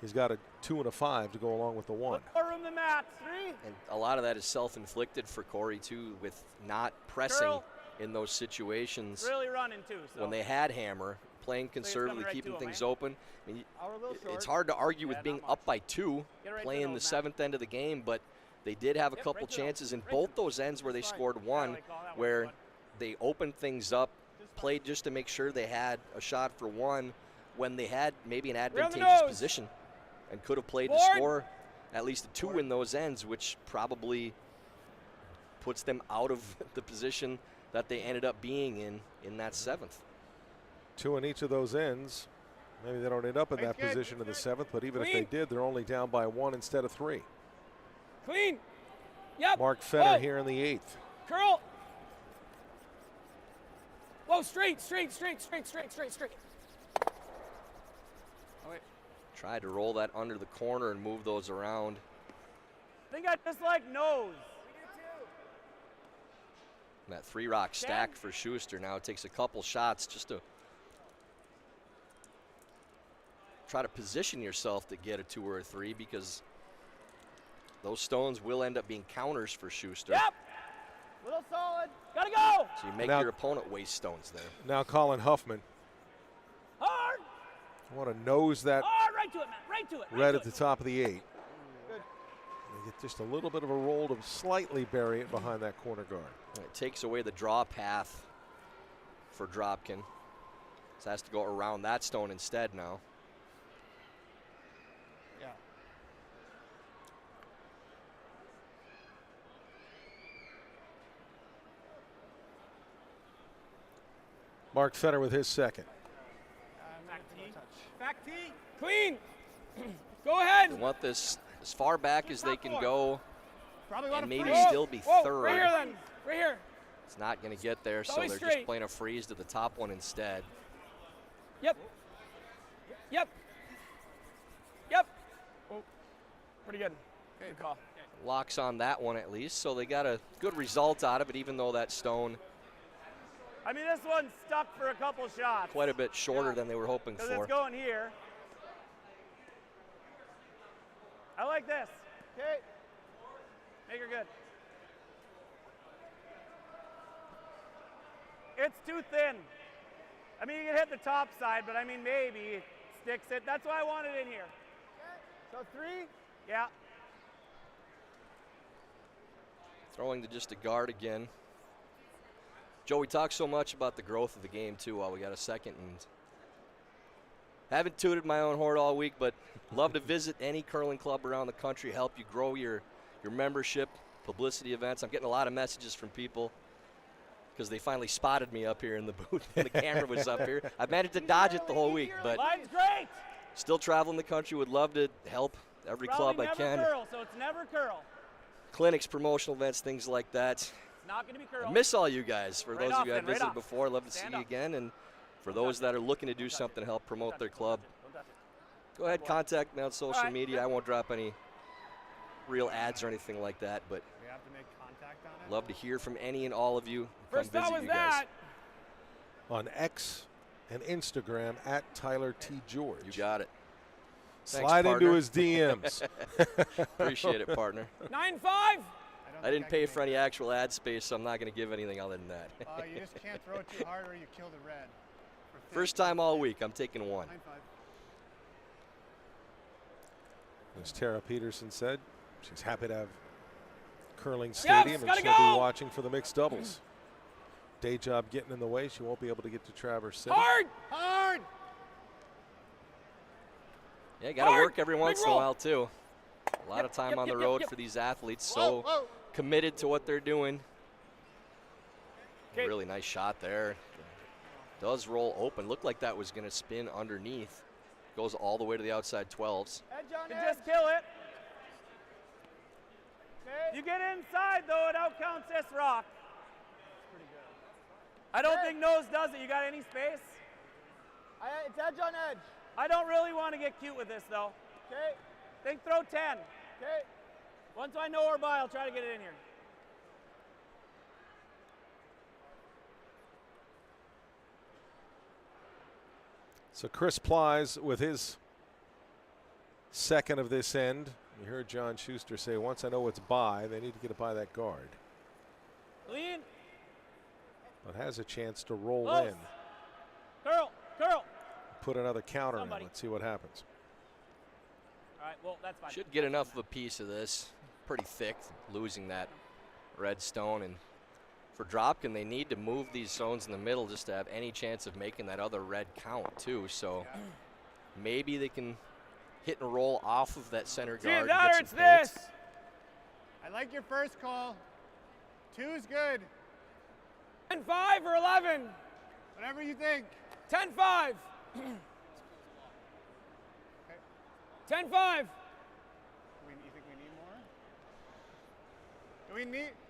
He's got a 2 and a 5 to go along with the 1. More room than that. 3. And a lot of that is self-inflicted for Korey, too, with not pressing Curl. in those situations Really running too. So. when they had hammer, playing conservatively, right keeping to him, things eh? open. I mean, Our little it's short. hard to argue with Yeah, being not up by 2, Get right to playing the those, 7th end of the game, but they did have a Yep, couple right to them. chances in Right both to them. those ends where they That's fine. scored Yeah, one, like, call that one, where bud. they opened things up, played just to make sure they had a shot for 1 when they had maybe an the advantageous nose. position and could have played to Board. score at least a 2 in those ends, which probably puts them out of the position that they ended up being in that 7th. 2 in each of those ends. Maybe they don't end up in that Good. position in the 7th, but even if Clean. they did, they're only down by 1 instead of 3. Clean. Yep. Mark Fenner Whoa. here in the 8th. Curl. Whoa, straight, straight, straight, straight, straight, straight, straight. Tried to roll that under the corner and move those around. I think I just like nose. And that 3-rock stack for Schuster. Now it takes a couple shots just to try to position yourself to get a 2 or a 3, because those stones will end up being counters for Schuster. Yep. Little solid. Gotta go. So you make Now- your opponent waste stones there. Now Colin Huffman. Hard. Want to nose that Hard. Right to it, man. Right to it. red right at to the top of the 8. They get just a little bit of a roll to slightly bury it behind that corner guard. And it takes away the draw path for Dropkin. So has to go around that stone instead now. Yeah. Mark Fenner with his 2nd. Back tee. Back tee. Clean. Go ahead. They want this as far back as they can go Probably want and to maybe freeze. still be Whoa, third. right here then. Right here. It's not going to get there, so Always they're just straight. playing a freeze to the top one instead. Yep. Yep. Yep. Oh, pretty good. Good call. Locks on that one at least, so they got a good result out of it, even though that stone I mean, this one's stuck for a couple shots. quite a bit shorter than they were hoping Because for. it's going here. I like this. Okay. Make her good. It's too thin. I mean, you can hit the top side, but I mean, maybe it sticks it. That's why I want it in here. So 3. Yeah. Throwing to just a guard again. Joe, we talked so much about the growth of the game, too, while we got a second. And haven't tooted my own horn all week, but love to visit any curling club around the country, help you grow your membership, publicity events. I'm getting a lot of messages from people because they finally spotted me up here in the booth and the camera was up here. I've managed to dodge it the whole week, but Line's great. still traveling the country. Would love to help every club Probably I never can. curl, so it's never curl. Clinics, promotional events, things like that. It's not going to be curl. I miss all you guys. For Right those off of you I've then, right visited off. before, I'd love to Stand see you up. again. And for those that are looking to do something to help promote their club, Don't touch it. go ahead, contact me on social right. media. I won't drop any real ads or anything like that, but We have to make contact on it. love to hear from any and all of you. First Come thought visit was you guys. that. On X and Instagram at Tyler T. George. You got it. Thanks, Slide into partner. his DMs. Appreciate it, partner. 9-5. I didn't pay for any actual ad space, so I'm not going to give anything other than that. You just can't throw it too hard or you kill the red. First time all week, I'm taking one. 9-5. As Tara Peterson said, she's happy to have Curling Yes, Stadium, and gotta she'll go. be watching for the mixed doubles. Day job getting in the way. She won't be able to get to Traverse City. Hard. Hard. Yeah, got to Hard. work every Big once in a roll. while, too. A lot of time on the road for these athletes, so committed to what they're doing. Okay. Really nice shot there. Does roll open. Looked like that was going to spin underneath. Goes all the way to the outside 12s. Edge on You edge. just kill it. Okay. You get inside, though, it outcounts this rock. Pretty good. I don't Okay. think nose does it. You got any space? It's edge on edge. I don't really want to get cute with this, though. Okay. Think throw 10. Okay. Once I know we're by, I'll try to get it in here. So Chris Plies with his second of this end. You heard John Shuster say, once I know it's by, they need to get it by that guard. Lean. But has a chance to roll Close. in. Curl. Curl. Put another counter Somebody. in. Let's see what happens. All right, well, that's fine. Should get enough of a piece of this. Pretty thick, losing that red stone. And for Dropkin, they need to move these zones in the middle just to have any chance of making that other red count, too. So maybe they can hit and roll off of that center It's guard. either that or and it's get some paint. this. I like your first call. 2's good. 10-5 or 11. Whatever you think. 10-5. 10-5. You think we need more?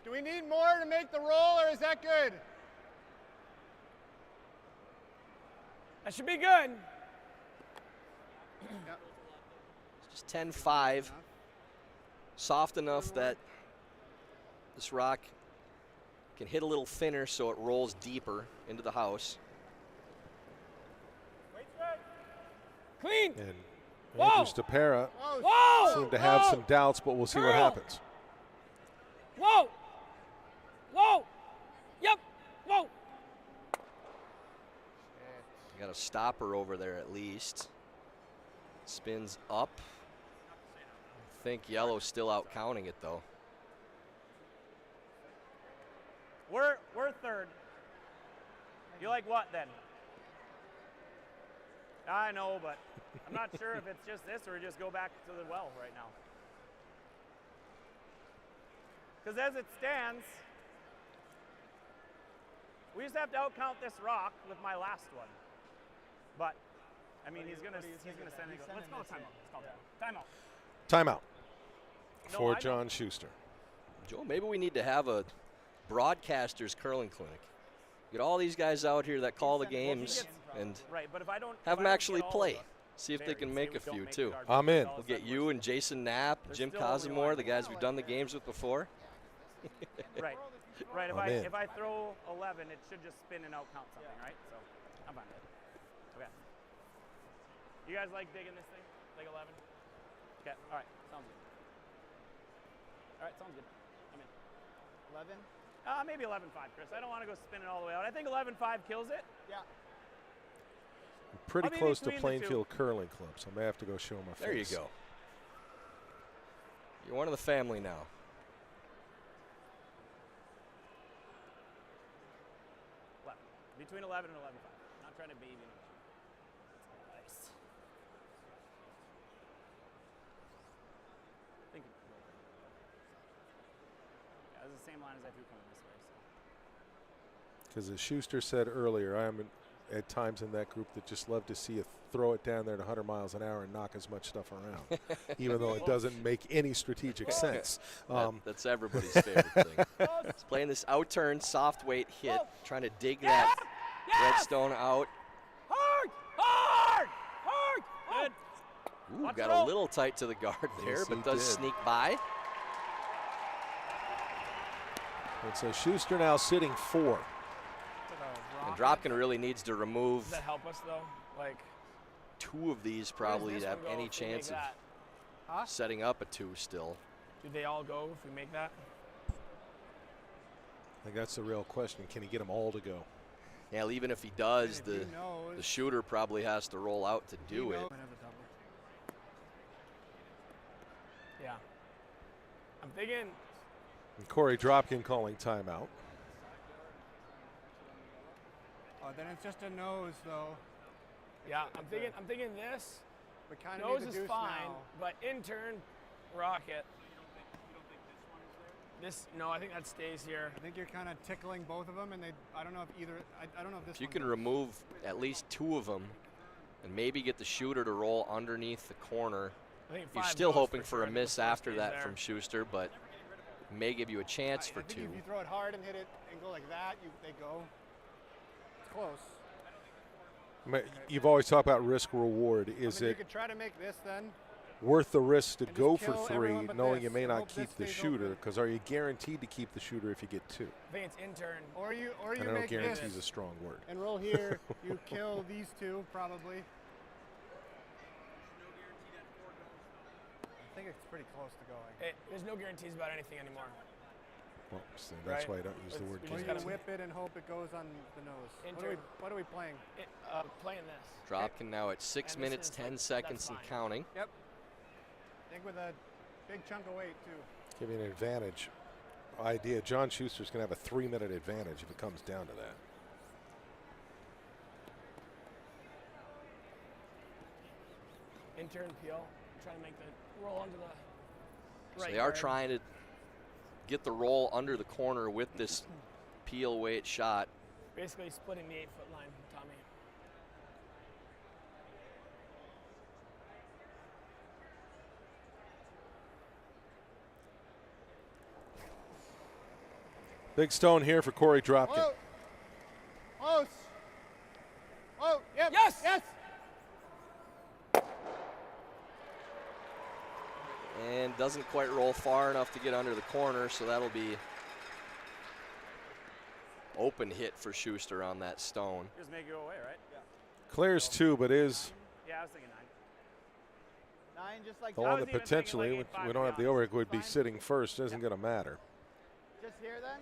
Do we need more to make the roll, or is that good? That should be good. Just 10-5. Soft enough that this rock can hit a little thinner so it rolls deeper into the house. Clean. And Whoa. Andrew Stapera Whoa. seemed to have some doubts, but we'll see what Curl. happens. Whoa. Whoa. Yep. Whoa. Got a stopper over there at least. Spins up. I think yellow's still out counting it though. We're third. You like what then? I know, but I'm not sure if it's just this or we just go back to the well right now. Because as it stands, we just have to outcount this rock with my last one. But I mean, he's gonna send it. Let's call timeout. Let's call timeout. Timeout No, for I know. John Shuster. Joe, maybe we need to have a broadcasters curling clinic. Get all these guys out here that call the games and Right, but if I don't have them actually play. All See if they can berries, make say a we don't few make too. the garbage, I'm in. all of a We'll get sudden you and Jason Knapp, There's Jim still only Cosmore, one. the guys we've done the games with before. Right. Right. I'm in. If I throw 11, it should just spin and out count something, right? So I'm fine with it. Okay. You guys like digging this thing? Like 11? Okay. All right. Sounds good. All right. Sounds good. I'm in. 11. Maybe 11-5, Chris. I don't want to go spinning all the way out. I think 11-5 kills it. Yeah. Pretty I'll be close to between the two. Plainfield Curling Club, so I may have to go show my face. There you go. You're one of the family now. Between 11 and 11-5. Not trying to baby you. Nice. Think it- yeah, it's the same line as I threw coming this way. So. Because as Schuster said earlier, I am at times in that group that just love to see you throw it down there at 100 miles an hour and knock as much stuff around, even though it doesn't make any strategic sense. That's everybody's favorite thing. He's playing this out-turn, soft weight hit, trying to dig that redstone out. Hard! Hard! Hard! Good. Ooh, Watch got it a roll. little tight to the guard there, Yes, but he does did. sneak by. And so Schuster now sitting 4. And Dropkin really needs to remove Does that help us though? Like, 2 of these where does probably this to have one go any if we make chance of that? setting up a 2 still. Do they all go if we make that? I think that's the real question. Can he get them all to go? Yeah, even if he does, If the he knows- the shooter probably has to roll out to he do it. knows- Yeah. I'm thinking. And Korey Dropkin calling timeout. Oh, then it's just a nose, though. Yeah, I'm thinking this. We kind of Nose need is the deuce fine, now. but in turn, rocket. This no, I think that stays here. I think you're kind of tickling both of them, and I don't know if either. I don't know if this. If you one can goes. remove at least 2 of them, and maybe get the shooter to roll underneath the corner. I think You're 5 still goes hoping for for sure. a I think the miss four after stays that there. from Shuster, but may give you a chance for I think 2. if you throw it hard and hit it and go like that, they go. It's close. You've always talked about risk reward. Is You it could try to make this then. worth the risk to And go just for kill 3, everyone but knowing you this may and not hope this keep the stays shooter? open. Because are you guaranteed to keep the shooter if you get 2? I think it's intern. Or you I know make guarantee this is a strong word. and roll here. You kill these 2 probably. I think it's pretty close to going. There's no guarantees about anything anymore. Well, so that's Right. why I don't use the word We Or just you gotta whip it and hope it goes on the nose. Intern. What are we playing? Playing this. Dropkin now at 6 And this minutes, is 10 like- seconds that's and fine. counting. Yep. I think with a big chunk of weight too. Give you an advantage. Idea. John Schuster's going to have a 3-minute advantage if it comes down to that. Intern peel. Trying to make the roll under the So right they are guard. trying to get the roll under the corner with this peel weight shot. Basically splitting the 8-foot line, Tommy. Big stone here for Korey Dropkin. Whoa. Close. Oh, yep. Yes! Yes. And doesn't quite roll far enough to get under the corner, so that'll be open hit for Schuster on that stone. Just make it go away, right? Yeah. Clears 2, but is Yeah, I was thinking 9. 9, just like the I one was that even thinking potentially, like which 8-5 we don't have the to be overhead, would be Fine. sitting first. Isn't going to matter. just here then.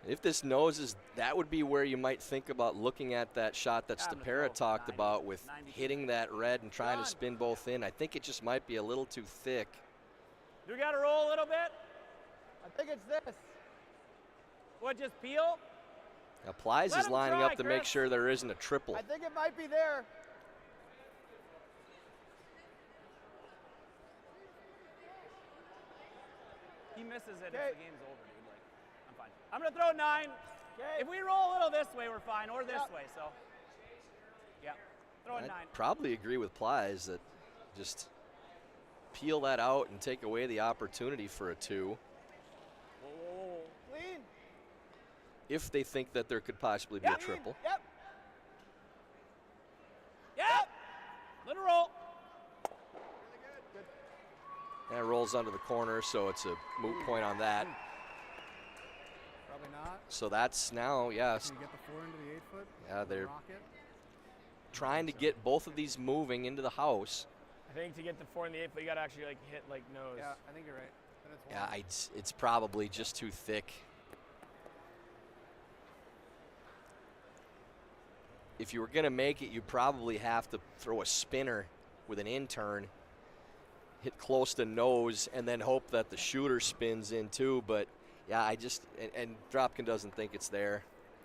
If this noses, that would be where you might think about looking at that shot that I'm gonna Stapera throw talked 90, about with 92. hitting that red and trying to Done. spin both in. I think it just might be a little too thick. Do we got to roll a little bit? I think it's this. What, just peel? Now, Plies Let is him lining try, up to make Chris. sure there isn't a triple. I think it might be there. He misses it Okay. if the game's over, dude. Like, I'm fine. I'm going to throw 9. Okay. If we roll a little this way, we're fine, or this Yep. way, so. Yeah. Throw a I'd 9. probably agree with Plies that just peel that out and take away the opportunity for a 2 Whoa, whoa, whoa. Clean. if they think that there could possibly be a Yep. triple. Yep. Yep. Let it roll. And it rolls under the corner, so it's a moot point on that. Probably not. So that's now, yes, Can you get the 4 into the 8-foot? yeah, they're Rocket. trying to get both of these moving into the house. I think to get the 4 and the 8, but you got to actually like hit like nose. Yeah, I think you're right. Then it's Yeah, one. it's probably just too thick. If you were going to make it, you probably have to throw a spinner with an in-turn, hit close to nose, and then hope that the shooter spins in too. But yeah, and Dropkin doesn't think it's there.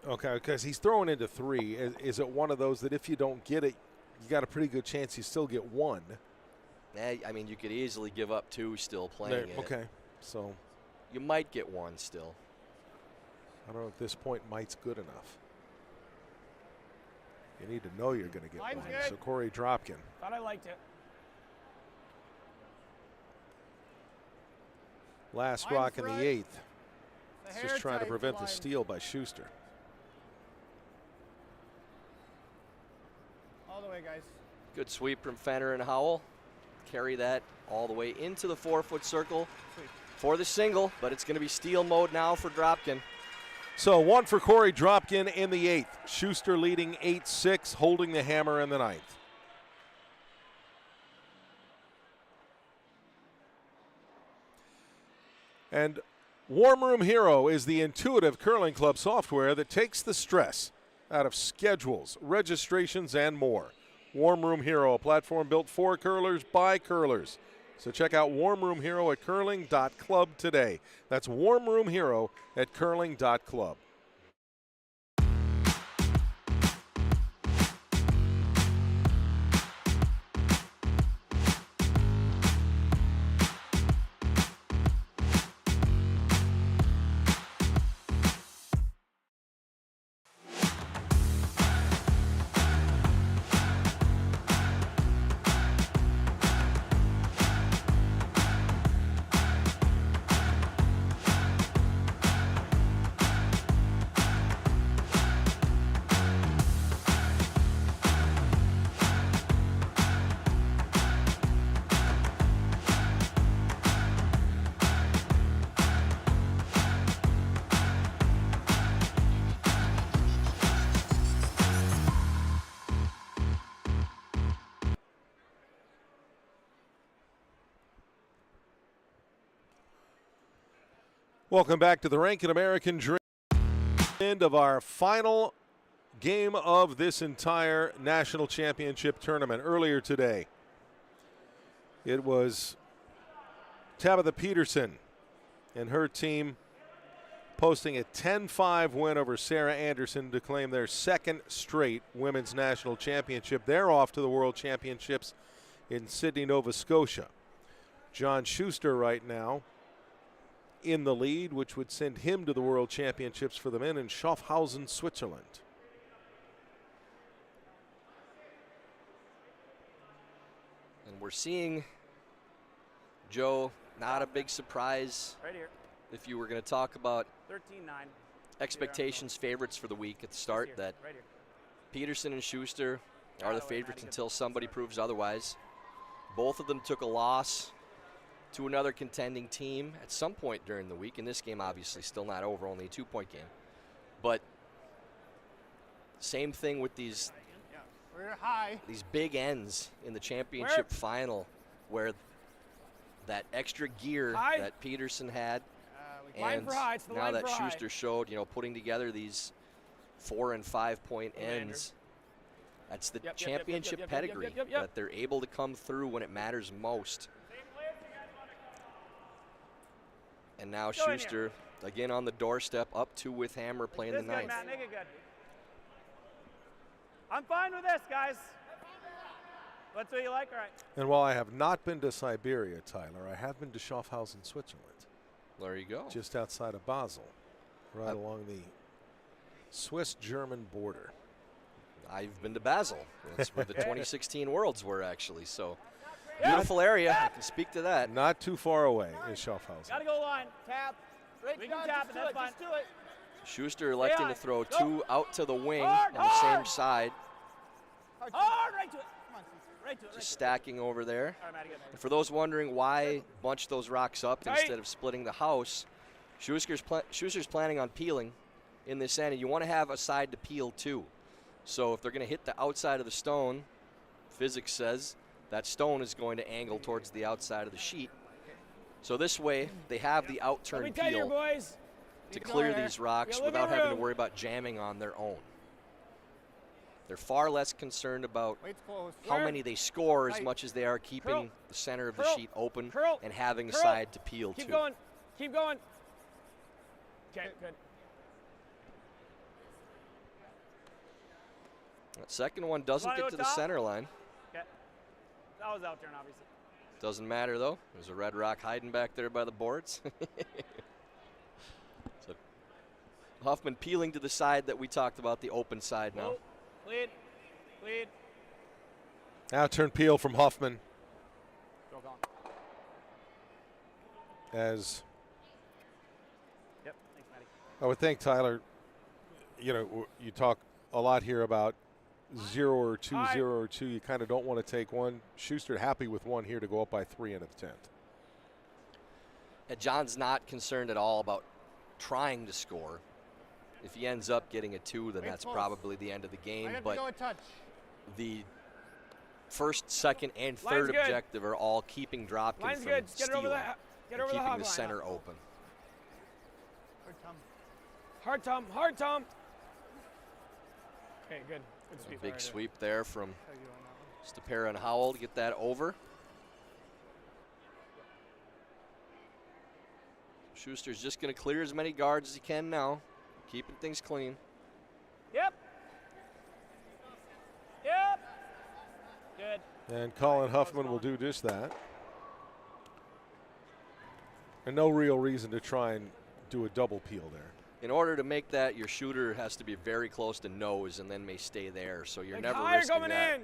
Okay, because he's throwing into 3. Is it one of those that if you don't get it, you got a pretty good chance you still get 1? I mean, you could easily give up 2 still playing it. Okay, so You might get 1 still. I don't know at this point might's good enough. You need to know you're going to get Mine's 1. good. So Korey Dropkin. Thought I liked it. Last Mine's rock in the right. 8th. The He's hair just trying to tight prevent the line. steal by Schuster. All the way, guys. Good sweep from Fenner and Howell. Carry that all the way into the 4-foot circle for the single, but it's going to be steal mode now for Dropkin. So 1 for Korey Dropkin in the 8th. Schuster leading 8-6, holding the hammer in the 9th. And Warm Room Hero is the intuitive curling club software that takes the stress out of schedules, registrations, and more. Warm Room Hero, a platform built for curlers by curlers. So check out Warm Room Hero at curling.club today. That's Warm Room Hero at curling.club. Welcome back to the Rink and American Dream. End of our final game of this entire national championship tournament. Earlier today, it was Tabitha Peterson and her team posting a 10-5 win over Sarah Anderson to claim their second straight women's national championship. They're off to the World Championships in Sydney, Nova Scotia. John Shuster right now in the lead, which would send him to the World Championships for the men in Schaffhausen, Switzerland. And we're seeing, Joe, not a big surprise. Right here. If you were going to talk about 13-9. expectations, favorites for the week at the start, that Right here. Peterson and Schuster are the favorites until somebody proves otherwise. Both of them took a loss to another contending team at some point during the week. In this game, obviously, still not over, only a 2-point game. But same thing with these We're high. big ends in the championship final, where that extra gear that Peterson had, and now that Schuster showed, putting together these 4- and 5-point ends. That's the championship pedigree, that they're able to come through when it matters most. And now Schuster, again on the doorstep, up 2 with Hammer, playing the ninth. Matt, make it good. I'm fine with this, guys. What's what you like? All right. And while I have not been to Siberia, Tyler, I have been to Schaffhausen, Switzerland. There you go. Just outside of Basel, right along the Swiss-German border. I've been to Basel. That's where the 2016 Worlds were, actually. So, beautiful area. I can speak to that. Not too far away is Schaffhausen. Gotta go line. Tap. We can tap it. That's fine. do it. Schuster electing to throw 2 out to the wing on the same side. Hard, right to it. Come on, right to it. Just stacking over there. All right, Matty, get And for those wondering why bunch those rocks up instead of splitting the house, Schuster's planning on peeling in this end, and you want to have a side to peel too. So if they're going to hit the outside of the stone, physics says that stone is going to angle towards the outside of the sheet. So this way, they have the outturn peel to clear these rocks without having to worry about jamming on their own. They're far less concerned about how many they score as much as they are keeping the center of the sheet open and having a side to peel to. Keep going. Keep going. Okay, good. That second one doesn't get to the center line. Okay. That was outturn, obviously. Doesn't matter, though. There's a red rock hiding back there by the boards. So Huffman peeling to the side that we talked about, the open side now. Lead. Lead. Outturn peel from Huffman. Go, Colin. As Yep. Thanks, Matty. I would think, Tyler, you talk a lot here about 0 or 2, 0 or 2. You kind of don't want to take one. Schuster happy with one here to go up by 3 into the 10th. John's not concerned at all about trying to score. If he ends up getting a 2, then that's probably the end of the game. But the first, second, and third objective are all keeping Dropkin from stealing and keeping the center open. Hard Tom. Hard Tom. Okay, good. Good sweep. Big sweep there from Stapera and Howell to get that over. Schuster's just going to clear as many guards as he can now, keeping things clean. Yep. Yep. Good. And Colin Huffman will do just that. And no real reason to try and do a double peel there. In order to make that, your shooter has to be very close to nose and then may stay there. So you're never higher risking coming that in.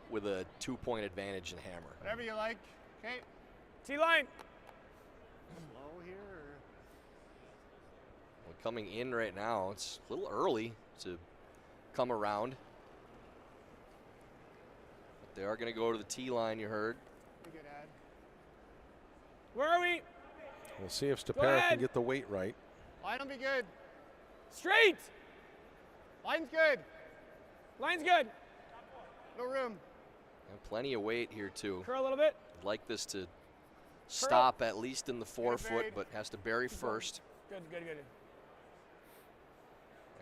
with a 2-point advantage in hammer. Whatever you like. Okay. T-line. Slow here. Well, coming in right now, it's a little early to come around. But they are going to go to the T-line, you heard. Good ad. Where are we? We'll see if Stapera can get the weight right. Line will be good. Straight. Line's good. Line's good. No room. And plenty of weight here, too. Curl a little bit. I'd like this to stop at least in the 4-foot, but has to bury first. Good.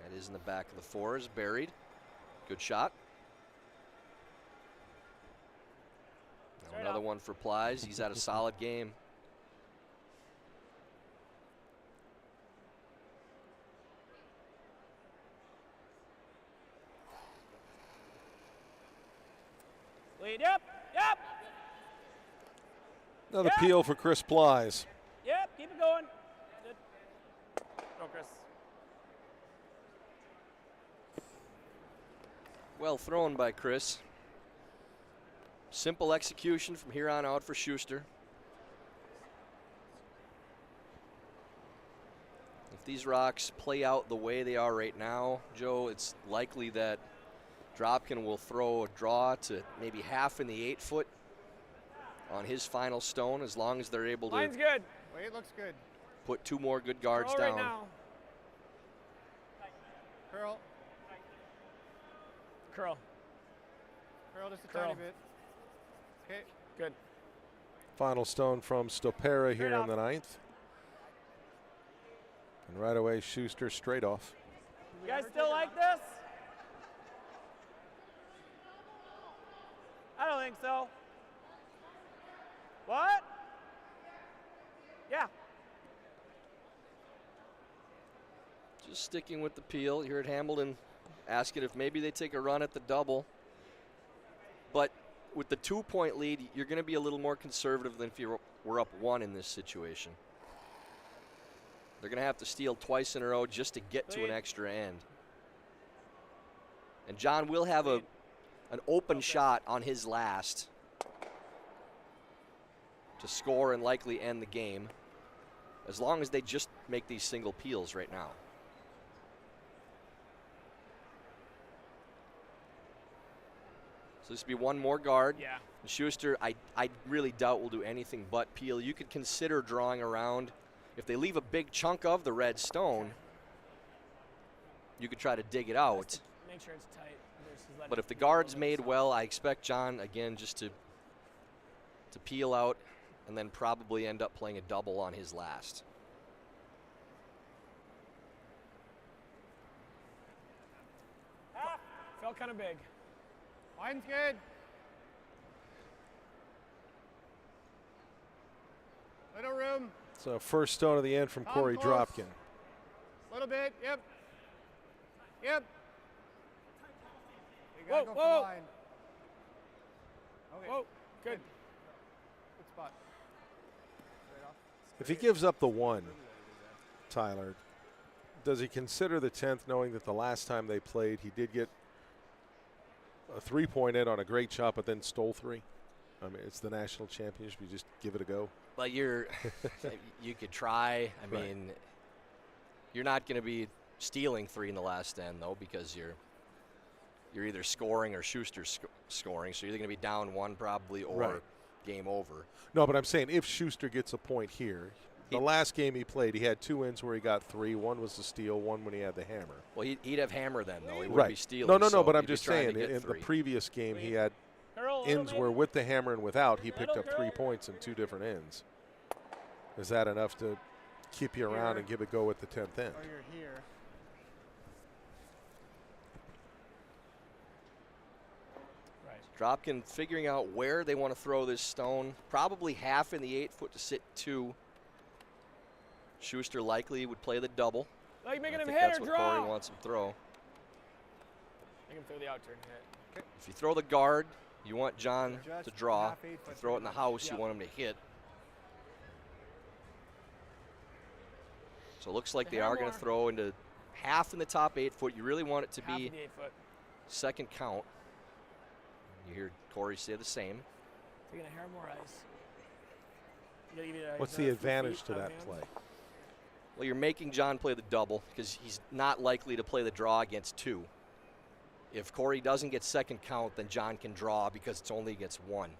That is in the back of the 4s, buried. Good shot. Now another one for Plies. He's had a solid game. Lead, yep. Another peel for Chris Plies. Yep, keep it going. Good. Go, Chris. Well thrown by Chris. Simple execution from here on out for Shuster. If these rocks play out the way they are right now, Joe, it's likely that Dropkin will throw a draw to maybe half in the 8-foot on his final stone, as long as they're able to Line's good. Weight looks good. put 2 more good guards Throw down. right now. Curl. Curl. Curl just a Curl. tiny bit. Okay. Good. Final stone from Stopera here in the 9th. And right away, Shuster straight off. You guys still like this? I don't think so. What? Yeah. Just sticking with the peel here at Hamilton, asking if maybe they take a run at the double. But with the 2-point lead, you're going to be a little more conservative than if you were up 1 in this situation. They're going to have to steal twice in a row just to get to an extra end. And John will have an open shot on his last to score and likely end the game, as long as they just make these single peels right now. So this will be 1 more guard. Yeah. And Shuster, I really doubt will do anything but peel. You could consider drawing around. If they leave a big chunk of the red stone, you could try to dig it out. Make sure it's tight. But if the guard's made well, I expect John, again, just to peel out and then probably end up playing a double on his last. Felt kind of big. Line's good. Little room. So first stone of the end from Korey close. Dropkin. Little bit. Yep. Yep. You Whoa, gotta go for whoa. line. Okay. Whoa, good. Good spot. Straight off. If he gives up the 1, Tyler, does he consider the 10th, knowing that the last time they played, he did get a 3-point in on a great shot, but then stole 3? I mean, it's the national championship. You just give it a go. But you could try. I mean, you're not going to be stealing 3 in the last end, though, because you're either scoring or Schuster's scoring. So you're either going to be down 1 probably or game over. No, but I'm saying if Shuster gets a point here, the last game he played, he had 2 ends where he got 3. 1 was the steal, 1 when he had the hammer. Well, he'd have hammer then, though. He wouldn't be stealing. No, so but I'm he'd be just trying saying, to get in 3. the previous game, he had Curl, ends little where maybe. with the hammer and without, he picked up 3 points in 2 different ends. Is that enough to keep you around and give it go with the 10th end? Or you're here. Dropkin figuring out where they want to throw this stone. Probably half in the 8-foot to sit 2. Shuster likely would play the double. Like making I him think hit that's or what draw. Korey wants him to throw. Make him throw the out turn hit. If you throw the guard, you want John Adjust to draw. half 8 If you foot throw it in the house, you Yeah. want him to hit. So it looks like The they are going to hammer. throw into half in the top 8-foot. You really want it to Half be of the 8-foot. second count. You hear Korey say the same. Taking a hair more ice. You gotta give it a- What's a the few advantage feet to out that of play? hands. Well, you're making John play the double because he's not likely to play the draw against 2. If Korey doesn't get second count, then John can draw because it's only against 1.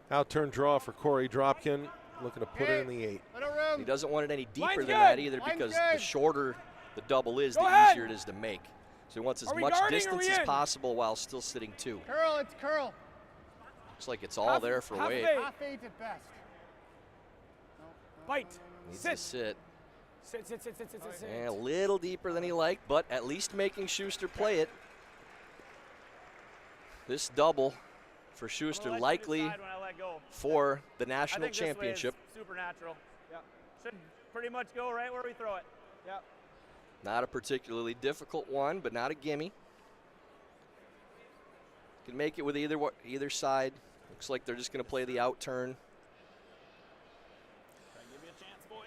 Out turn draw for Korey Dropkin, looking to put it in the 8. Little room. He doesn't want it any deeper Line's than that good. either Line's because good. the shorter the double is, Go the ahead. easier it is to make. So he wants as much distance as possible while still sitting 2. Curl, it's curl. Looks like it's all there for Wade. Half eight at best. Bite. Needs Sit. to sit. Sit. And a little deeper than he liked, but at least making Shuster play it. This double for Shuster likely for the national championship. Supernatural. Yep. Should pretty much go right where we throw it. Yep. Not a particularly difficult one, but not a gimme. Can make it with either side. Looks like they're just going to play the out turn.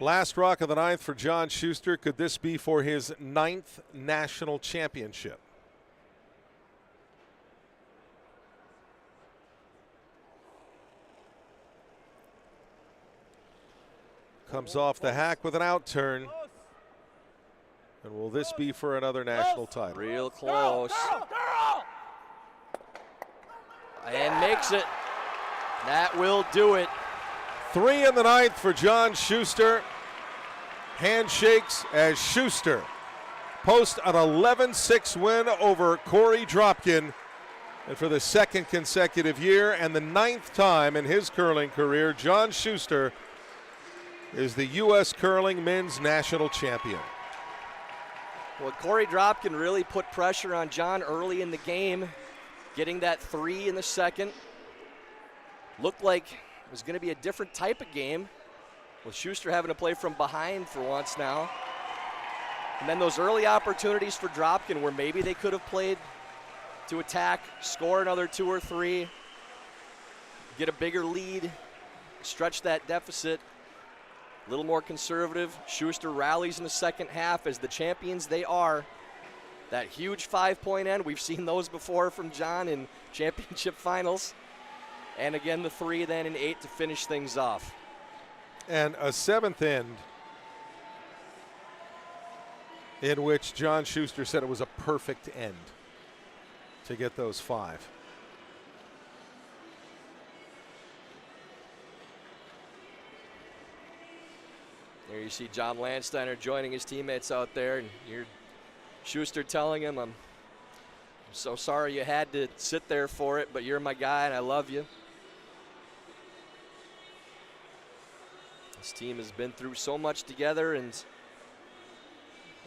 Last rock of the 9th for John Shuster. Could this be for his 9th national championship? Comes off the hack with an out turn. And will this be for another national title? Real close. And makes it. That will do it. 3 in the 9th for John Shuster. Handshakes as Shuster posts an 11-6 win over Korey Dropkin. And for the 2nd consecutive year and the 9th time in his curling career, John Shuster is the U.S. Curling Men's National Champion. Well, Korey Dropkin really put pressure on John early in the game, getting that 3 in the 2nd. Looked like it was going to be a different type of game, with Shuster having to play from behind for once now. And then those early opportunities for Dropkin where maybe they could have played to attack, score another 2 or 3, get a bigger lead, stretch that deficit. A little more conservative. Shuster rallies in the 2nd half as the champions they are. That huge 5-point end, we've seen those before from John in championship finals. And again, the 3 then in 8 to finish things off. And a 7th end in which John Shuster said it was a perfect end to get those 5. There you see John Landsteiner joining his teammates out there, and you're Shuster telling him, I'm so sorry you had to sit there for it, but you're my guy and I love you. This team has been through so much together, and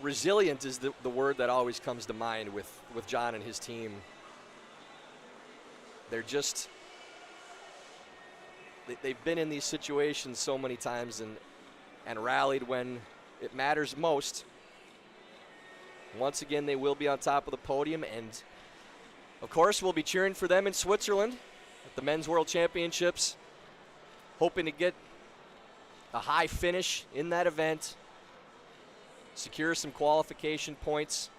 resilient is the word that always comes to mind with John and his team. They're just, they've been in these situations so many times and rallied when it matters most. Once again, they will be on top of the podium, and of course, we'll be cheering for them in Switzerland at the Men's World Championships, hoping to get a high finish in that event, secure some qualification points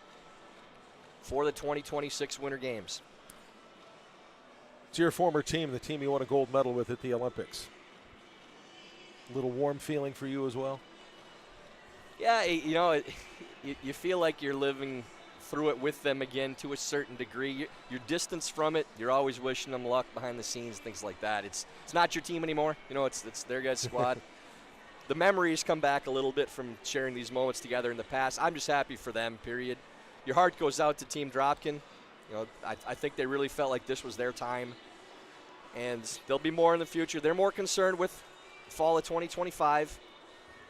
for the 2026 Winter Games. It's your former team, the team you won a gold medal with at the Olympics. A little warm feeling for you as well? Yeah, you know, you feel like you're living through it with them again to a certain degree. You're distanced from it. You're always wishing them luck behind the scenes, things like that. It's not your team anymore. You know, it's their guys' squad. The memories come back a little bit from sharing these moments together in the past. I'm just happy for them, period. Your heart goes out to Team Dropkin. You know, I think they really felt like this was their time. And there'll be more in the future. They're more concerned with fall of 2025.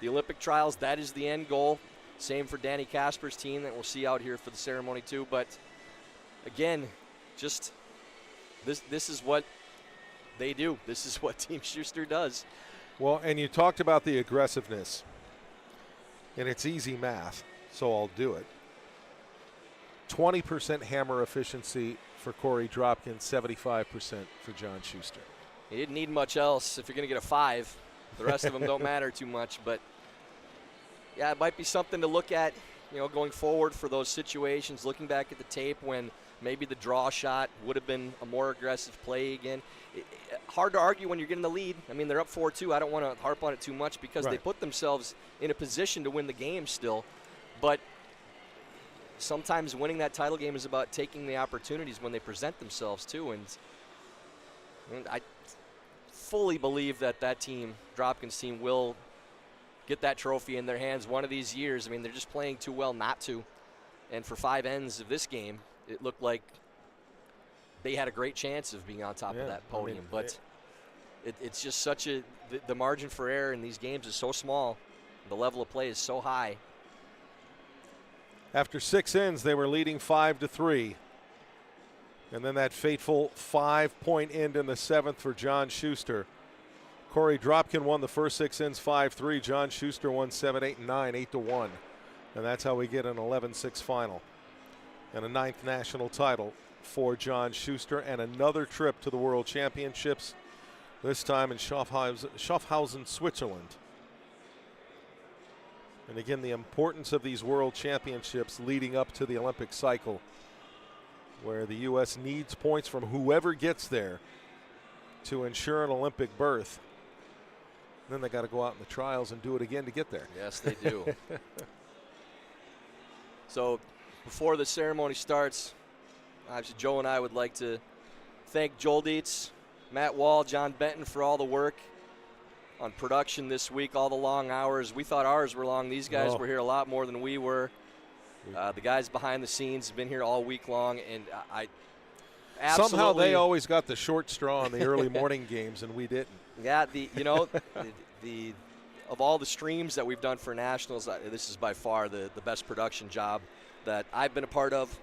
The Olympic trials, that is the end goal. Same for Danny Casper's team that we'll see out here for the ceremony too. But again, just this is what they do. This is what Team Shuster does. Well, and you talked about the aggressiveness, and it's easy math, so I'll do it. 20% hammer efficiency for Korey Dropkin, 75% for John Shuster. You didn't need much else if you're going to get a 5. The rest of them don't matter too much, but yeah, it might be something to look at, you know, going forward for those situations, looking back at the tape when maybe the draw shot would have been a more aggressive play again. Hard to argue when you're getting the lead. I mean, they're up 4-2. I don't want to harp on it too much because they put themselves in a position to win the game still. But sometimes winning that title game is about taking the opportunities when they present themselves too. And I fully believe that team, Dropkin's team, will get that trophy in their hands one of these years. I mean, they're just playing too well not to. And for 5 ends of this game, it looked like they had a great chance of being on top of that podium. But it's just such the margin for error in these games is so small. The level of play is so high. After 6 ends, they were leading 5-3. And then that fateful 5-point end in the 7th for John Shuster. Korey Dropkin won the first 6 ends 5-3. John Shuster won 7, 8, and 9, 8-1. And that's how we get an 11-6 final. And a 9th national title for John Shuster, and another trip to the World Championships, this time in Schaffhausen, Switzerland. And again, the importance of these World Championships leading up to the Olympic cycle, where the U.S. needs points from whoever gets there to ensure an Olympic berth. And then they got to go out in the trials and do it again to get there. Yes, they do. So before the ceremony starts, obviously Joe and I would like to thank Joel Dietz, Matt Wall, John Benton for all the work on production this week, all the long hours. We thought ours were long. These guys were here a lot more than we were. The guys behind the scenes have been here all week long, and I absolutely. Somehow they always got the short straw in the early morning games, and we didn't. Yeah, the of all the streams that we've done for nationals, this is by far the best production job that I've been a part of,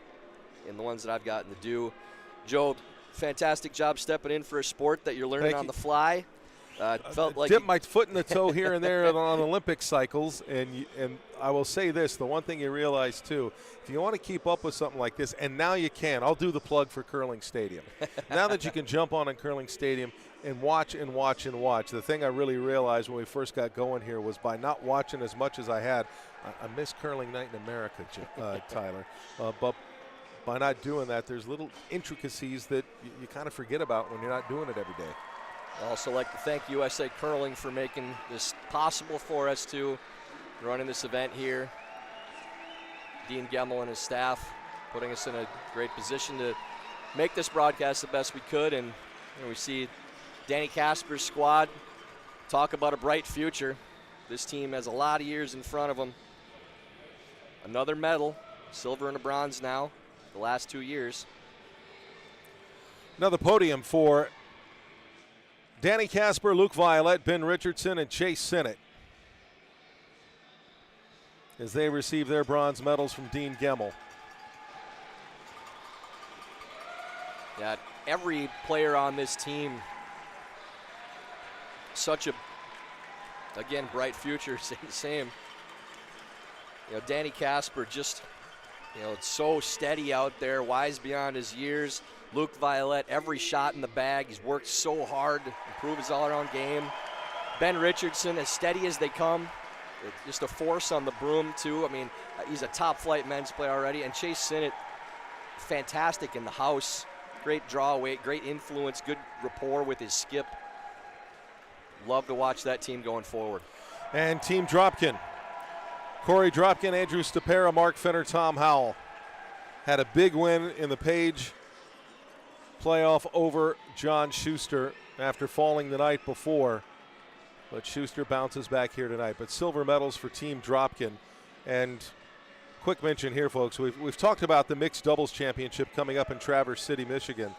and the ones that I've gotten to do. Joe, fantastic job stepping in for a sport that you're learning on the fly. Felt like dip my foot in the toe here and there on Olympic cycles, and I will say this: the one thing you realize too, if you want to keep up with something like this, and now you can. I'll do the plug for Curling Stadium. Now that you can jump on in Curling Stadium and watch and watch and watch. The thing I really realized when we first got going here was by not watching as much as I had, I miss Curling Night in America, Tyler. But by not doing that, there's little intricacies that you kind of forget about when you're not doing it every day. I'd also like to thank USA Curling for making this possible for us to running this event here. Dean Gemmel and his staff putting us in a great position to make this broadcast the best we could. And we see Danny Casper's squad talk about a bright future. This team has a lot of years in front of them. Another medal, silver and a bronze now, the last 2 years. Another podium for Danny Casper, Luke Violette, Ben Richardson, and Chase Sinnott as they receive their bronze medals from Dean Gemmel. Yeah, every player on this team, such a, again, bright future, same. Danny Casper just, it's so steady out there, wise beyond his years. Luke Violette, every shot in the bag. He's worked so hard to improve his all-around game. Ben Richardson, as steady as they come. Just a force on the broom, too. I mean, he's a top-flight men's player already. And Chase Sinnott, fantastic in the house. Great draw weight, great influence, good rapport with his skip. Love to watch that team going forward. And Team Dropkin. Korey Dropkin, Andrew Stapera, Mark Finner, Tom Howell. Had a big win in the Page playoff over John Shuster after falling the night before. But Shuster bounces back here tonight. But silver medals for Team Dropkin. And quick mention here, folks, we've talked about the mixed doubles championship coming up in Traverse City, Michigan.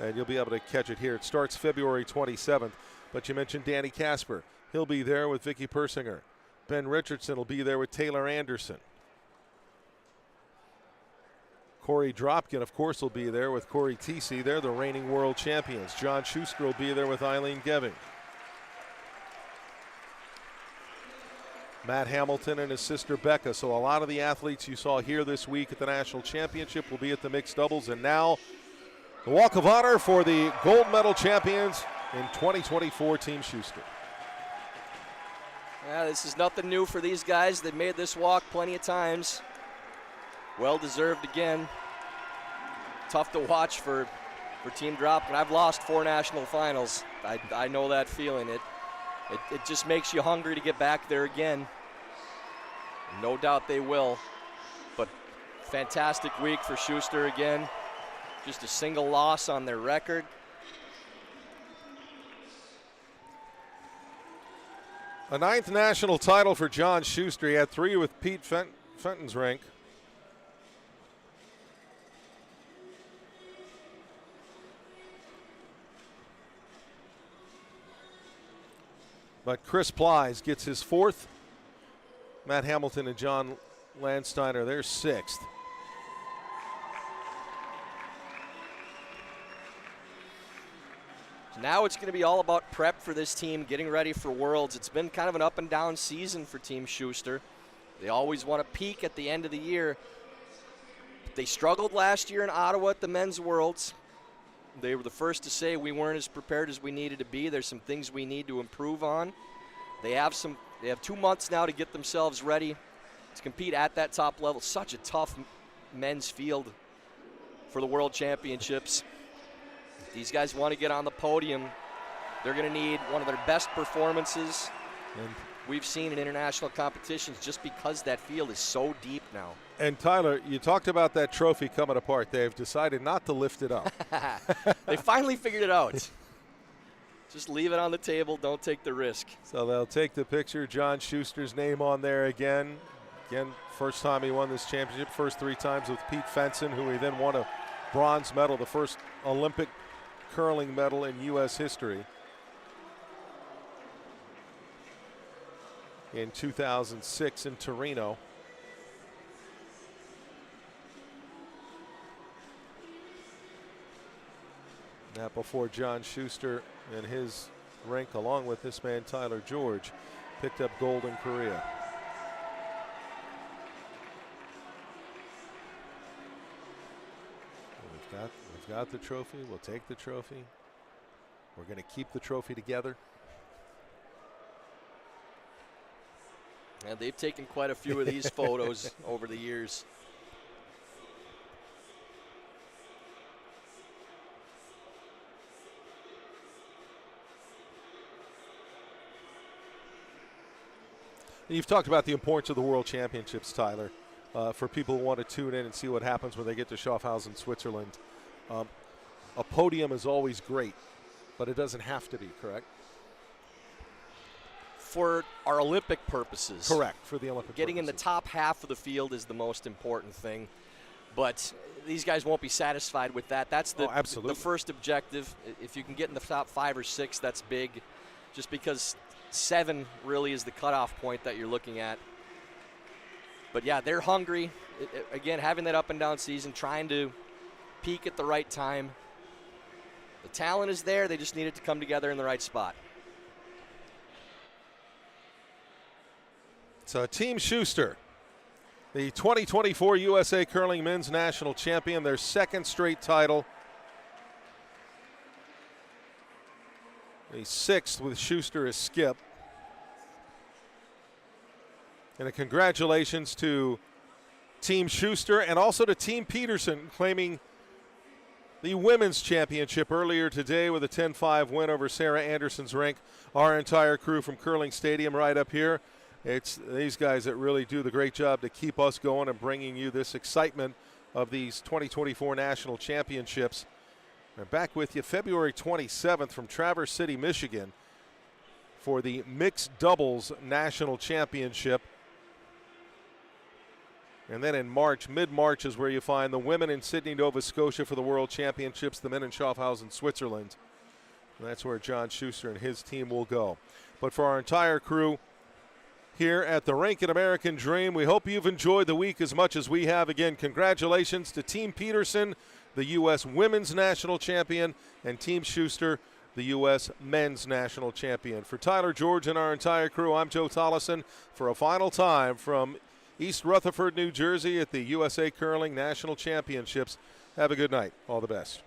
And you'll be able to catch it here. It starts February 27th. But you mentioned Danny Casper. He'll be there with Vicky Persinger. Ben Richardson will be there with Taylor Anderson. Korey Dropkin, of course, will be there with Corey Tisi. They're the reigning world champions. John Shuster will be there with Eileen Geving. Matt Hamilton and his sister Becca. So a lot of the athletes you saw here this week at the National Championship will be at the mixed doubles. And now the walk of honor for the gold medal champions in 2024, Team Shuster. Yeah, this is nothing new for these guys. They've made this walk plenty of times. Well-deserved again. Tough to watch for Team Dropkin. I've lost 4 national finals. I know that feeling. It just makes you hungry to get back there again. No doubt they will. But fantastic week for Shuster again. Just a single loss on their record. A 9th national title for John Shuster. He had 3 with Pete Fenton's Rink. But Chris Plies gets his 4th. Matt Hamilton and John Landsteiner, their 6th. Now it's going to be all about prep for this team, getting ready for Worlds. It's been kind of an up and down season for Team Shuster. They always want to peak at the end of the year. They struggled last year in Ottawa at the Men's Worlds. They were the first to say we weren't as prepared as we needed to be. There's some things we need to improve on. They have 2 months now to get themselves ready to compete at that top level. Such a tough men's field for the World Championships. These guys want to get on the podium. They're going to need one of their best performances we've seen in international competitions just because that field is so deep now. And Tyler, you talked about that trophy coming apart. They've decided not to lift it up. They finally figured it out. Just leave it on the table. Don't take the risk. So they'll take the picture. John Shuster's name on there again. Again, first time he won this championship. First 3 times with Pete Fenson, who he then won a bronze medal, the first Olympic curling medal in U.S. history in 2006 in Torino. That before John Shuster and his Rink, along with this man Tyler George, picked up gold in Korea. We've got the trophy. We'll take the trophy. We're going to keep the trophy together. And they've taken quite a few of these photos over the years. You've talked about the importance of the World Championships, Tyler, for people who want to tune in and see what happens when they get to Schaffhausen, Switzerland. A podium is always great, but it doesn't have to be, correct? For our Olympic purposes. Correct, for the Olympic Getting in the top half of the field is the most important thing. But these guys won't be satisfied with that. That's the first objective. If you can get in the top 5 or 6, that's big. Just because 7 really is the cutoff point that you're looking at. But yeah, they're hungry. Again, having that up and down season, trying to peak at the right time. The talent is there. They just need it to come together in the right spot. So Team Shuster, the 2024 USA Curling Men's National Champion, their 2nd straight title. The 6th with Shuster as skip. And a congratulations to Team Shuster and also to Team Peterson, claiming the women's championship earlier today with a 10-5 win over Sarah Anderson's Rink. Our entire crew from Curling Stadium right up here. It's these guys that really do the great job to keep us going and bringing you this excitement of these 2024 national championships. We're back with you February 27th from Traverse City, Michigan for the mixed doubles national championship. And then in March, mid-March, is where you find the women in Sydney, Nova Scotia for the World Championships, the men in Schaffhausen, Switzerland. And that's where John Shuster and his team will go. But for our entire crew here at the Rink and American Dream, we hope you've enjoyed the week as much as we have. Again, congratulations to Team Peterson, the U.S. Women's National Champion, and Team Shuster, the U.S. Men's National Champion. For Tyler George and our entire crew, I'm Joe Tollison for a final time from East Rutherford, New Jersey at the USA Curling National Championships. Have a good night. All the best.